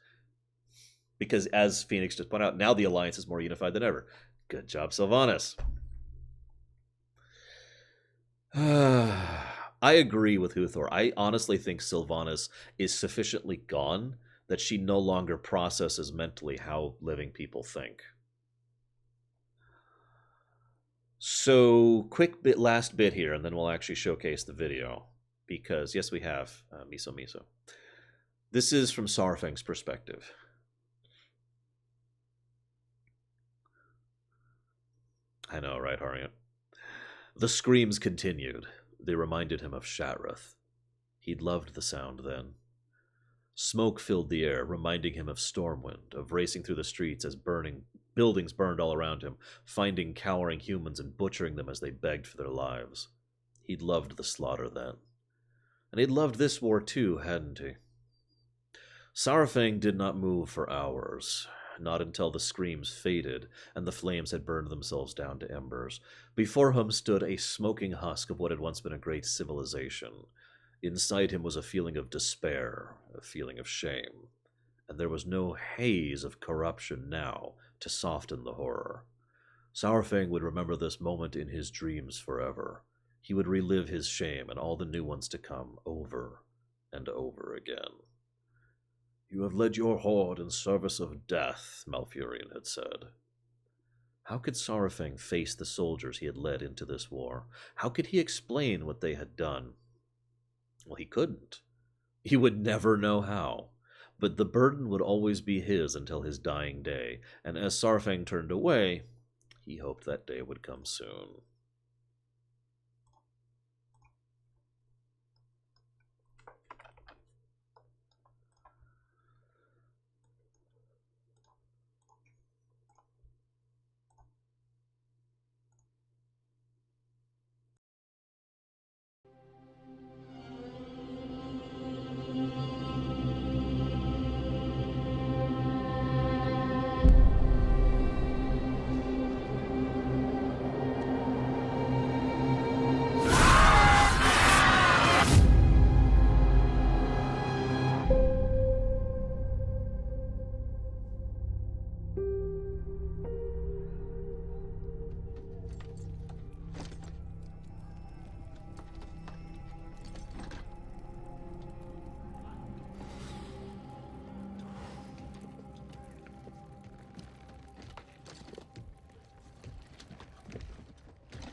Speaker 1: Because, as Phoenix just pointed out, now the alliance is more unified than ever. Good job, Sylvanas. I agree with Huthor. I honestly think Sylvanas is sufficiently gone that she no longer processes mentally how living people think. So, last bit here, and then we'll actually showcase the video. Because, yes, we have Miso Miso. This is from Saurfang's perspective. I know, right, Harriet? The screams continued. They reminded him of Shattrath. He'd loved the sound then. Smoke filled the air, reminding him of Stormwind, of racing through the streets as buildings burned all around him, finding cowering humans and butchering them as they begged for their lives. He'd loved the slaughter then. And he'd loved this war too, hadn't he? Saurfang did not move for hours, not until the screams faded and the flames had burned themselves down to embers. Before him stood a smoking husk of what had once been a great civilization. Inside him was a feeling of despair, a feeling of shame, and there was no haze of corruption now to soften the horror. Saurfang would remember this moment in his dreams forever. He would relive his shame and all the new ones to come over and over again. "You have led your horde in service of death," Malfurion had said. How could Saurfang face the soldiers he had led into this war? How could he explain what they had done? Well, he couldn't. He would never know how. But the burden would always be his until his dying day, and as Saurfang turned away, he hoped that day would come soon.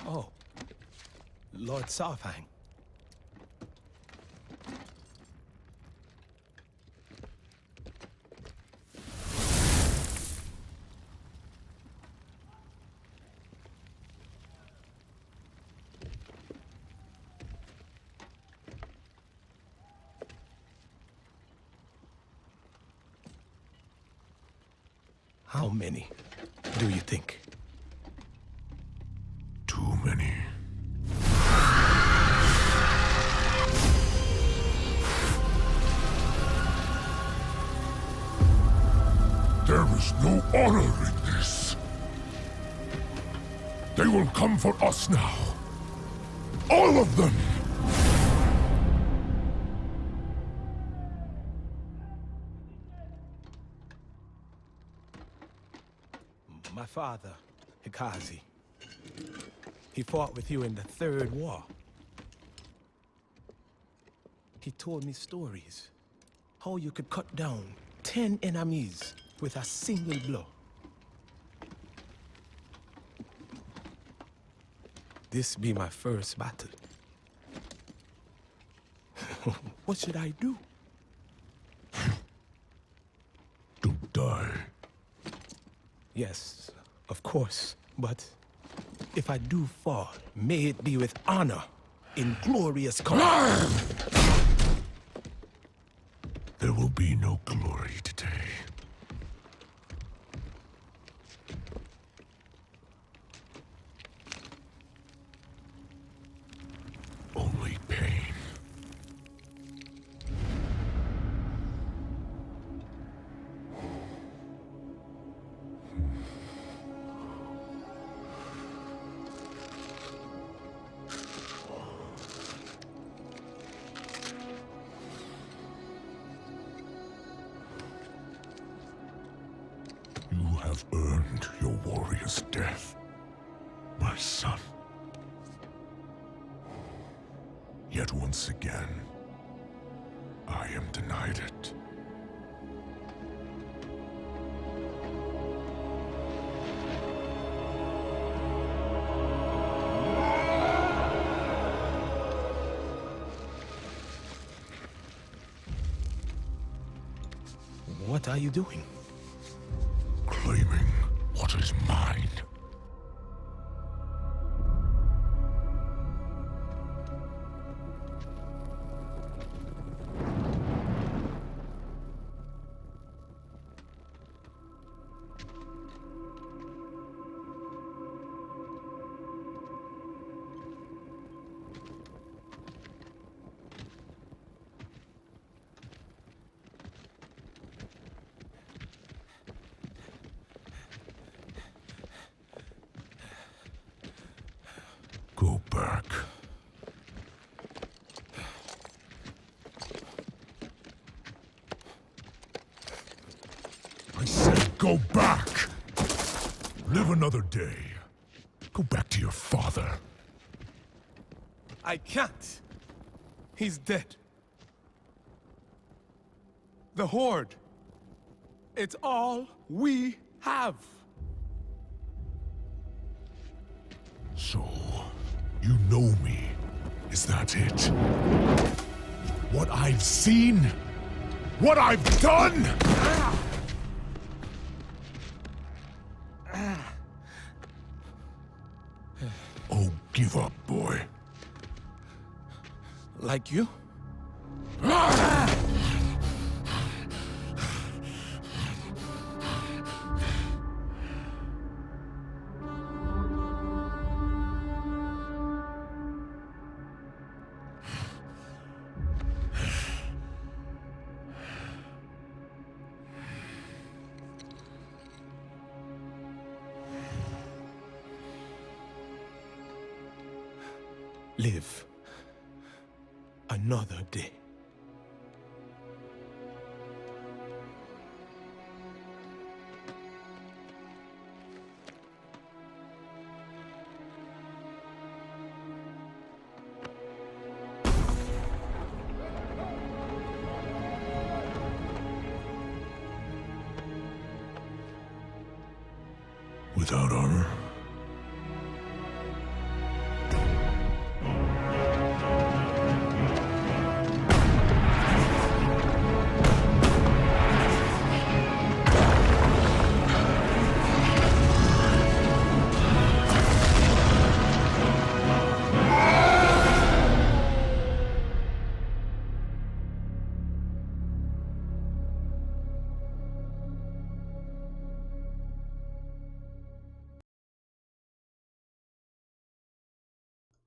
Speaker 5: Oh, Lord Saurfang. How many do you think?
Speaker 2: Too many. There is no honor in this. They will come for us now. All of them!
Speaker 5: My father, Hikazi. He fought with you in the Third War. He told me stories. How you could cut down 10 enemies with a single blow. This be my first battle. What should I do?
Speaker 2: Don't die.
Speaker 5: Yes, of course, but if I do fall, may it be with honor, in glorious color.
Speaker 2: There will be no glory today. Only pain. have earned your warrior's death, my son. Yet once again, I am denied it.
Speaker 5: What are you doing?
Speaker 2: Claiming what is mine. Go back. I said go back! Live another day. Go back to your father.
Speaker 5: I can't. He's dead. The Horde. It's all we have.
Speaker 2: So, you know me. Is that it? What I've seen? What I've done? Oh, give up, boy.
Speaker 5: Like you? Live another day.
Speaker 2: Without honor?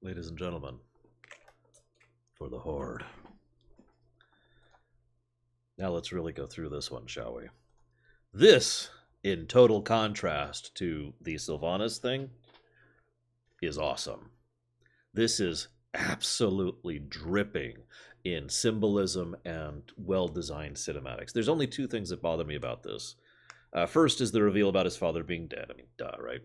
Speaker 1: Ladies and gentlemen, for the Horde. Now let's really go through this one, shall we? This, in total contrast to the Sylvanas thing, is awesome. This is absolutely dripping in symbolism and well-designed cinematics. There's only two things that bother me about this. First is the reveal about his father being dead. I mean, duh, right?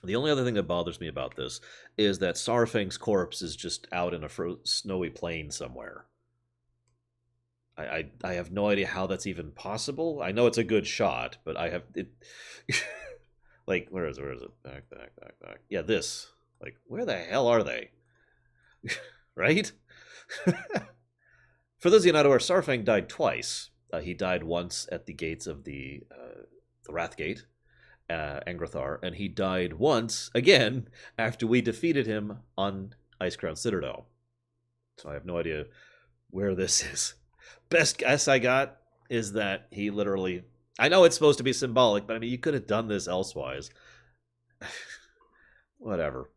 Speaker 1: The only other thing that bothers me about this is that Saurfang's corpse is just out in a snowy plain somewhere. I have no idea how that's even possible. I know it's a good shot, but I have it. Like, where is it? Back. Yeah, this. Like, where the hell are they? Right? For those of you not aware, Saurfang died twice. He died once at the gates of the Wrathgate, Angrathar, and he died once again after we defeated him on Icecrown Citadel. So I have no idea where this is. Best guess I got is that he literally... I know it's supposed to be symbolic, but I mean, you could have done this elsewise. Whatever.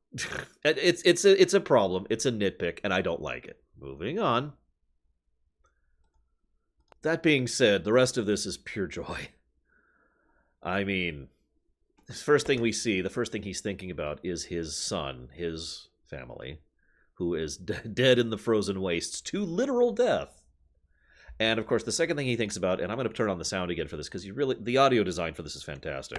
Speaker 1: It's a problem. It's a nitpick, and I don't like it. Moving on. That being said, the rest of this is pure joy. I mean, the first thing we see, the first thing he's thinking about is his son, his family, who is dead in the frozen wastes to literal death. And of course, the second thing he thinks about, and I'm going to turn on the sound again for this because the audio design for this is fantastic.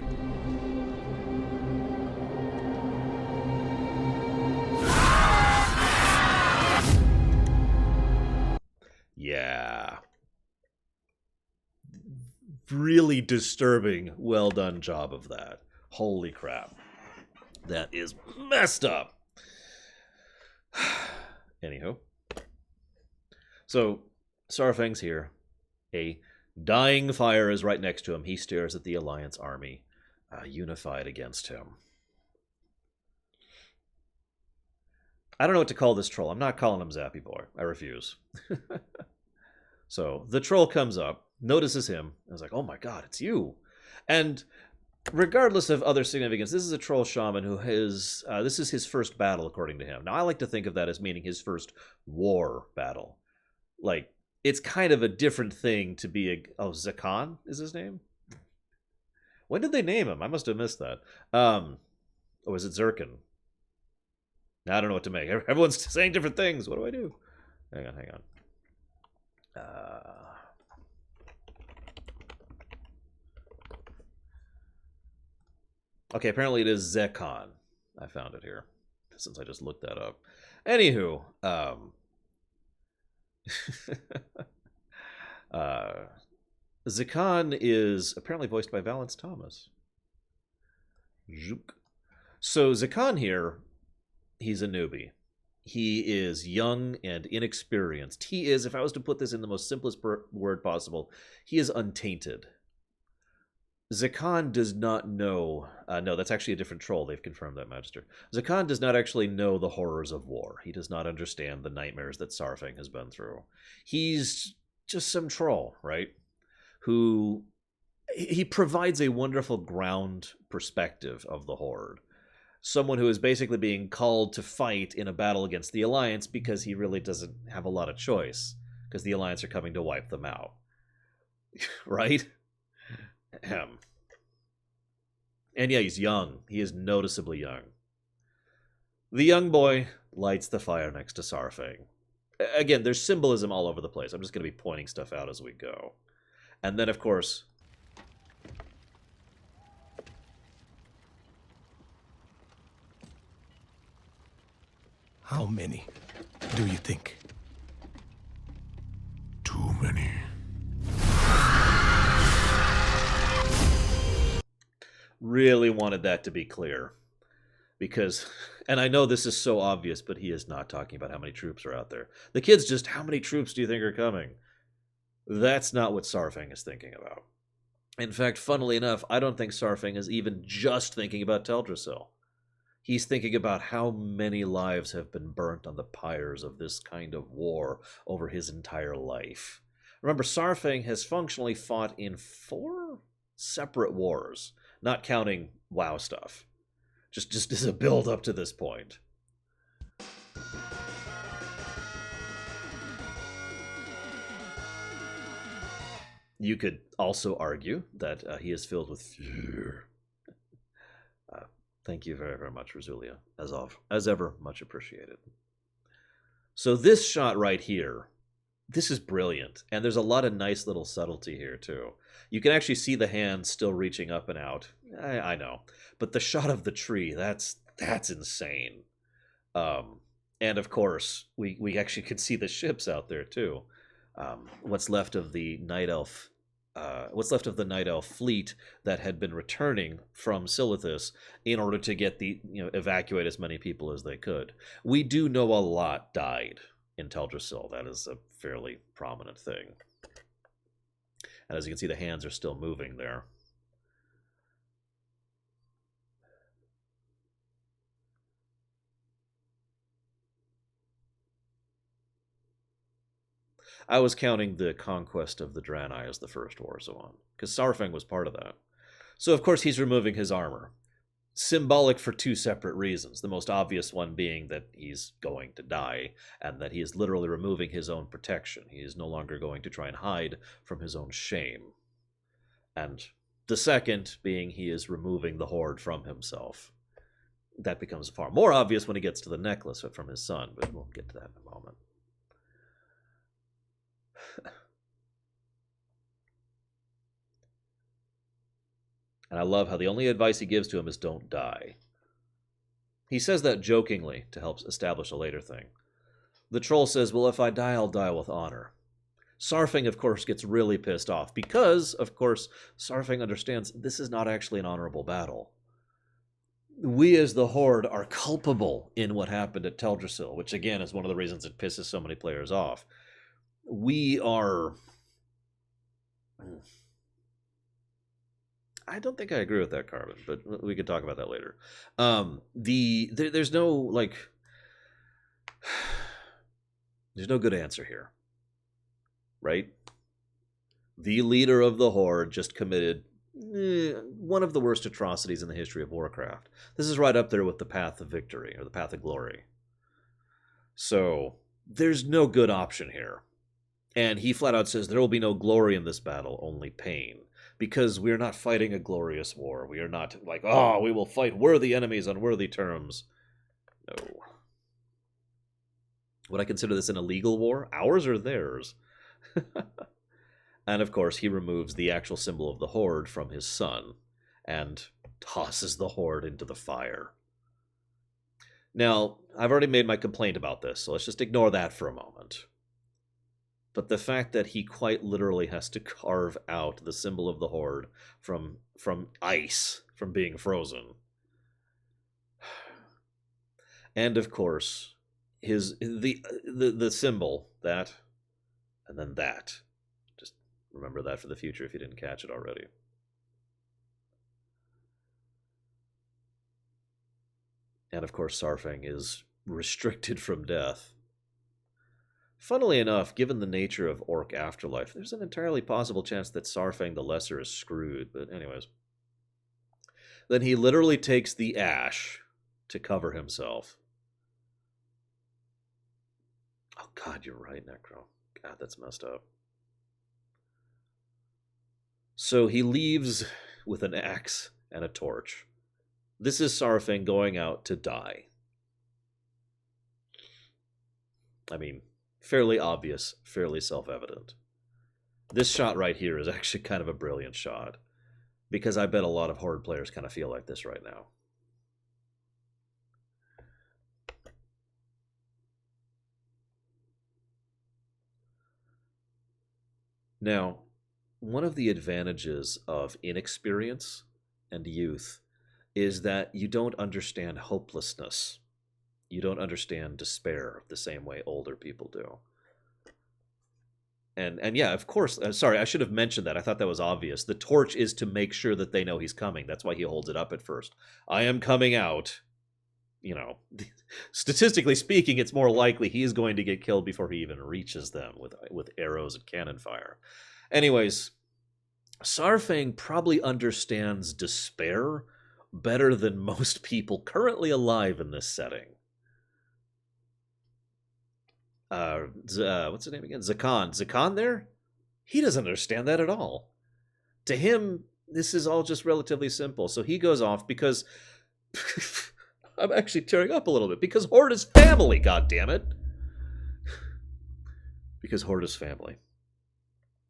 Speaker 1: Yeah. Really disturbing, well done job of that. Holy crap. That is messed up. Anywho. So, Sarfang's here. A dying fire is right next to him. He stares at the Alliance army, unified against him. I don't know what to call this troll. I'm not calling him Zappy Boy. I refuse. So, the troll comes up, notices him, and is like, oh my god, it's you. And regardless of other significance, this is a troll shaman who has... this is his first battle, according to him. Now, I like to think of that as meaning his first war battle. Like, it's kind of a different thing to be a... Oh, Zakan is his name? When did they name him? I must have missed that. Or was it Zirkin? I don't know what to make. Everyone's saying different things. What do I do? Hang on. Okay, apparently it is Zekon. I found it here, since I just looked that up. Anywho, Zekon is apparently voiced by Valance Thomas. So Zekon here, he's a newbie. He is young and inexperienced. He is, if I was to put this in the most simplest word possible, he is untainted. Zekon does not know... no, that's actually a different troll. They've confirmed that, Magister. Zekon does not actually know the horrors of war. He does not understand the nightmares that Sarfang has been through. He's just some troll, right? Who... He provides a wonderful ground perspective of the Horde. Someone who is basically being called to fight in a battle against the Alliance because he really doesn't have a lot of choice. Because the Alliance are coming to wipe them out. Right? And yeah, he's young. He is noticeably young. The young boy lights the fire next to Sarfang. Again, there's symbolism all over the place. I'm just going to be pointing stuff out as we go. And then, of course...
Speaker 5: How many do you think?
Speaker 2: Too many.
Speaker 1: Really wanted that to be clear. Because, and I know this is so obvious, but he is not talking about how many troops are out there. The kid's just, how many troops do you think are coming? That's not what Sarfang is thinking about. In fact, funnily enough, I don't think Sarfang is even just thinking about Teldrassil. He's thinking about how many lives have been burnt on the pyres of this kind of war over his entire life. Remember, Sarfang has functionally fought in 4 separate wars, not counting WoW stuff. Just as a build up to this point. You could also argue that he is filled with fear. Thank you very, very much, Rosulia. As ever, much appreciated. So this shot right here, this is brilliant. And there's a lot of nice little subtlety here, too. You can actually see the hand still reaching up and out. I know. But the shot of the tree, that's insane. And of course, we actually could see the ships out there, too. What's left of the Night Elf... what's left of the Night Elf fleet that had been returning from Silithus in order to get evacuate as many people as they could. We do know a lot died in Teldrassil. That is a fairly prominent thing. And as you can see, the hands are still moving there. I was counting the conquest of the Draenei as the first Warzone, because Sarfang was part of that. So, of course, he's removing his armor. Symbolic for 2 separate reasons. The most obvious one being that he's going to die, and that he is literally removing his own protection. He is no longer going to try and hide from his own shame. And the second being he is removing the Horde from himself. That becomes far more obvious when he gets to the necklace from his son, but we'll get to that in a moment. And I love how the only advice he gives to him is don't die. He says that jokingly to help establish a later thing. The troll says, well, if I die, I'll die with honor. Sarfang, of course, gets really pissed off because, of course, Sarfang understands this is not actually an honorable battle. We as the Horde are culpable in what happened at Teldrassil, which again is one of the reasons it pisses so many players off. We are... I don't think I agree with that, Carbon, but we could talk about that later. There's no, like... There's no good answer here. Right? The leader of the Horde just committed one of the worst atrocities in the history of Warcraft. This is right up there with the path of victory, or the path of glory. So, there's no good option here. And he flat out says, there will be no glory in this battle, only pain. Because we are not fighting a glorious war. We are not like, oh, we will fight worthy enemies on worthy terms. No. Would I consider this an illegal war? Ours or theirs? And of course, he removes the actual symbol of the Horde from his son and tosses the Horde into the fire. Now, I've already made my complaint about this, so let's just ignore that for a moment. But the fact that he quite literally has to carve out the symbol of the Horde from ice, from being frozen. And of course, the symbol, that, and then that. Just remember that for the future if you didn't catch it already. And of course, Sarfang is restricted from death. Funnily enough, given the nature of Orc Afterlife, there's an entirely possible chance that Sarfang the Lesser is screwed, but anyways. Then he literally takes the ash to cover himself. Oh god, you're right, Necro. God, that's messed up. So he leaves with an axe and a torch. This is Sarfang going out to die. I mean, fairly obvious, fairly self-evident. This shot right here is actually kind of a brilliant shot, because I bet a lot of Horde players kind of feel like this right now. Now, one of the advantages of inexperience and youth is that you don't understand hopelessness. You don't understand despair the same way older people do. And yeah, of course, sorry, I should have mentioned that. I thought that was obvious. The torch is to make sure that they know he's coming. That's why he holds it up at first. I am coming out. You know, statistically speaking, it's more likely he is going to get killed before he even reaches them with arrows and cannon fire. Anyways, Sarfang probably understands despair better than most people currently alive in this setting. What's his name again? Zakan. Zakan there? He doesn't understand that at all. To him, this is all just relatively simple. So he goes off because... I'm actually tearing up a little bit. Because Horde is family, goddammit! Because Horde is family.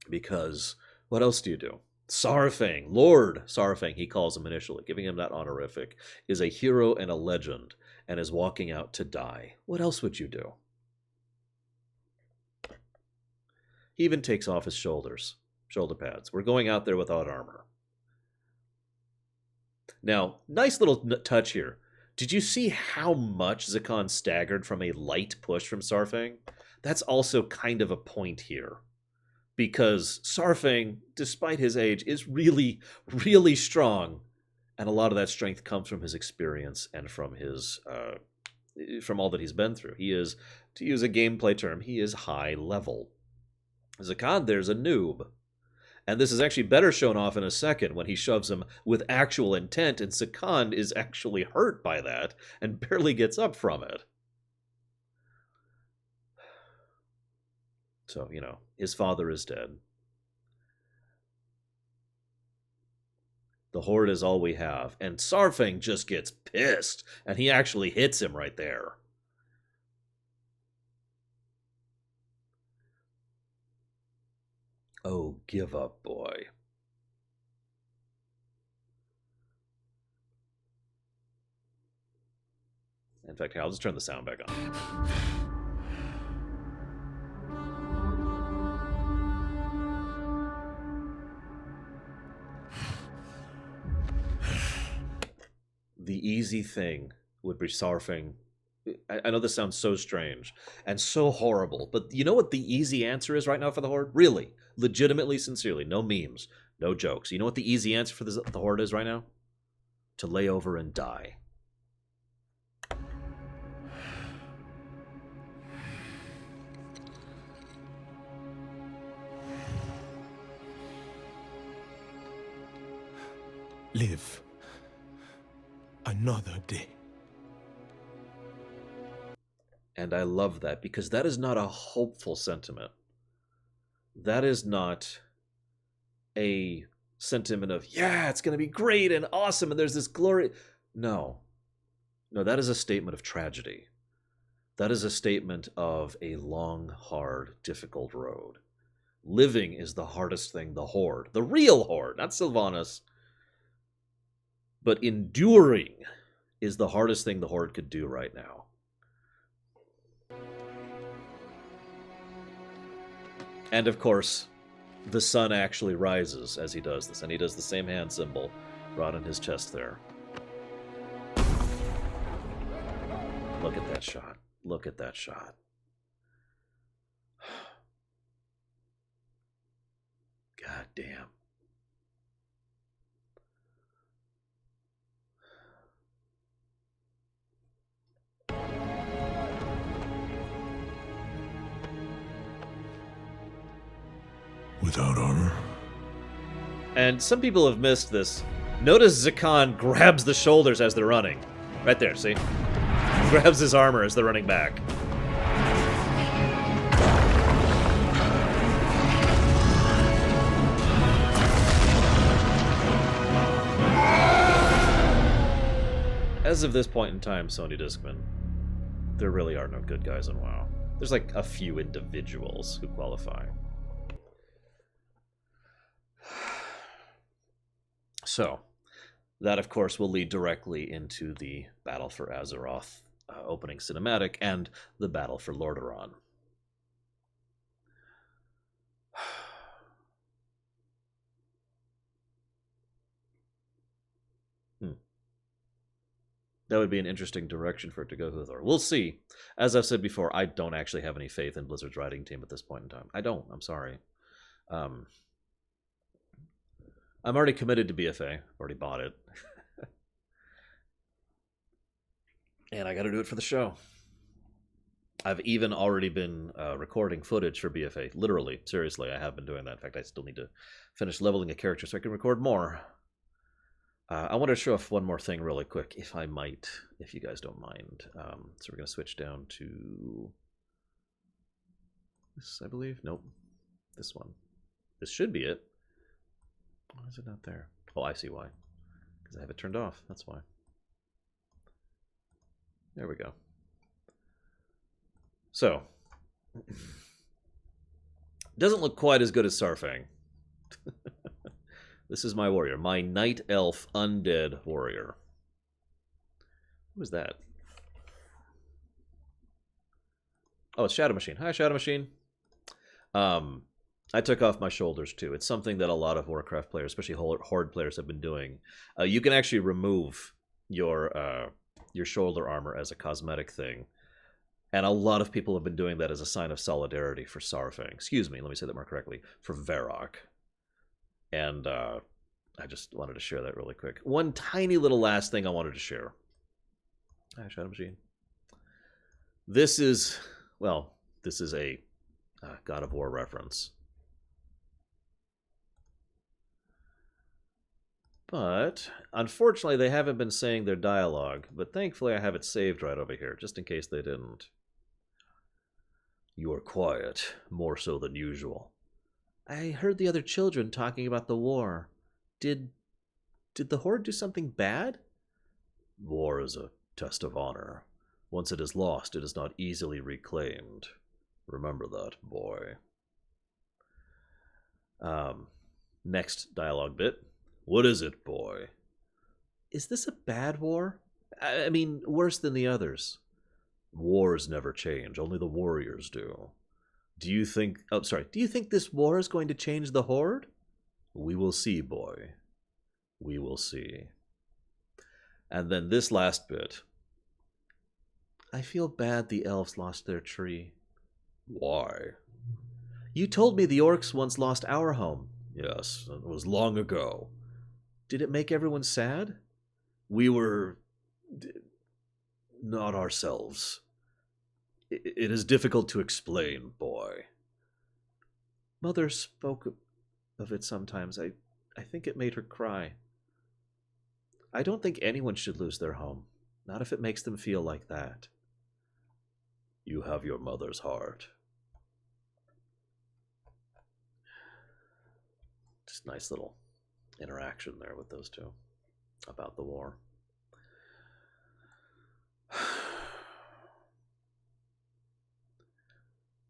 Speaker 1: Because, what else do you do? Sarfang, Lord Sarfang, he calls him initially, giving him that honorific, is a hero and a legend, and is walking out to die. What else would you do? He even takes off his shoulder pads. We're going out there without armor. Now, nice little touch here. Did you see how much Zakan staggered from a light push from Sarfang? That's also kind of a point here. Because Sarfang, despite his age, is really, really strong. And a lot of that strength comes from his experience and from his from all that he's been through. He is, to use a gameplay term, he is high level. Zakan there's a noob. And this is actually better shown off in a second when he shoves him with actual intent, and Zakan is actually hurt by that and barely gets up from it. So, you know, his father is dead. The Horde is all we have. And Sarfang just gets pissed, and he actually hits him right there. Oh, give up, boy. In fact, I'll just turn the sound back on. The easy thing would be surfing. I know this sounds so strange and so horrible, but you know what the easy answer is right now for the Horde? Really, legitimately, sincerely, no memes, no jokes. You know what the easy answer for the Horde is right now? To lay over and die.
Speaker 5: Live another day.
Speaker 1: And I love that, because that is not a hopeful sentiment. That is not a sentiment of, yeah, it's going to be great and awesome and there's this glory. No. No, that is a statement of tragedy. That is a statement of a long, hard, difficult road. Living is the hardest thing the Horde, the real Horde, not Sylvanas, but enduring is the hardest thing the Horde could do right now. And of course, the sun actually rises as he does this, and he does the same hand symbol right on his chest there. Look at that shot. Look at that shot. God damn.
Speaker 2: Without honor?
Speaker 1: And some people have missed this. Notice Zakan grabs the shoulders as they're running. Right there, see? Grabs his armor as they're running back. As of this point in time, Sony Discman, there really are no good guys in WoW. There's like a few individuals who qualify. So, that of course will lead directly into the Battle for Azeroth opening cinematic and the Battle for Lordaeron. That would be an interesting direction for it to go with. Or we'll see. As I've said before, I don't actually have any faith in Blizzard's writing team at this point in time. I don't. I'm sorry. I'm already committed to BFA. I've already bought it. And I got to do it for the show. I've even already been recording footage for BFA. Literally, seriously, I have been doing that. In fact, I still need to finish leveling a character so I can record more. I want to show off one more thing really quick, if I might, if you guys don't mind. So we're going to switch down to this, I believe. Nope, this one. This should be it. Why is it not there? Oh, I see why. Because I have it turned off. That's why. There we go. So, doesn't look quite as good as Sarfang. This is my warrior, my Night Elf Undead Warrior. Who is that? Oh, it's Shadow Machine. Hi, Shadow Machine. I took off my shoulders too. It's something that a lot of Warcraft players, especially Horde players, have been doing. You can actually remove your shoulder armor as a cosmetic thing. And a lot of people have been doing that as a sign of solidarity for Sarfang. Excuse me, let me say that more correctly. For Varrock. And I just wanted to share that really quick. One tiny little last thing I wanted to share. Hi, Shadow Machine. This is, well, this is a God of War reference. But, unfortunately, they haven't been saying their dialogue. But thankfully, I have it saved right over here, just in case they didn't. You are quiet, more so than usual. I heard the other children talking about the war. Did the Horde do something bad? War is a test of honor. Once it is lost, it is not easily reclaimed. Remember that, boy. Next dialogue bit. What is it, boy? Is this a bad war? I mean, worse than the others. Wars never change, only the warriors do. Do you think this war is going to change the Horde? We will see, boy. We will see. And then this last bit. I feel bad the elves lost their tree. Why? You told me the orcs once lost our home. Yes, it was long ago. Did it make everyone sad? We were... not ourselves. It is difficult to explain, boy. Mother spoke of it sometimes. I think it made her cry. I don't think anyone should lose their home. Not if it makes them feel like that. You have your mother's heart. Just nice little interaction there with those two about the war.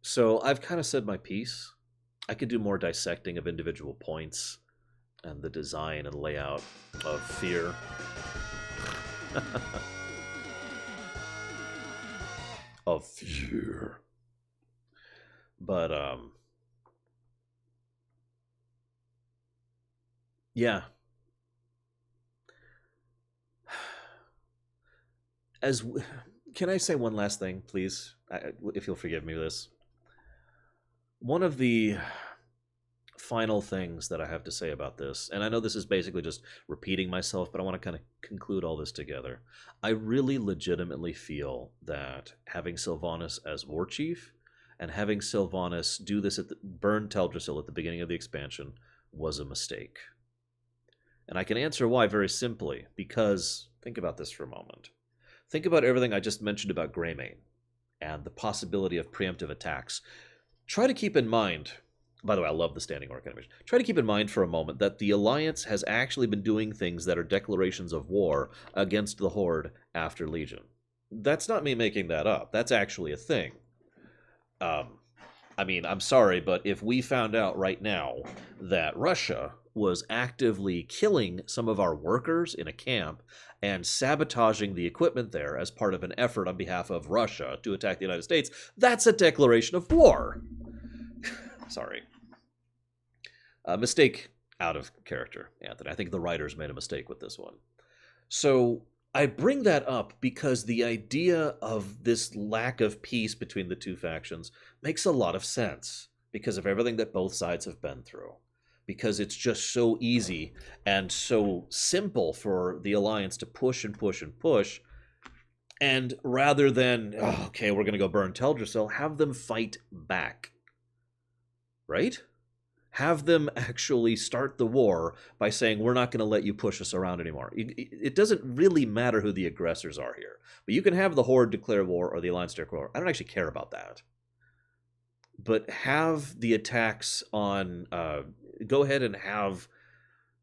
Speaker 1: So I've kind of said my piece. I could do more dissecting of individual points and the design and layout of Fear. Of Fear. But, yeah. Can I say one last thing, please? If you'll forgive me this. One of the final things that I have to say about this, and I know this is basically just repeating myself, but I want to kind of conclude all this together. I really legitimately feel that having Sylvanas as war chief and having Sylvanas do this burn Teldrassil at the beginning of the expansion was a mistake. And I can answer why very simply, because think about this for a moment. Think about everything I just mentioned about Greymane and the possibility of preemptive attacks. Try to keep in mind, by the way, I love the standing orc animation. Try to keep in mind for a moment that the Alliance has actually been doing things that are declarations of war against the Horde after Legion. That's not me making that up. That's actually a thing. I mean, I'm sorry, but if we found out right now that Russia was actively killing some of our workers in a camp and sabotaging the equipment there as part of an effort on behalf of Russia to attack the United States, that's a declaration of war. Sorry. Mistake out of character, Anthony. I think the writers made a mistake with this one. So I bring that up because the idea of this lack of peace between the two factions makes a lot of sense because of everything that both sides have been through. Because it's just so easy and so simple for the Alliance to push and push and push. And rather than, oh, okay, we're going to go burn Teldrassil, have them fight back. Right? Have them actually start the war by saying, we're not going to let you push us around anymore. It doesn't really matter who the aggressors are here. But you can have the Horde declare war or the Alliance declare war. I don't actually care about that. But have the attacks on... go ahead and have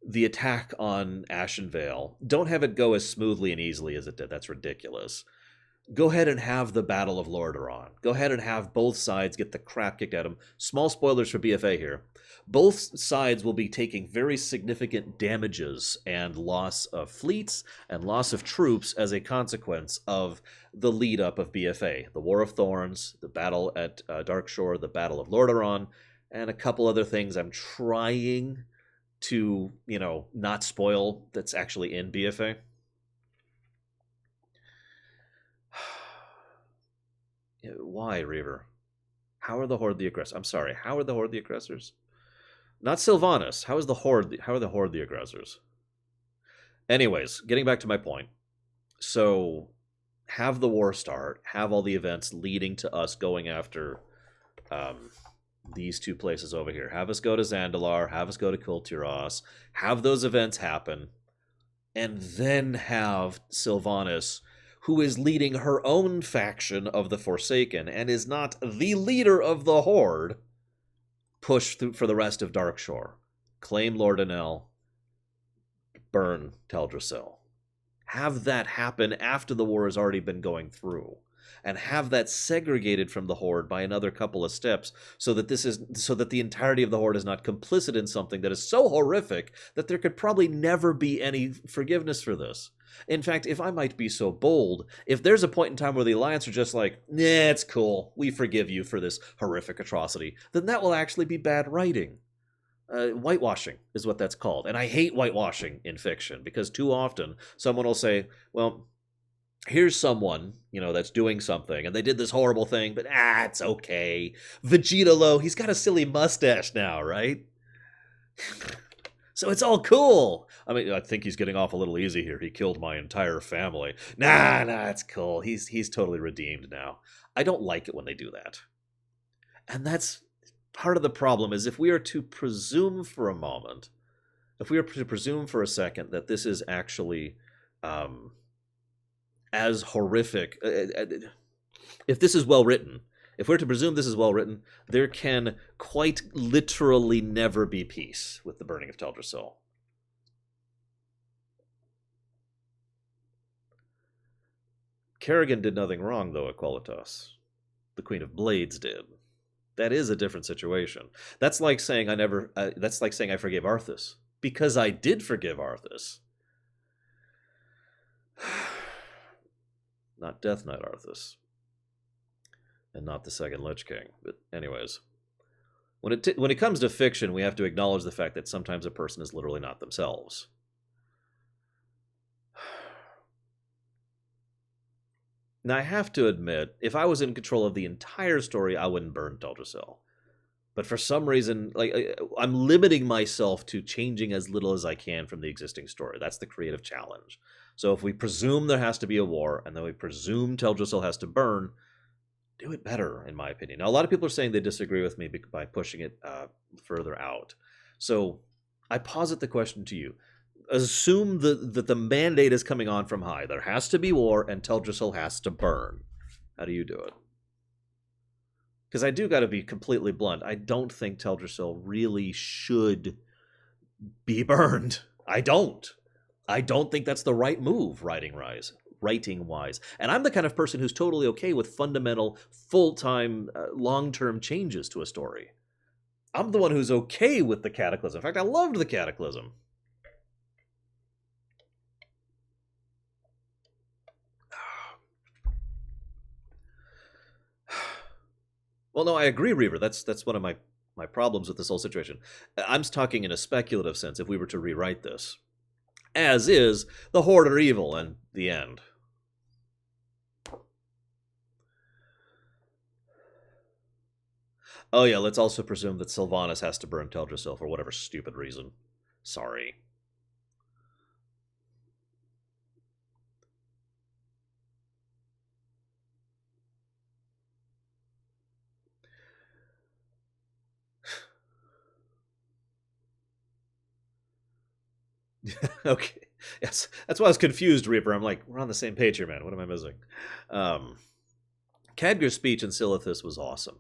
Speaker 1: the attack on Ashenvale. Don't have it go as smoothly and easily as it did. That's ridiculous. Go ahead and have the Battle of Lordaeron. Go ahead and have both sides get the crap kicked out of them. Small spoilers for BFA here. Both sides will be taking very significant damages and loss of fleets and loss of troops as a consequence of the lead-up of BFA. The War of Thorns, the battle at Darkshore, the Battle of Lordaeron, and a couple other things I'm trying to, not spoil that's actually in BFA. Why, Reaver? How are the Horde the aggressors? I'm sorry, how are the Horde the aggressors? Not Sylvanas. How are the Horde the aggressors? Anyways, getting back to my point. So, have the war start, have all the events leading to us going after these two places over here. Have us go to Zandalar, have us go to Kultiras, have those events happen, and then have Sylvanas, who is leading her own faction of the Forsaken and is not the leader of the Horde, push through for the rest of Darkshore. Claim Lordaeron, burn Teldrassil. Have that happen after the war has already been going through. and have that segregated from the Horde by another couple of steps, so that the entirety of the Horde is not complicit in something that is so horrific that there could probably never be any forgiveness for this. In fact, if I might be so bold, if there's a point in time where the Alliance are just like, nah, it's cool, we forgive you for this horrific atrocity, then that will actually be bad writing. Whitewashing is what that's called. And I hate whitewashing in fiction, because too often someone will say, well, here's someone, that's doing something, and they did this horrible thing, but it's okay. Vegeta, he's got a silly mustache now, right? So it's all cool. I mean, I think he's getting off a little easy here. He killed my entire family. Nah, it's cool. He's totally redeemed now. I don't like it when they do that. And that's part of the problem, is if we are to presume for a moment, if we are to presume for a second that this is actually as horrific, if this is well written, if we're to presume this is well written, there can quite literally never be peace with the burning of Teldrassil. Kerrigan did nothing wrong, though, at Qualitas. The Queen of Blades did. That is a different situation. That's like saying that's like saying I forgave Arthas, because I did forgive Arthas. Not Death Knight Arthas. And not the second Lich King. But anyways, when it comes to fiction, we have to acknowledge the fact that sometimes a person is literally not themselves. Now, I have to admit, if I was in control of the entire story, I wouldn't burn Teldrassil. But for some reason, I'm limiting myself to changing as little as I can from the existing story. That's the creative challenge. So if we presume there has to be a war, and then we presume Teldrassil has to burn, do it better, in my opinion. Now, a lot of people are saying they disagree with me by pushing it further out. So I posit the question to you. Assume that the mandate is coming on from high. There has to be war, and Teldrassil has to burn. How do you do it? Because I do got to be completely blunt. I don't think Teldrassil really should be burned. I don't think that's the right move, writing-wise. And I'm the kind of person who's totally okay with fundamental, full-time, long-term changes to a story. I'm the one who's okay with the Cataclysm. In fact, I loved the Cataclysm. Well, no, I agree, Reaver. That's one of my problems with this whole situation. I'm talking in a speculative sense, if we were to rewrite this. As is, the Horde are evil, and the end. Oh yeah, let's also presume that Sylvanas has to burn Teldrassil for whatever stupid reason. Sorry. Okay. Yes, that's why I was confused, Reaper. I'm like, we're on the same page here, man. What am I missing? Khadgar's speech in Silithus was awesome.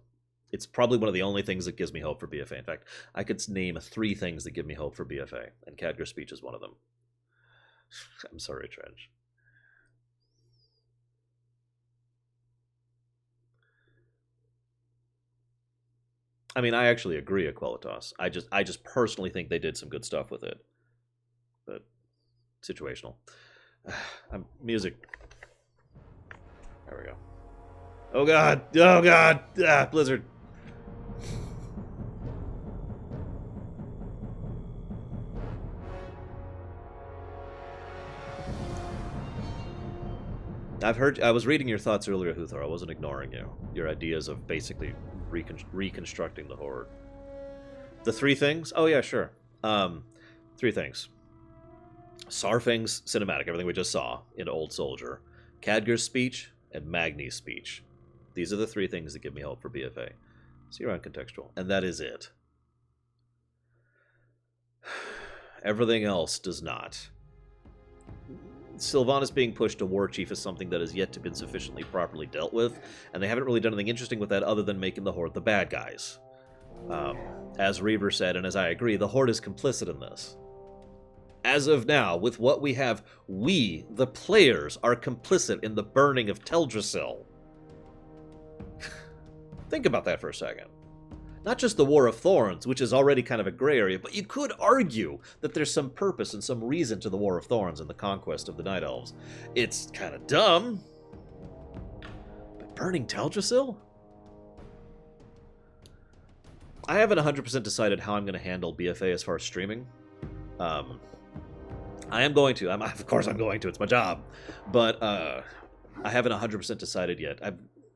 Speaker 1: It's probably one of the only things that gives me hope for BFA. In fact, I could name 3 things that give me hope for BFA, and Khadgar's speech is one of them. I'm sorry, Trench. I mean, I actually agree at Qualitas. I just personally think they did some good stuff with it. But situational. Music. There we go. Oh god! Oh god! Blizzard. I was reading your thoughts earlier, Huthor. I wasn't ignoring you. Your ideas of basically reconstructing the Horde. The 3 things? Oh yeah, sure. 3 things. Sarfang's cinematic, everything we just saw in Old Soldier, Khadgar's speech, and Magni's speech. These are the 3 things that give me hope for BFA. So you're uncontextual. And that is it. Everything else does not. Sylvanas being pushed to War Chief is something that has yet to be sufficiently properly dealt with, and they haven't really done anything interesting with that other than making the Horde the bad guys. As Reaver said, and as I agree, the Horde is complicit in this. As of now, with what we have, we, the players, are complicit in the burning of Teldrassil. Think about that for a second. Not just the War of Thorns, which is already kind of a gray area, but you could argue that there's some purpose and some reason to the War of Thorns and the conquest of the Night Elves. It's kind of dumb. But burning Teldrassil? I haven't 100% decided how I'm going to handle BFA as far as streaming. I am going to. Of course I'm going to. It's my job. But I haven't 100% decided yet.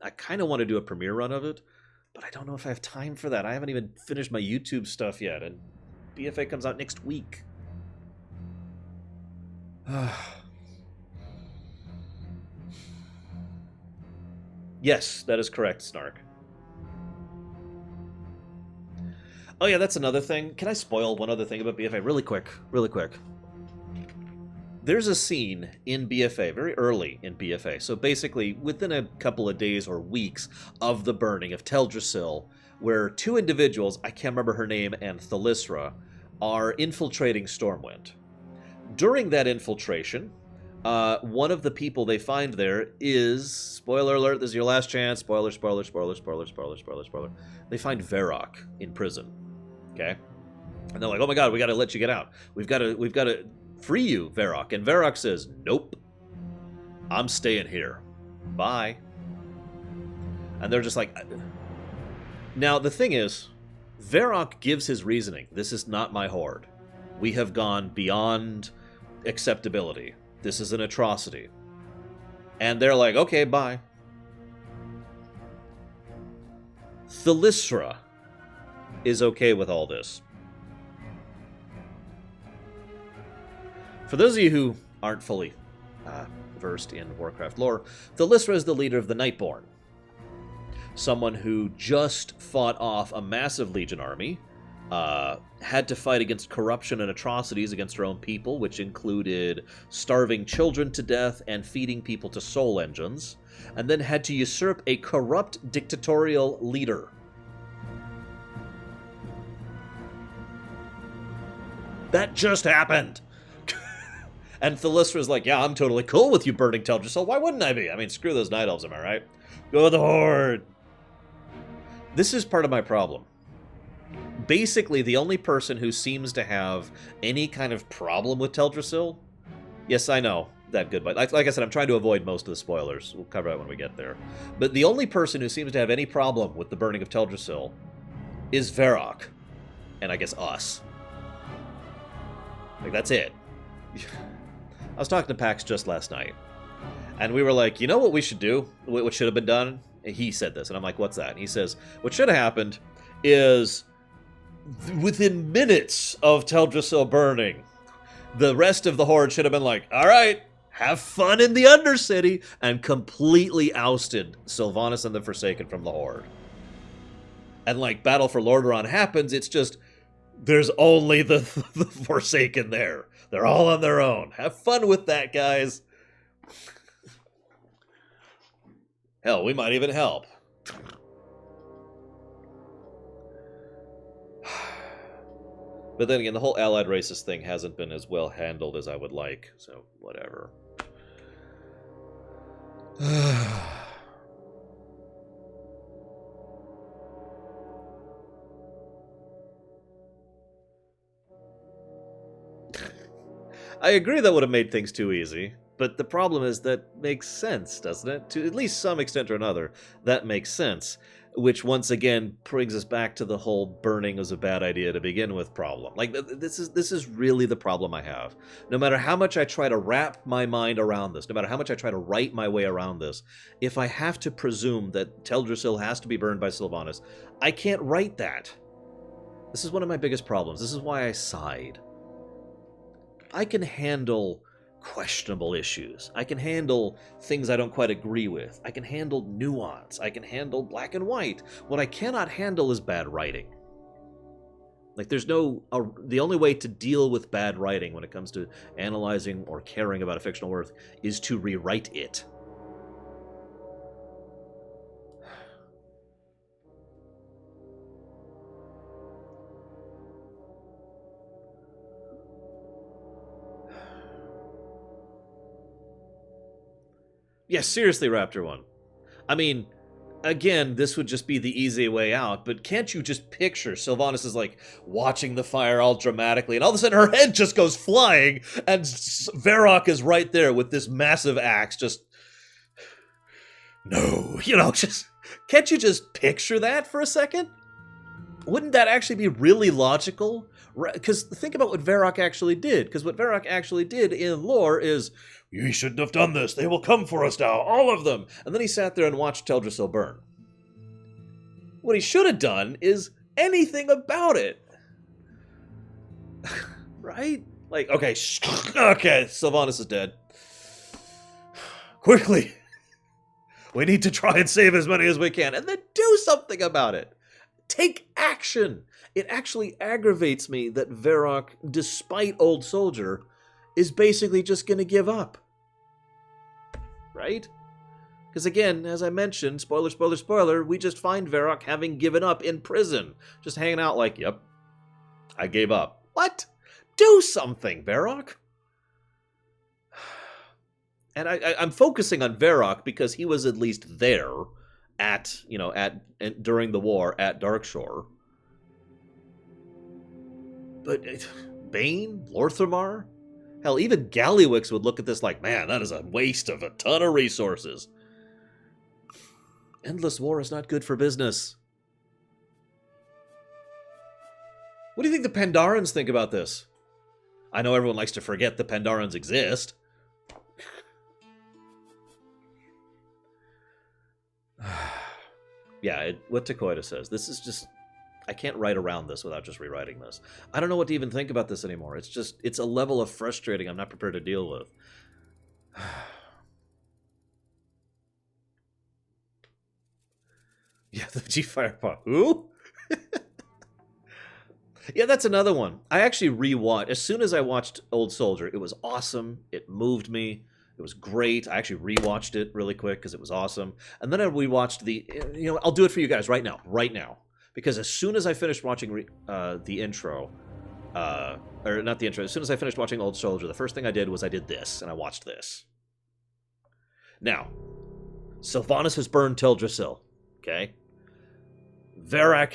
Speaker 1: I kind of want to do a premiere run of it, but I don't know if I have time for that. I haven't even finished my YouTube stuff yet, and BFA comes out next week. Yes, that is correct, Snark. Oh yeah, that's another thing. Can I spoil one other thing about BFA? Really quick. Really quick. There's a scene in BFA, very early in BFA, so basically within a couple of days or weeks of the burning of Teldrassil, where two individuals, I can't remember her name, and Thalysra, are infiltrating Stormwind. During that infiltration, one of the people they find there is, spoiler alert, this is your last chance, spoiler, spoiler, spoiler, spoiler, spoiler, spoiler, spoiler, they find Varrock in prison, okay? And they're like, oh my god, we gotta let you get out. We've gotta free you, Varrock. And Varrock says, nope, I'm staying here. Bye. And they're just like... Now, the thing is, Varrock gives his reasoning. This is not my horde. We have gone beyond acceptability. This is an atrocity. And they're like, okay, bye. Thalysra is okay with all this. For those of you who aren't fully versed in Warcraft lore, Thalysra is the leader of the Nightborn. Someone who just fought off a massive Legion army, had to fight against corruption and atrocities against her own people, which included starving children to death and feeding people to soul engines, and then had to usurp a corrupt dictatorial leader. That just happened! And Thalysra's like, yeah, I'm totally cool with you burning Teldrassil. Why wouldn't I be? I mean, screw those Night Elves, am I right? Go with the Horde! This is part of my problem. Basically, the only person who seems to have any kind of problem with Teldrassil... Yes, I know, that goodbye. Like I said, I'm trying to avoid most of the spoilers. We'll cover that when we get there. But the only person who seems to have any problem with the burning of Teldrassil is Varrock. And I guess us. Like, that's it. I was talking to Pax just last night, and we were like, you know what we should do? What should have been done? And he said this, and I'm like, what's that? And he says, what should have happened is, within minutes of Teldrassil burning, the rest of the Horde should have been like, all right, have fun in the Undercity, and completely ousted Sylvanas and the Forsaken from the Horde. And like Battle for Lordaeron happens, it's just, there's only the Forsaken there. They're all on their own. Have fun with that, guys. Hell, we might even help. But then again, the whole allied racist thing hasn't been as well handled as I would like, so whatever. I agree that would have made things too easy, but the problem is that makes sense, doesn't it? To at least some extent or another, that makes sense. Which, once again, brings us back to the whole burning was a bad idea to begin with problem. Like, this is really the problem I have. No matter how much I try to wrap my mind around this, no matter how much I try to write my way around this, if I have to presume that Teldrassil has to be burned by Sylvanas, I can't write that. This is one of my biggest problems. This is why I sighed. I can handle questionable issues. I can handle things I don't quite agree with. I can handle nuance. I can handle black and white. What I cannot handle is bad writing. Like, there's no... the only way to deal with bad writing when it comes to analyzing or caring about a fictional work is to rewrite it. Yeah, seriously, Raptor 1. I mean, again, this would just be the easy way out, but can't you just picture Sylvanas is like watching the fire all dramatically, and all of a sudden her head just goes flying, and Varrock is right there with this massive axe, just... No, just... Can't you just picture that for a second? Wouldn't that actually be really logical? Because think about what Varrock actually did, because what Varrock actually did in lore is, "You shouldn't have done this, they will come for us now, all of them!" And then he sat there and watched Teldrassil burn. What he should have done is anything about it. Right? Like, okay, okay, Sylvanas is dead. Quickly! We need to try and save as many as we can, and then do something about it! Take action! It actually aggravates me that Varrock, despite Old Soldier, is basically just going to give up. Right? Because again, as I mentioned, spoiler, spoiler, spoiler, we just find Varrock having given up in prison. Just hanging out like, yep, I gave up. What? Do something, Varrock! And I'm focusing on Varrock because he was at least there during the war at Darkshore. But Bane? Lorthamar? Hell, even Gallywix would look at this like, man, that is a waste of a ton of resources. Endless war is not good for business. What do you think the Pandarans think about this? I know everyone likes to forget the Pandarans exist. Yeah, what Takoida says. This is just... I can't write around this without just rewriting this. I don't know what to even think about this anymore. It's a level of frustrating I'm not prepared to deal with. Yeah, the G-Firepaw. Who? Yeah, that's another one. I actually rewatched. As soon as I watched Old Soldier, it was awesome. It moved me. It was great. I actually rewatched it really quick because it was awesome. And then I rewatched I'll do it for you guys right now. Right now. Because as soon as I finished watching the intro, or not the intro, as soon as I finished watching Old Soldier, the first thing I did was I did this, and I watched this. Now, Sylvanas has burned Teldrassil, okay? Varrock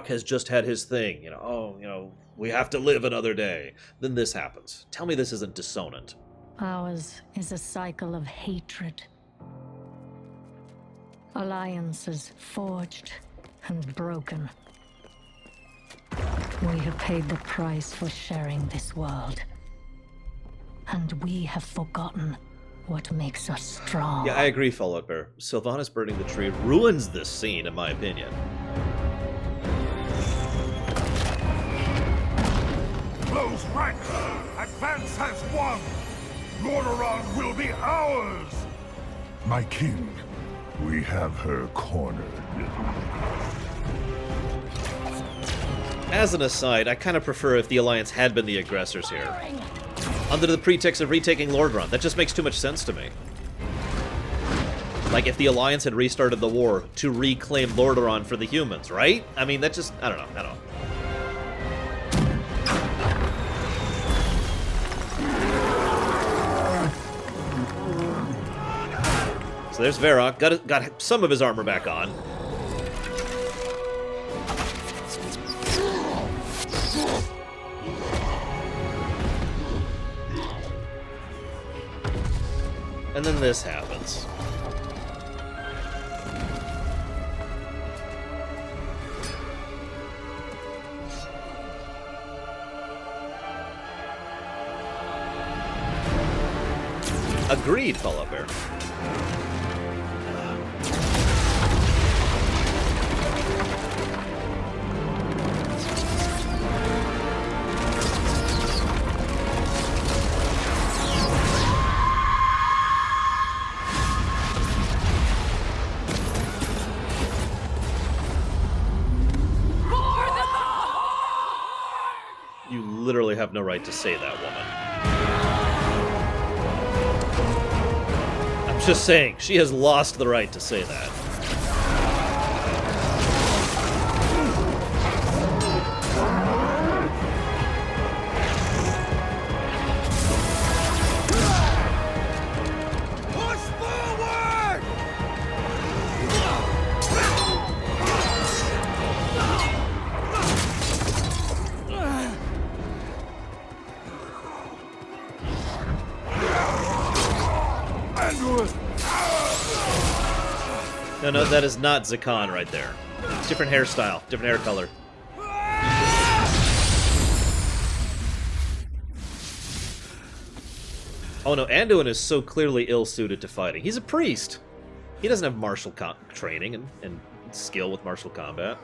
Speaker 1: has just had his thing, we have to live another day. Then this happens. Tell me this isn't dissonant.
Speaker 3: Ours is a cycle of hatred. Alliances forged and broken. We have paid the price for sharing this world. And we have forgotten what makes us strong.
Speaker 1: Yeah, I agree, Fallout Bear. Sylvanas burning the tree ruins this scene, in my opinion.
Speaker 2: Close ranks! Advance has won! Lordaeron will be ours! My king, we have her cornered.
Speaker 1: As an aside, I kind of prefer if the Alliance had been the aggressors here. Under the pretext of retaking Lordaeron. That just makes too much sense to me. Like, if the Alliance had restarted the war to reclaim Lordaeron for the humans, right? I mean, that just... I don't know. So there's Varrock. Got some of his armor back on. And then this happens. Agreed, Fallout Bear. You literally have no right to say that, woman. I'm just saying, she has lost the right to say that.
Speaker 2: Push forward!
Speaker 1: No, that is not Zakan right there. It's different hairstyle, different hair color. Oh no, Anduin is so clearly ill-suited to fighting. He's a priest. He doesn't have martial training and skill with martial combat.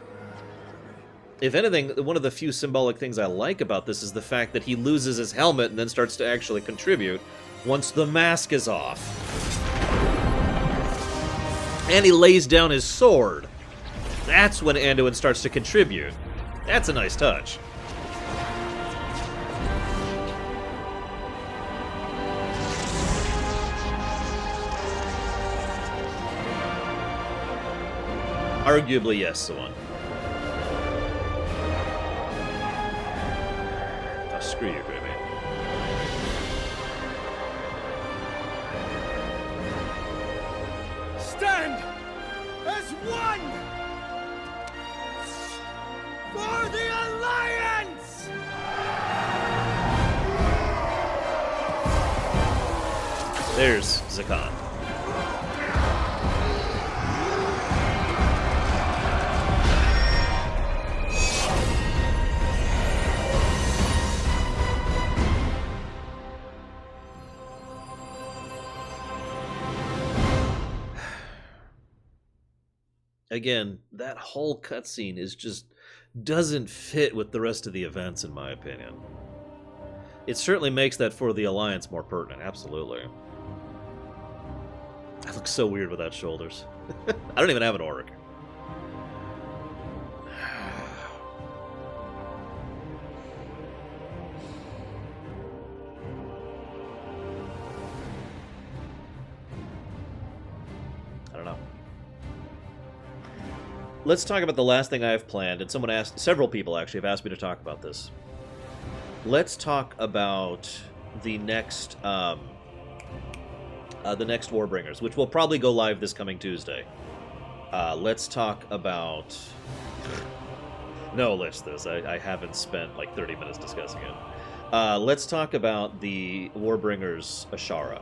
Speaker 1: If anything, one of the few symbolic things I like about this is the fact that he loses his helmet and then starts to actually contribute once the mask is off. And he lays down his sword. That's when Anduin starts to contribute. That's a nice touch. Arguably, yes, the one. Oh, screw you, Grimmy.
Speaker 6: Stand as one for the Alliance!
Speaker 1: There's Zakan. Again, that whole cutscene is just doesn't fit with the rest of the events, in my opinion. It certainly makes that for the Alliance more pertinent, absolutely. I look so weird without shoulders. I don't even have an orc. I don't know. Let's talk about the last thing I have planned, and someone asked, several people actually have asked me to talk about this. Let's talk about the next Warbringers, which will probably go live this coming Tuesday. Let's talk about... No, list this. I haven't spent like 30 minutes discussing it. Let's talk about the Warbringers Ashara.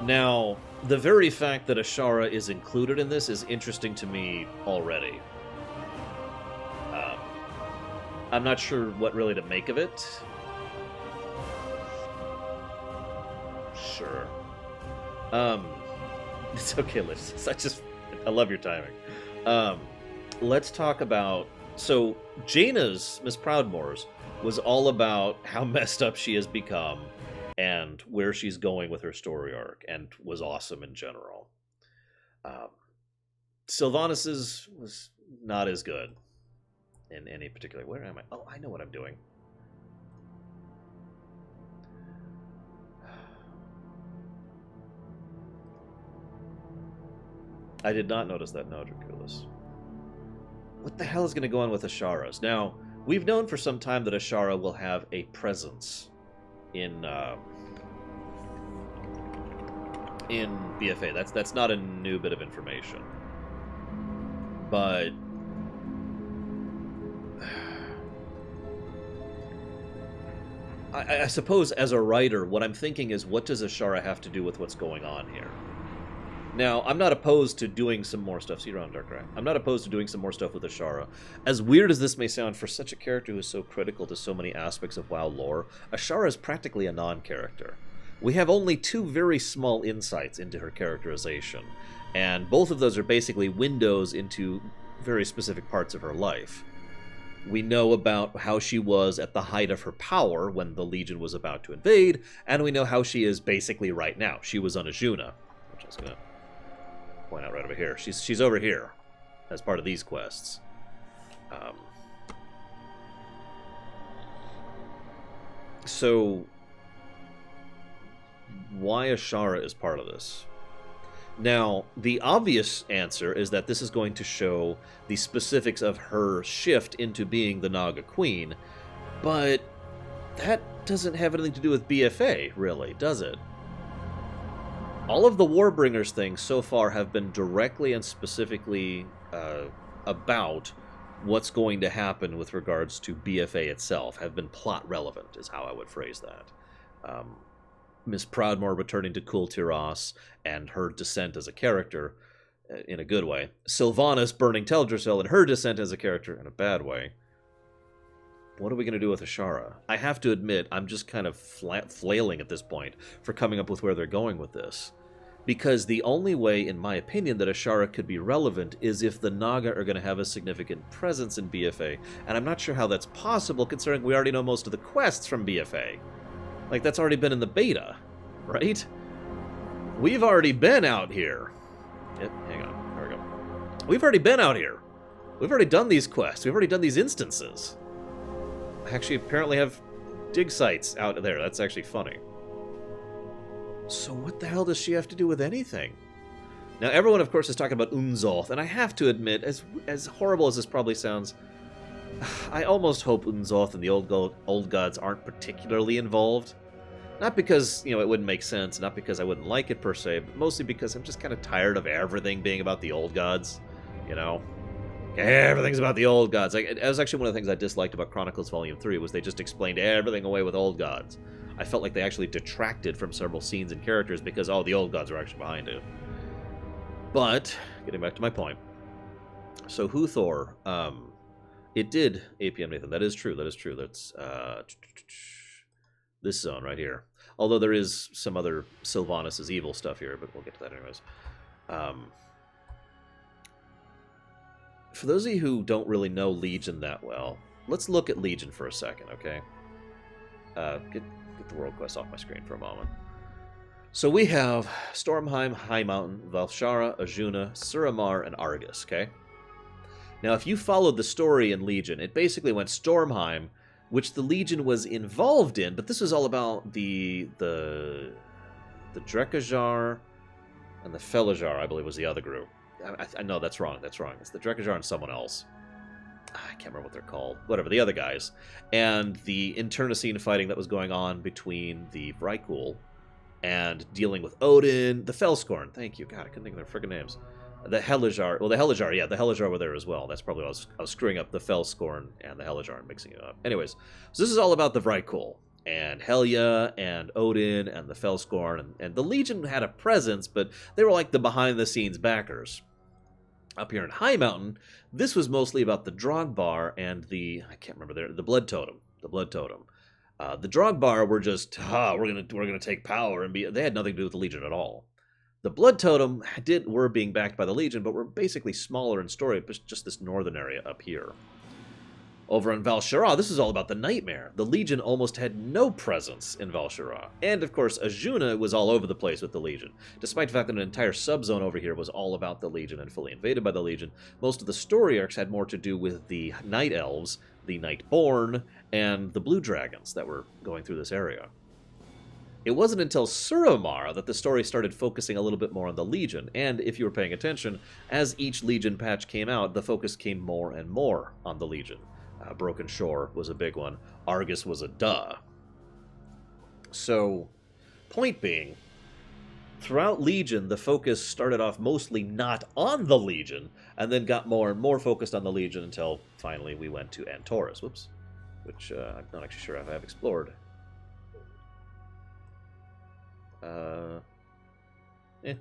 Speaker 1: Now, the very fact that Ashara is included in this is interesting to me already. I'm not sure what really to make of it. Sure. It's okay, Liz. I love your timing. Let's talk about... So, Jaina's, Miss Proudmoore's, was all about how messed up she has become and where she's going with her story arc, and was awesome in general. Sylvanas's was not as good in any particular... Where am I? Oh, I know what I'm doing. I did not notice that. No, Draculis. What the hell is going to go on with Asharas? Now, we've known for some time that Ashara will have a presence in BFA. That's not a new bit of information. But I suppose as a writer, what I'm thinking is, what does Ashara have to do with what's going on here? Now, I'm not opposed to doing some more stuff. See you around, Darkrai. I'm not opposed to doing some more stuff with Ashara. As weird as this may sound, for such a character who is so critical to so many aspects of WoW lore, Ashara is practically a non-character. We have only two very small insights into her characterization, and both of those are basically windows into very specific parts of her life. We know about how she was at the height of her power when the Legion was about to invade, and we know how she is basically right now. She was on Ajuna, which I was going to point out right over here. She's over here as part of these quests. So why Ashara is part of this? Now, the obvious answer is that this is going to show the specifics of her shift into being the Naga Queen, but that doesn't have anything to do with BFA, really, does it? All of the Warbringers things so far have been directly and specifically about what's going to happen with regards to BFA itself, have been plot relevant, is how I would phrase that. Miss Proudmoore returning to Kul Tiras and her descent as a character in a good way. Sylvanas burning Teldrassil and her descent as a character in a bad way. What are we going to do with Ashara? I have to admit, I'm just kind of flailing at this point for coming up with where they're going with this. Because the only way, in my opinion, that Ashara could be relevant is if the Naga are going to have a significant presence in BFA. And I'm not sure how that's possible, considering we already know most of the quests from BFA. Like, that's already been in the beta, right? We've already been out here. Yep, hang on. There we go. We've already been out here. We've already done these quests. We've already done these instances. I actually apparently have dig sites out there. That's actually funny. So what the hell does she have to do with anything? Now, everyone, of course, is talking about Unzoth, and I have to admit, as horrible as this probably sounds, I almost hope Unzoth and the old gods aren't particularly involved. Not because, it wouldn't make sense, not because I wouldn't like it per se, but mostly because I'm just kind of tired of everything being about the old gods, Everything's about the old gods. That was actually one of the things I disliked about Chronicles Volume 3, was they just explained everything away with old gods. I felt like they actually detracted from several scenes and characters because, the old gods are actually behind it. But, getting back to my point. So, Huthor, it did APM Nathan. That is true. That's, this zone right here. Although there is some other Sylvanas' evil stuff here, but we'll get to that anyways. For those of you who don't really know Legion that well, let's look at Legion for a second, okay? Get the world quest off my screen for a moment. So we have Stormheim, High Mountain, Valshara, Ajuna, Suramar, and Argus, okay? Now, if you followed the story in Legion, it basically went Stormheim, which the Legion was involved in, but this was all about the Drekajar and the Felajar, I believe, was the other group. I know that's wrong. It's the Drekajar and someone else. I can't remember what they're called. Whatever, the other guys. And the internecine fighting that was going on between the Vrykul and dealing with Odin, the Felscorn. Thank you. God, I couldn't think of their friggin' names. The Helajar. Well, the Helajar were there as well. That's probably what I was screwing up the Felscorn and the Helajar and mixing it up. Anyways, so this is all about the Vrykul and Helya and Odin and the Felscorn. And the Legion had a presence, but they were like the behind-the-scenes backers. Up here in High Mountain, this was mostly about the Drogbar and the Blood Totem. The Blood Totem. The Drogbar were just, we're gonna take power and be. They had nothing to do with the Legion at all. The Blood Totem were being backed by the Legion, but were basically smaller in story, just this northern area up here. Over in Valshara, this is all about the Nightmare. The Legion almost had no presence in Valshara. And, of course, Ajuna was all over the place with the Legion. Despite the fact that an entire subzone over here was all about the Legion and fully invaded by the Legion, most of the story arcs had more to do with the Night Elves, the Nightborn, and the Blue Dragons that were going through this area. It wasn't until Suramar that the story started focusing a little bit more on the Legion, and if you were paying attention, as each Legion patch came out, the focus came more and more on the Legion. Broken Shore was a big one. Argus was a duh. So, point being, throughout Legion, the focus started off mostly not on the Legion, and then got more and more focused on the Legion until finally we went to Antorus, which I'm not actually sure if I have explored.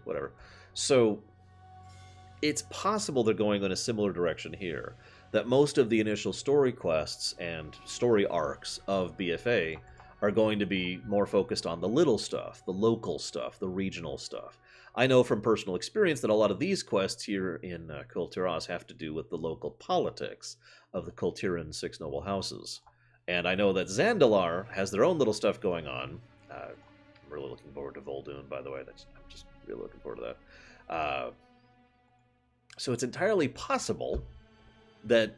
Speaker 1: Whatever. So, it's possible they're going in a similar direction here. That most of the initial story quests and story arcs of BFA are going to be more focused on the little stuff, the local stuff, the regional stuff. I know from personal experience that a lot of these quests here in Kul Tiras have to do with the local politics of the Kultiran Six Noble Houses. And I know that Zandalar has their own little stuff going on. I'm really looking forward to Vol'dun, by the way. I'm just really looking forward to that. So it's entirely possible that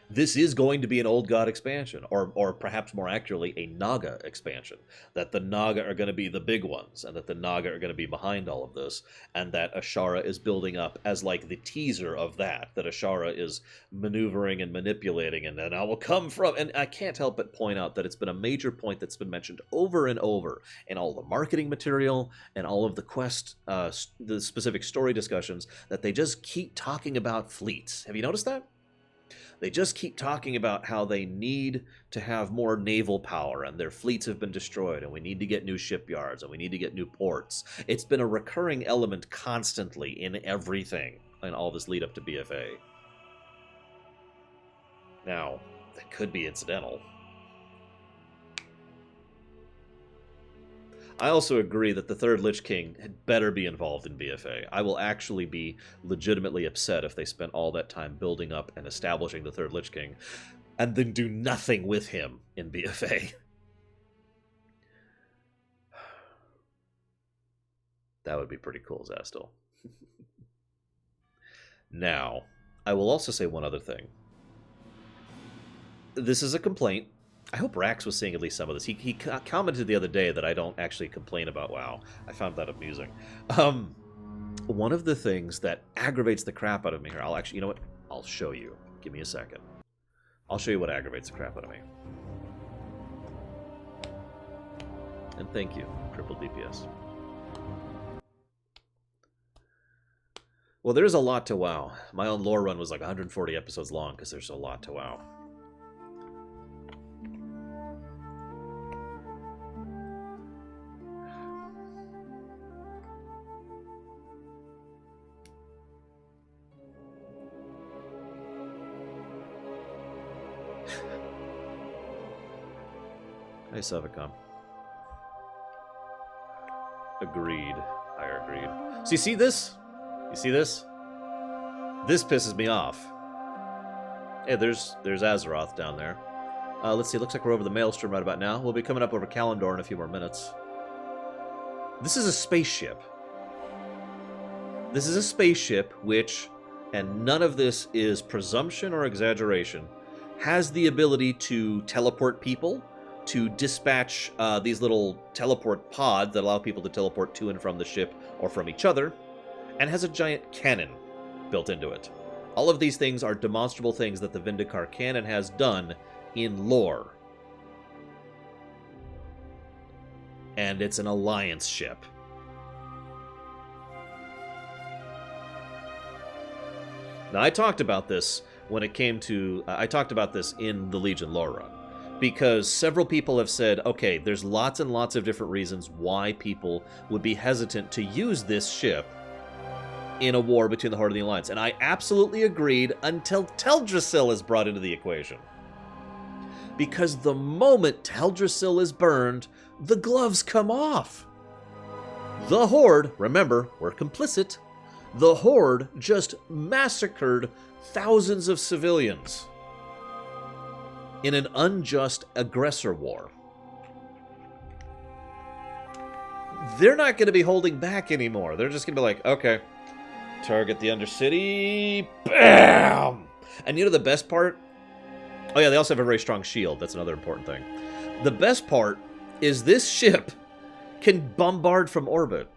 Speaker 1: this is going to be an Old God expansion, or perhaps more accurately, a Naga expansion. That the Naga are going to be the big ones, and that the Naga are going to be behind all of this, and that Ashara is building up as like the teaser of that Ashara is maneuvering and manipulating, and then I will come from, and I can't help but point out that it's been a major point that's been mentioned over and over in all the marketing material, and all of the quest, the specific story discussions, that they just keep talking about fleets. Have you noticed that? They just keep talking about how they need to have more naval power, and their fleets have been destroyed, and we need to get new shipyards, and we need to get new ports. It's been a recurring element constantly in everything in all this lead up to BFA. Now, that could be incidental. I also agree that the Third Lich King had better be involved in BFA. I will actually be legitimately upset if they spent all that time building up and establishing the Third Lich King, and then do nothing with him in BFA. That would be pretty cool, Zastil. Now, I will also say one other thing. This is a complaint. I hope Rax was seeing at least some of this. He commented the other day that I don't actually complain about WoW. I found that amusing. One of the things that aggravates the crap out of me here, I'll actually, you know what? I'll show you. Give me a second. I'll show you what aggravates the crap out of me. And thank you, Triple DPS. Well, there's a lot to WoW. My own lore run was like 140 episodes long because there's a lot to WoW. Hey, Savicom. Agreed. I agreed. So you see this? You see this? This pisses me off. Hey, there's Azeroth down there. Let's see, it looks like we're over the Maelstrom right about now. We'll be coming up over Kalimdor in a few more minutes. This is a spaceship. This is a spaceship which, and none of this is presumption or exaggeration, has the ability to teleport people, to dispatch these little teleport pods that allow people to teleport to and from the ship or from each other, and has a giant cannon built into it. All of these things are demonstrable things that the Vindikar canon has done in lore. And it's an alliance ship. Now, I talked about this when it came to... I talked about this in the Legion lore run. Because several people have said, okay, there's lots and lots of different reasons why people would be hesitant to use this ship in a war between the Horde and the Alliance. And I absolutely agreed until Teldrassil is brought into the equation. Because the moment Teldrassil is burned, the gloves come off. The Horde, remember, we're complicit, the Horde just massacred thousands of civilians in an unjust aggressor war. They're not going to be holding back anymore. They're just going to be like, okay, target the Undercity, bam! And you know the best part? Oh yeah, they also have a very strong shield. That's another important thing. The best part is this ship can bombard from orbit.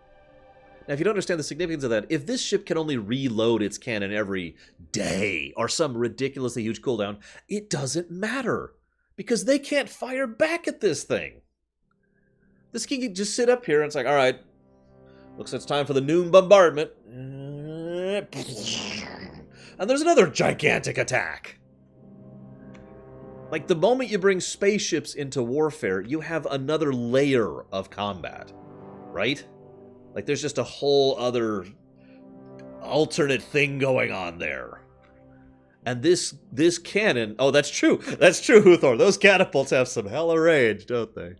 Speaker 1: Now, if you don't understand the significance of that, if this ship can only reload its cannon every day or some ridiculously huge cooldown, it doesn't matter because they can't fire back at this thing. This can just sit up here and it's like, all right, looks like it's time for the noon bombardment. And there's another gigantic attack. Like, the moment you bring spaceships into warfare, you have another layer of combat, right? Like, there's just a whole other alternate thing going on there. And this cannon... Oh, that's true. That's true, Huthor. Those catapults have some hella range, don't they?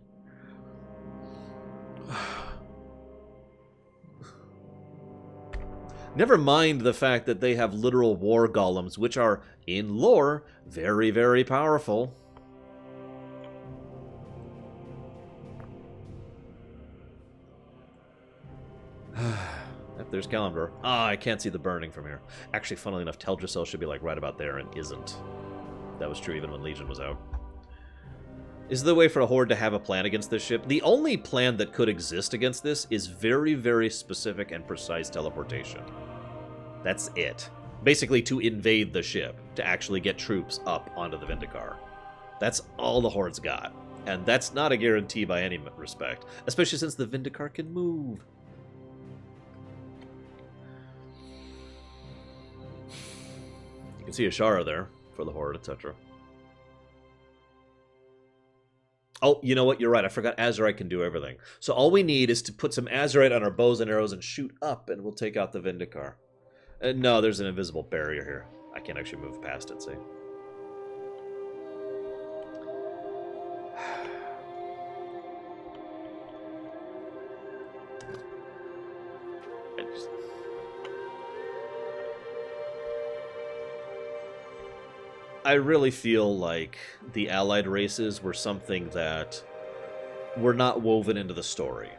Speaker 1: Never mind the fact that they have literal war golems, which are, in lore, very, very powerful. There's Kalimdor. Ah, I can't see the burning from here. Actually, funnily enough, Teldrassil should be like right about there and isn't. That was true even when Legion was out. Is there a way for a Horde to have a plan against this ship? The only plan that could exist against this is very, very specific and precise teleportation. That's it. Basically, to invade the ship, to actually get troops up onto the Vindikar. That's all the Horde's got. And that's not a guarantee by any respect, especially since the Vindikar can move. You can see Ashara there, for the Horde, etc. Oh, you know what? You're right. I forgot Azurite can do everything. So all we need is to put some Azurite on our bows and arrows and shoot up, and we'll take out the Vindicar. No, there's an invisible barrier here. I can't actually move past it, see? I really feel like the allied races were something that were not woven into the story.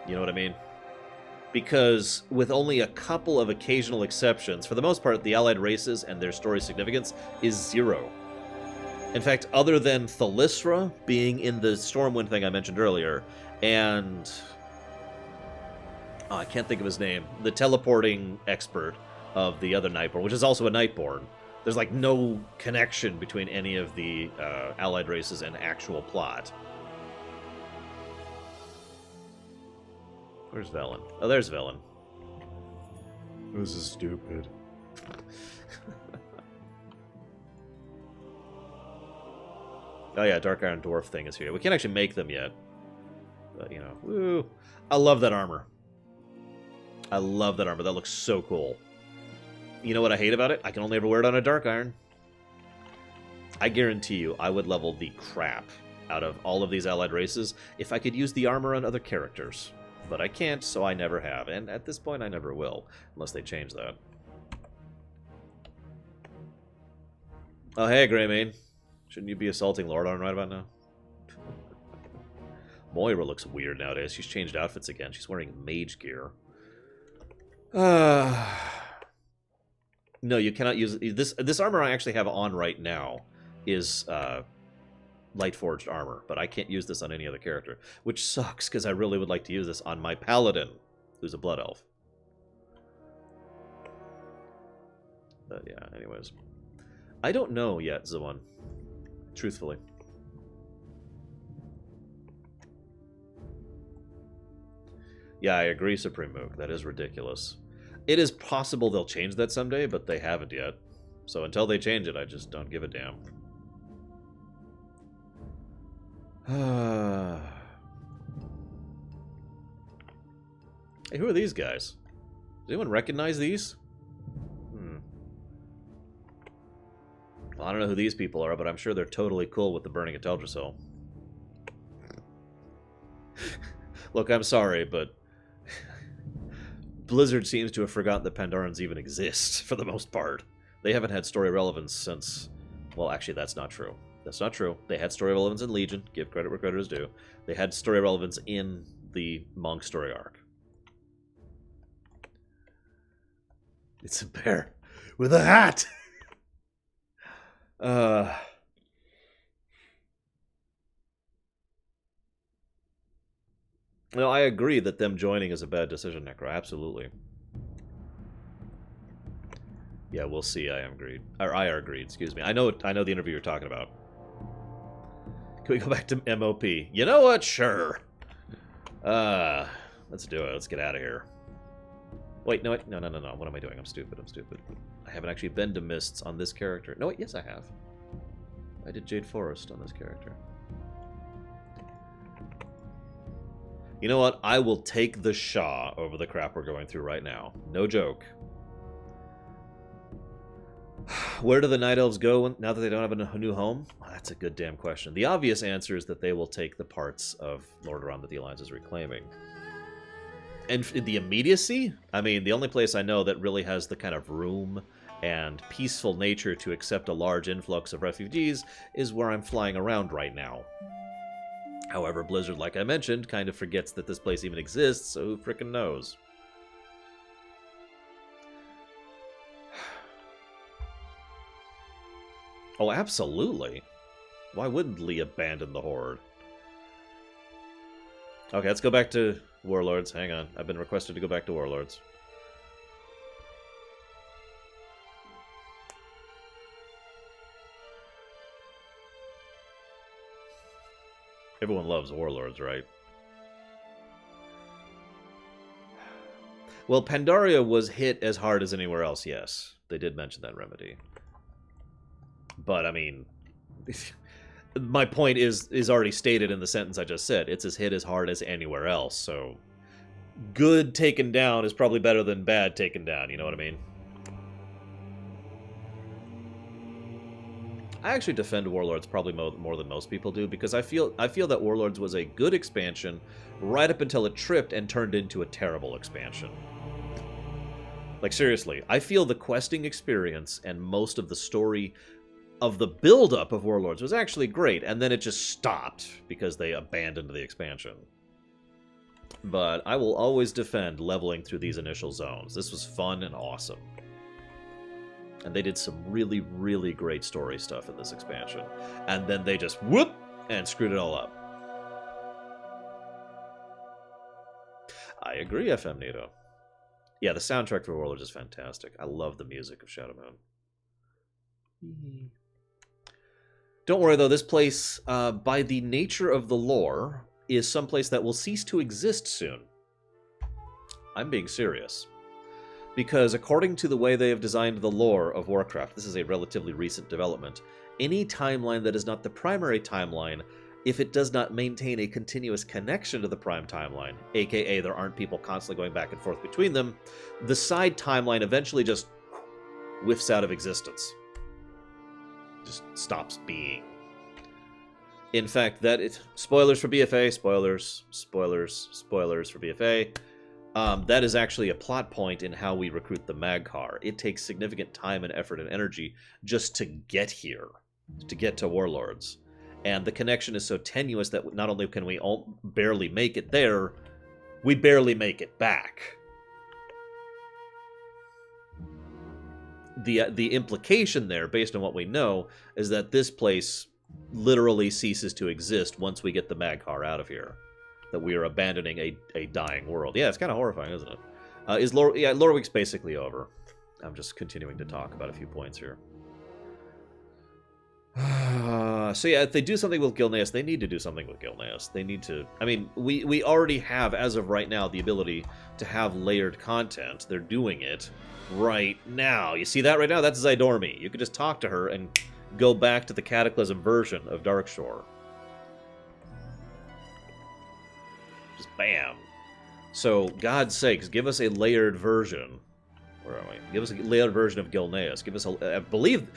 Speaker 1: You know what I mean? Because with only a couple of occasional exceptions, for the most part, the allied races and their story significance is zero. In fact, other than Thalisra being in the Stormwind thing I mentioned earlier, and... oh, I can't think of his name. The teleporting expert of the other Nightborn, which is also a Nightborn. There's, like, no connection between any of the allied races and actual plot. Where's Velen? Oh, there's Velen. This is stupid. Oh yeah, Dark Iron Dwarf thing is here. We can't actually make them yet. But, you know, woo. I love that armor. I love that armor. That looks so cool. You know what I hate about it? I can only ever wear it on a Dark Iron. I guarantee you, I would level the crap out of all of these allied races if I could use the armor on other characters. But I can't, so I never have. And at this point, I never will, unless they change that. Oh, hey, Greymane. Shouldn't you be assaulting Lordon right about now? Moira looks weird nowadays. She's changed outfits again. She's wearing mage gear. No, you cannot use this armor I actually have on right now is Lightforged armor, but I can't use this on any other character, which sucks because I really would like to use this on my paladin, who's a blood elf. But yeah, anyways, I don't know yet, Zawan. Truthfully. Yeah, I agree, Supreme Mook. That is ridiculous. It is possible they'll change that someday, but they haven't yet. So until they change it, I just don't give a damn. Hey, who are these guys? Does anyone recognize these? Well, I don't know who these people are, but I'm sure they're totally cool with the burning of Teldrassil. Look, I'm sorry, but Blizzard seems to have forgotten that Pandorans even exist, for the most part. They haven't had story relevance since... well, actually, that's not true. That's not true. They had story relevance in Legion. Give credit where credit is due. They had story relevance in the Monk story arc. It's a bear with a hat! No, I agree that them joining is a bad decision, Necro. Absolutely. Yeah, we'll see. I are agreed. Excuse me. I know the interview you're talking about. Can we go back to MOP? You know what? Sure. Let's do it. Let's get out of here. Wait, no. What am I doing? I'm stupid. I haven't actually been to Mists on this character. No, wait, yes, I have. I did Jade Forest on this character. You know what? I will take the Shah over the crap we're going through right now. No joke. Where do the Night Elves go now that they don't have a new home? Well, that's a good damn question. The obvious answer is that they will take the parts of Lordaeron that the Alliance is reclaiming. And in the immediacy, I mean, the only place I know that really has the kind of room and peaceful nature to accept a large influx of refugees is where I'm flying around right now. However, Blizzard, like I mentioned, kind of forgets that this place even exists, so who frickin' knows? Oh, absolutely. Why wouldn't Lee abandon the Horde? Okay, let's go back to Warlords. Hang on. I've been requested to go back to Warlords. Everyone loves Warlords, right? Well, Pandaria was hit as hard as anywhere else, yes. They did mention that remedy. But, I mean, my point is already stated in the sentence I just said. It's as hit as hard as anywhere else, so good taken down is probably better than bad taken down, you know what I mean? I actually defend Warlords probably more than most people do, because I feel that Warlords was a good expansion right up until it tripped and turned into a terrible expansion. Like, seriously, I feel the questing experience and most of the story of the build-up of Warlords was actually great, and then it just stopped because they abandoned the expansion. But I will always defend leveling through these initial zones. This was fun and awesome. And they did some really, really great story stuff in this expansion. And then they just whoop and screwed it all up. I agree, FM Nito. Yeah, the soundtrack for Warlords is fantastic. I love the music of Shadow Moon. Don't worry, though. This place, by the nature of the lore, is someplace that will cease to exist soon. I'm being serious. Because according to the way they have designed the lore of Warcraft, this is a relatively recent development, any timeline that is not the primary timeline, if it does not maintain a continuous connection to the prime timeline, aka there aren't people constantly going back and forth between them, the side timeline eventually just whiffs out of existence. Just stops being. In fact, spoilers for BFA, spoilers for BFA. That is actually a plot point in how we recruit the Magcar. It takes significant time and effort and energy just to get here, to get to Warlords. And the connection is so tenuous that not only can we barely make it there, we barely make it back. The implication there, based on what we know, is that this place literally ceases to exist once we get the Magcar out of here. That we are abandoning a dying world. Yeah, it's kind of horrifying, isn't it? Loreweek's basically over. I'm just continuing to talk about a few points here. So yeah, if they do something with Gilneas, they need to do something with Gilneas. They need to... I mean, we already have, as of right now, the ability to have layered content. They're doing it right now. You see that right now? That's Zydormi. You could just talk to her and go back to the Cataclysm version of Darkshore. Just bam. So, God's sakes, give us a layered version. Where are we? Give us a layered version of Gilneas. Give us a... I believe...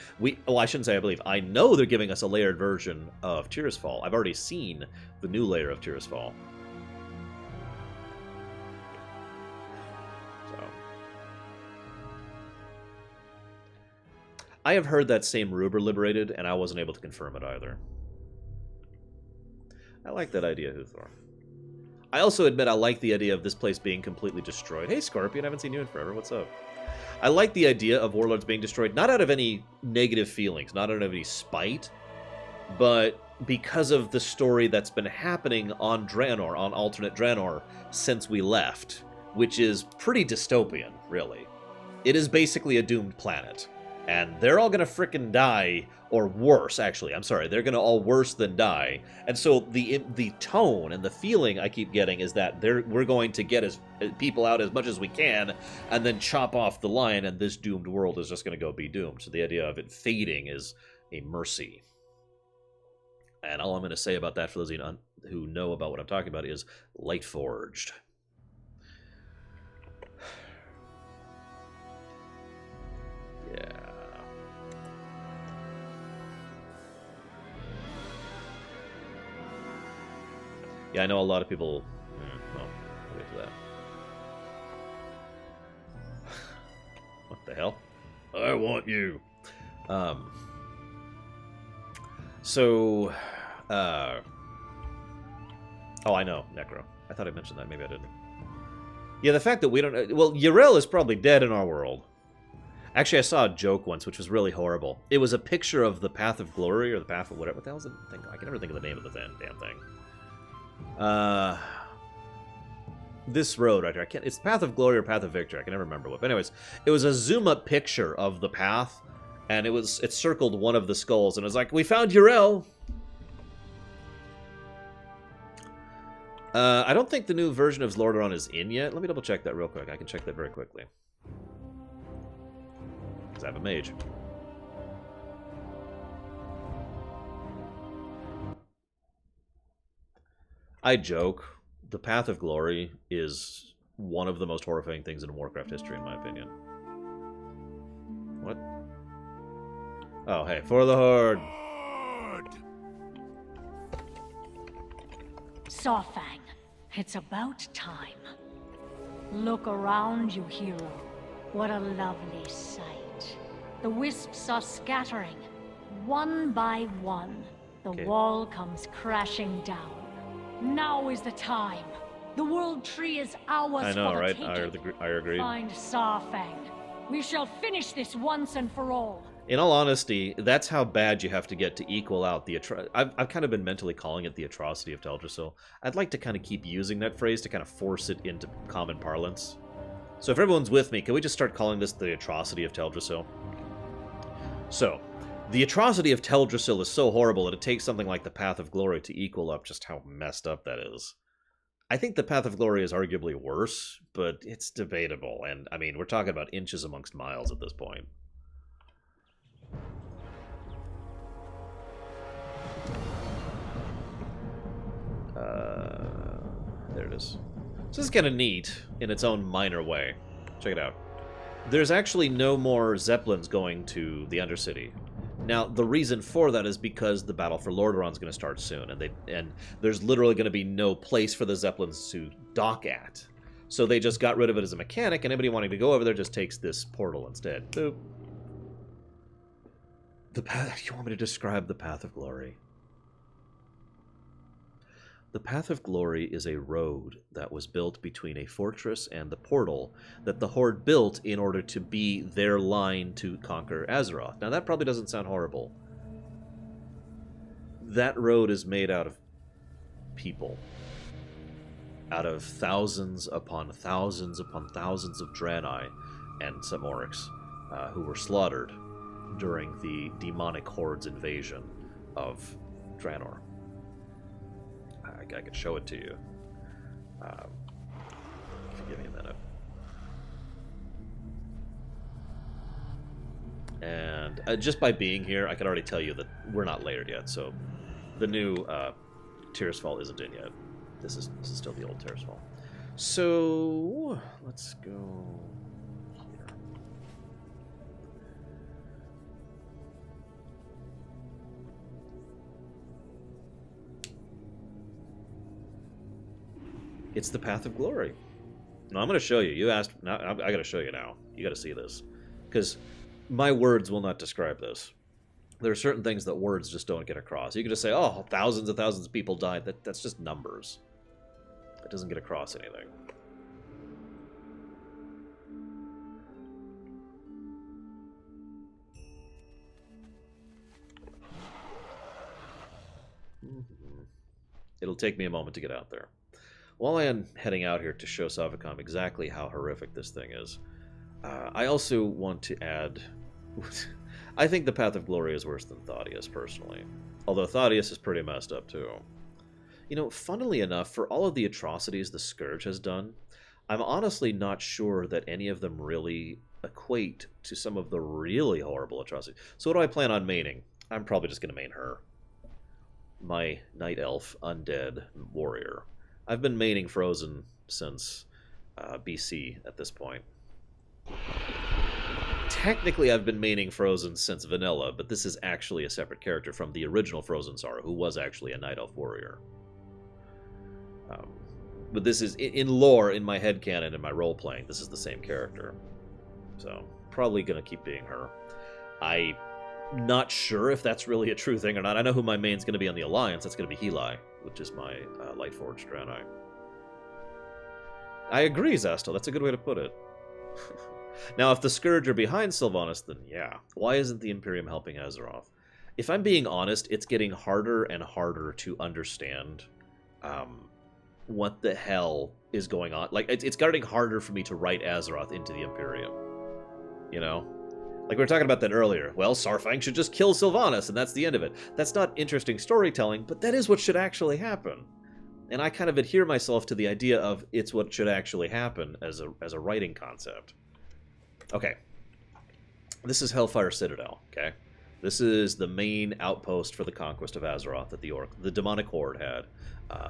Speaker 1: I shouldn't say I believe. I know they're giving us a layered version of Tirisfal. I've already seen the new layer of Tirisfal. So... I have heard that same Ruber liberated, and I wasn't able to confirm it either. I like that idea, Huthor. I also admit I like the idea of this place being completely destroyed. Hey, Scorpion, I haven't seen you in forever. What's up? I like the idea of Warlords being destroyed, not out of any negative feelings, not out of any spite, but because of the story that's been happening on Draenor, on alternate Draenor, since we left, which is pretty dystopian, really. It is basically a doomed planet, and they're all gonna frickin' die, or worse, actually. I'm sorry, they're gonna all worse than die. And so the tone and the feeling I keep getting is that we're going to get people out as much as we can, and then chop off the line, and this doomed world is just gonna go be doomed. So the idea of it fading is a mercy. And all I'm gonna say about that, for those of you who know about what I'm talking about, is Lightforged. Yeah. Yeah, I know a lot of people... well, I'll get to that. What the hell? I want you. So... oh, I know, Necro. I thought I mentioned that. Maybe I didn't. Yeah, the fact that we don't... Well, Yrel is probably dead in our world. Actually, I saw a joke once, which was really horrible. It was a picture of the Path of Glory, or the Path of whatever. What the hell is the thing? I can never think of the name of the damn thing. This road right here. It's Path of Glory or Path of Victory. I can never remember what. But anyways, it was a zoom-up picture of the path, and it circled one of the skulls, and it was like, we found Yrel! I don't think the new version of Lordaeron is in yet. Let me double check that real quick. I can check that very quickly. Because I have a mage. I joke. The Path of Glory is one of the most horrifying things in Warcraft history, in my opinion. What? Oh, hey, for the Horde!
Speaker 3: Sawfang, it's about time. Look around you, hero. What a lovely sight. The wisps are scattering, one by one. The wall comes crashing down. Now is the time. The world tree is ours.
Speaker 1: I know,
Speaker 3: for the
Speaker 1: right?
Speaker 3: taking.
Speaker 1: I agree.
Speaker 3: Find Sawfang. We shall finish this once and for all.
Speaker 1: In all honesty, that's how bad you have to get to equal out the I've kind of been mentally calling it the Atrocity of Teldrassil. I'd like to kind of keep using that phrase to kind of force it into common parlance. So if everyone's with me, can we just start calling this the Atrocity of Teldrassil? So, the Atrocity of Teldrassil is so horrible that it takes something like the Path of Glory to equal up just how messed up that is. I think the Path of Glory is arguably worse, but it's debatable, and I mean, we're talking about inches amongst miles at this point. There it is. So this is kind of neat in its own minor way. Check it out. There's actually no more Zeppelins going to the Undercity. Now, the reason for that is because the battle for Lordaeron's going to start soon, and there's literally going to be no place for the Zeppelins to dock at. So they just got rid of it as a mechanic, and anybody wanting to go over there just takes this portal instead. Boop. The path. You want me to describe the Path of Glory? The Path of Glory is a road that was built between a fortress and the portal that the Horde built in order to be their line to conquer Azeroth. Now, that probably doesn't sound horrible. That road is made out of people. Out of thousands upon thousands upon thousands of Draenei and some orcs who were slaughtered during the demonic Horde's invasion of Draenor. I could show it to you. If you give me a minute. And just by being here, I can already tell you that we're not layered yet. So the new Tirisfal isn't in yet. This is still the old Tirisfal. So let's go here. It's the Path of Glory. No, I'm going to show you. You asked. Now, I got to show you now. You got to see this. Because my words will not describe this. There are certain things that words just don't get across. You can just say, oh, thousands and thousands of people died. That's just numbers. It doesn't get across anything. It'll take me a moment to get out there. While I am heading out here to show Savicom exactly how horrific this thing is, I also want to add... I think the Path of Glory is worse than Thaddeus, personally. Although Thaddeus is pretty messed up, too. You know, funnily enough, for all of the atrocities the Scourge has done, I'm honestly not sure that any of them really equate to some of the really horrible atrocities. So what do I plan on maining? I'm probably just going to main her. My Night Elf, Undead, Warrior. I've been maining Frozen since BC at this point. Technically, I've been maining Frozen since Vanilla, but this is actually a separate character from the original Frozen Tsar, who was actually a Night Elf Warrior. But this is, in lore, in my headcanon, in my role-playing, this is the same character. So, probably going to keep being her. I'm not sure if that's really a true thing or not. I know who my main's going to be on the Alliance. That's going to be Heli, which is my Lightforged Draenei. I agree, Zastel. That's a good way to put it. Now, if the Scourge are behind Sylvanas, then yeah. Why isn't the Imperium helping Azeroth? If I'm being honest, it's getting harder and harder to understand what the hell is going on. Like, it's getting harder for me to write Azeroth into the Imperium. You know? Like we were talking about that earlier. Well, Saurfang should just kill Sylvanas, and that's the end of it. That's not interesting storytelling, but that is what should actually happen. And I kind of adhere myself to the idea of it's what should actually happen as a writing concept. Okay. This is Hellfire Citadel, okay? This is the main outpost for the conquest of Azeroth that the demonic horde had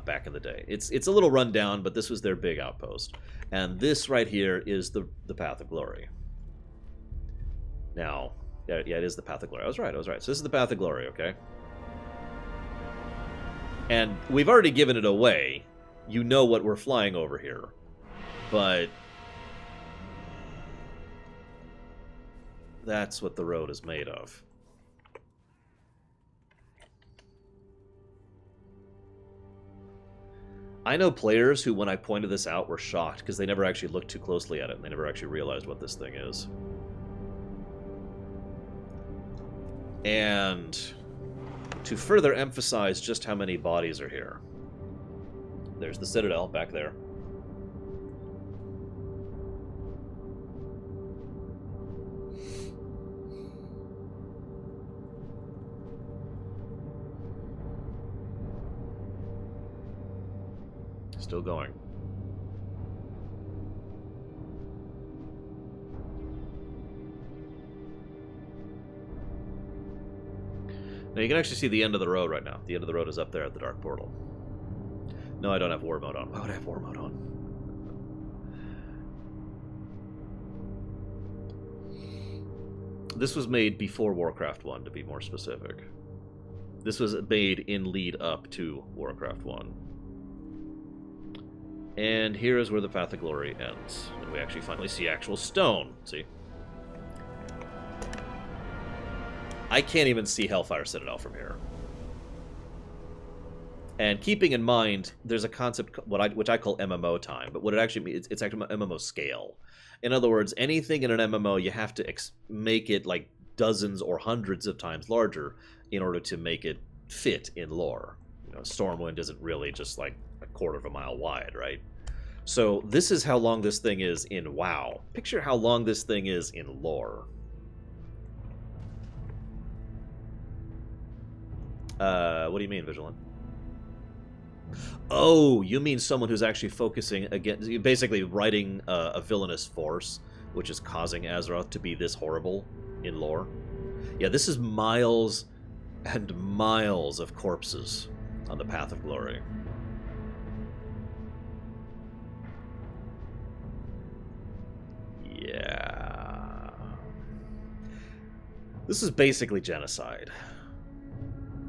Speaker 1: back in the day. It's a little run down, but this was their big outpost. And this right here is the Path of Glory. Now, yeah, it is the Path of Glory. I was right. So this is the Path of Glory, okay? And we've already given it away. You know what we're flying over here. But that's what the road is made of. I know players who, when I pointed this out, were shocked because they never actually looked too closely at it and they never actually realized what this thing is. And to further emphasize just how many bodies are here, there's the Citadel back there. Still going. Now you can actually see the end of the road right now. The end of the road is up there at the Dark Portal. No, I don't have War Mode on. Why would I have War Mode on? This was made before Warcraft 1, to be more specific. This was made in lead up to Warcraft 1. And here is where the Path of Glory ends. And we actually finally see actual stone. See? I can't even see Hellfire Citadel from here. And keeping in mind, there's a concept which I call MMO time, but what it actually means, it's actually MMO scale. In other words, anything in an MMO, you have to make it like dozens or hundreds of times larger in order to make it fit in lore. You know, Stormwind isn't really just like a quarter of a mile wide, right? So this is how long this thing is in WoW. Picture how long this thing is in lore. What do you mean, Vigilant? Oh, you mean someone who's actually focusing against, basically writing a villainous force, which is causing Azeroth to be this horrible in lore? Yeah, this is miles and miles of corpses on the Path of Glory. Yeah. This is basically genocide.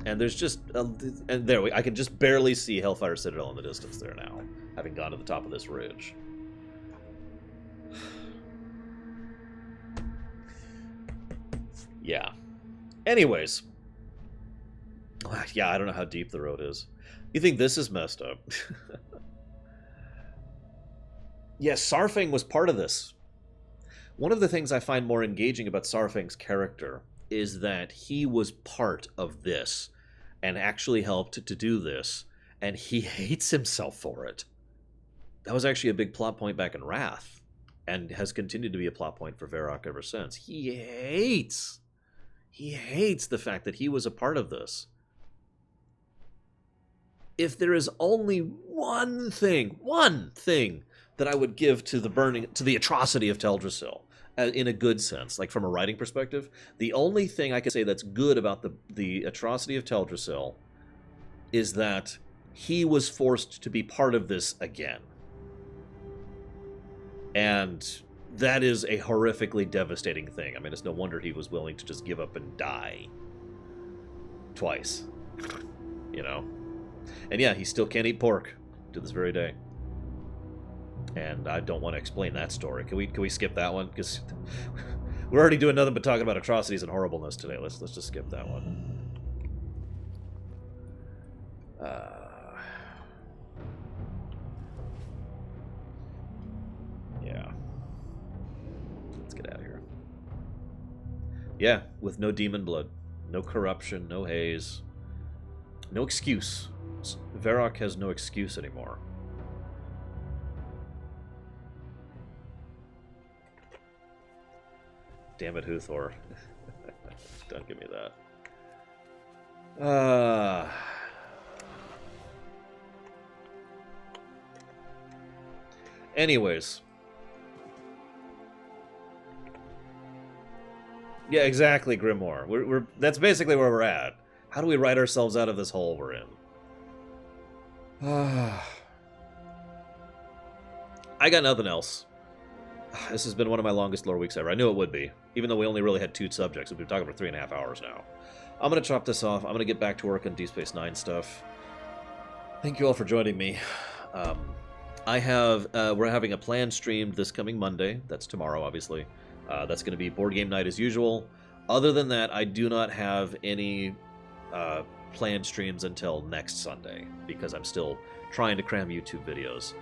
Speaker 1: And there's just... and there I can just barely see Hellfire Citadel in the distance there now, having gone to the top of this ridge. Yeah. Anyways. Yeah, I don't know how deep the road is. You think this is messed up? Yeah, Sarfang was part of this. One of the things I find more engaging about Sarfang's character is that he was part of this and actually helped to do this, and he hates himself for it. That was actually a big plot point back in Wrath, and has continued to be a plot point for Varrock ever since. He hates the fact that he was a part of this. If there is only one thing that I would give to the atrocity of Teldrassil, in a good sense, like from a writing perspective, the only thing I can say that's good about the atrocity of Teldrassil is that he was forced to be part of this again. And that is a horrifically devastating thing. I mean, it's no wonder he was willing to just give up and die. Twice. You know? And yeah, he still can't eat pork to this very day. And I don't want to explain that story. Can we skip that one? Because we're already doing nothing but talking about atrocities and horribleness today. Let's just skip that one. Yeah. Let's get out of here. Yeah, with no demon blood, no corruption, no haze, no excuse. Varrock has no excuse anymore. Damn it, Huthor. Don't give me that. Anyways. Yeah, exactly, Grimoire. That's basically where we're at. How do we write ourselves out of this hole we're in? I got nothing else. This has been one of my longest lore weeks ever. I knew it would be, even though we only really had 2 subjects. We've been talking for 3.5 hours now. I'm going to chop this off. I'm going to get back to work on Deep Space Nine stuff. Thank you all for joining me. We're having a planned stream this coming Monday. That's tomorrow, obviously. That's going to be board game night as usual. Other than that, I do not have any planned streams until next Sunday, because I'm still trying to cram YouTube videos.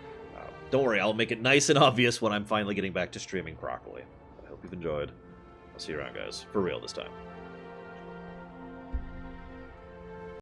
Speaker 1: Don't worry, I'll make it nice and obvious when I'm finally getting back to streaming properly. I hope you've enjoyed. I'll see you around, guys. For real this time.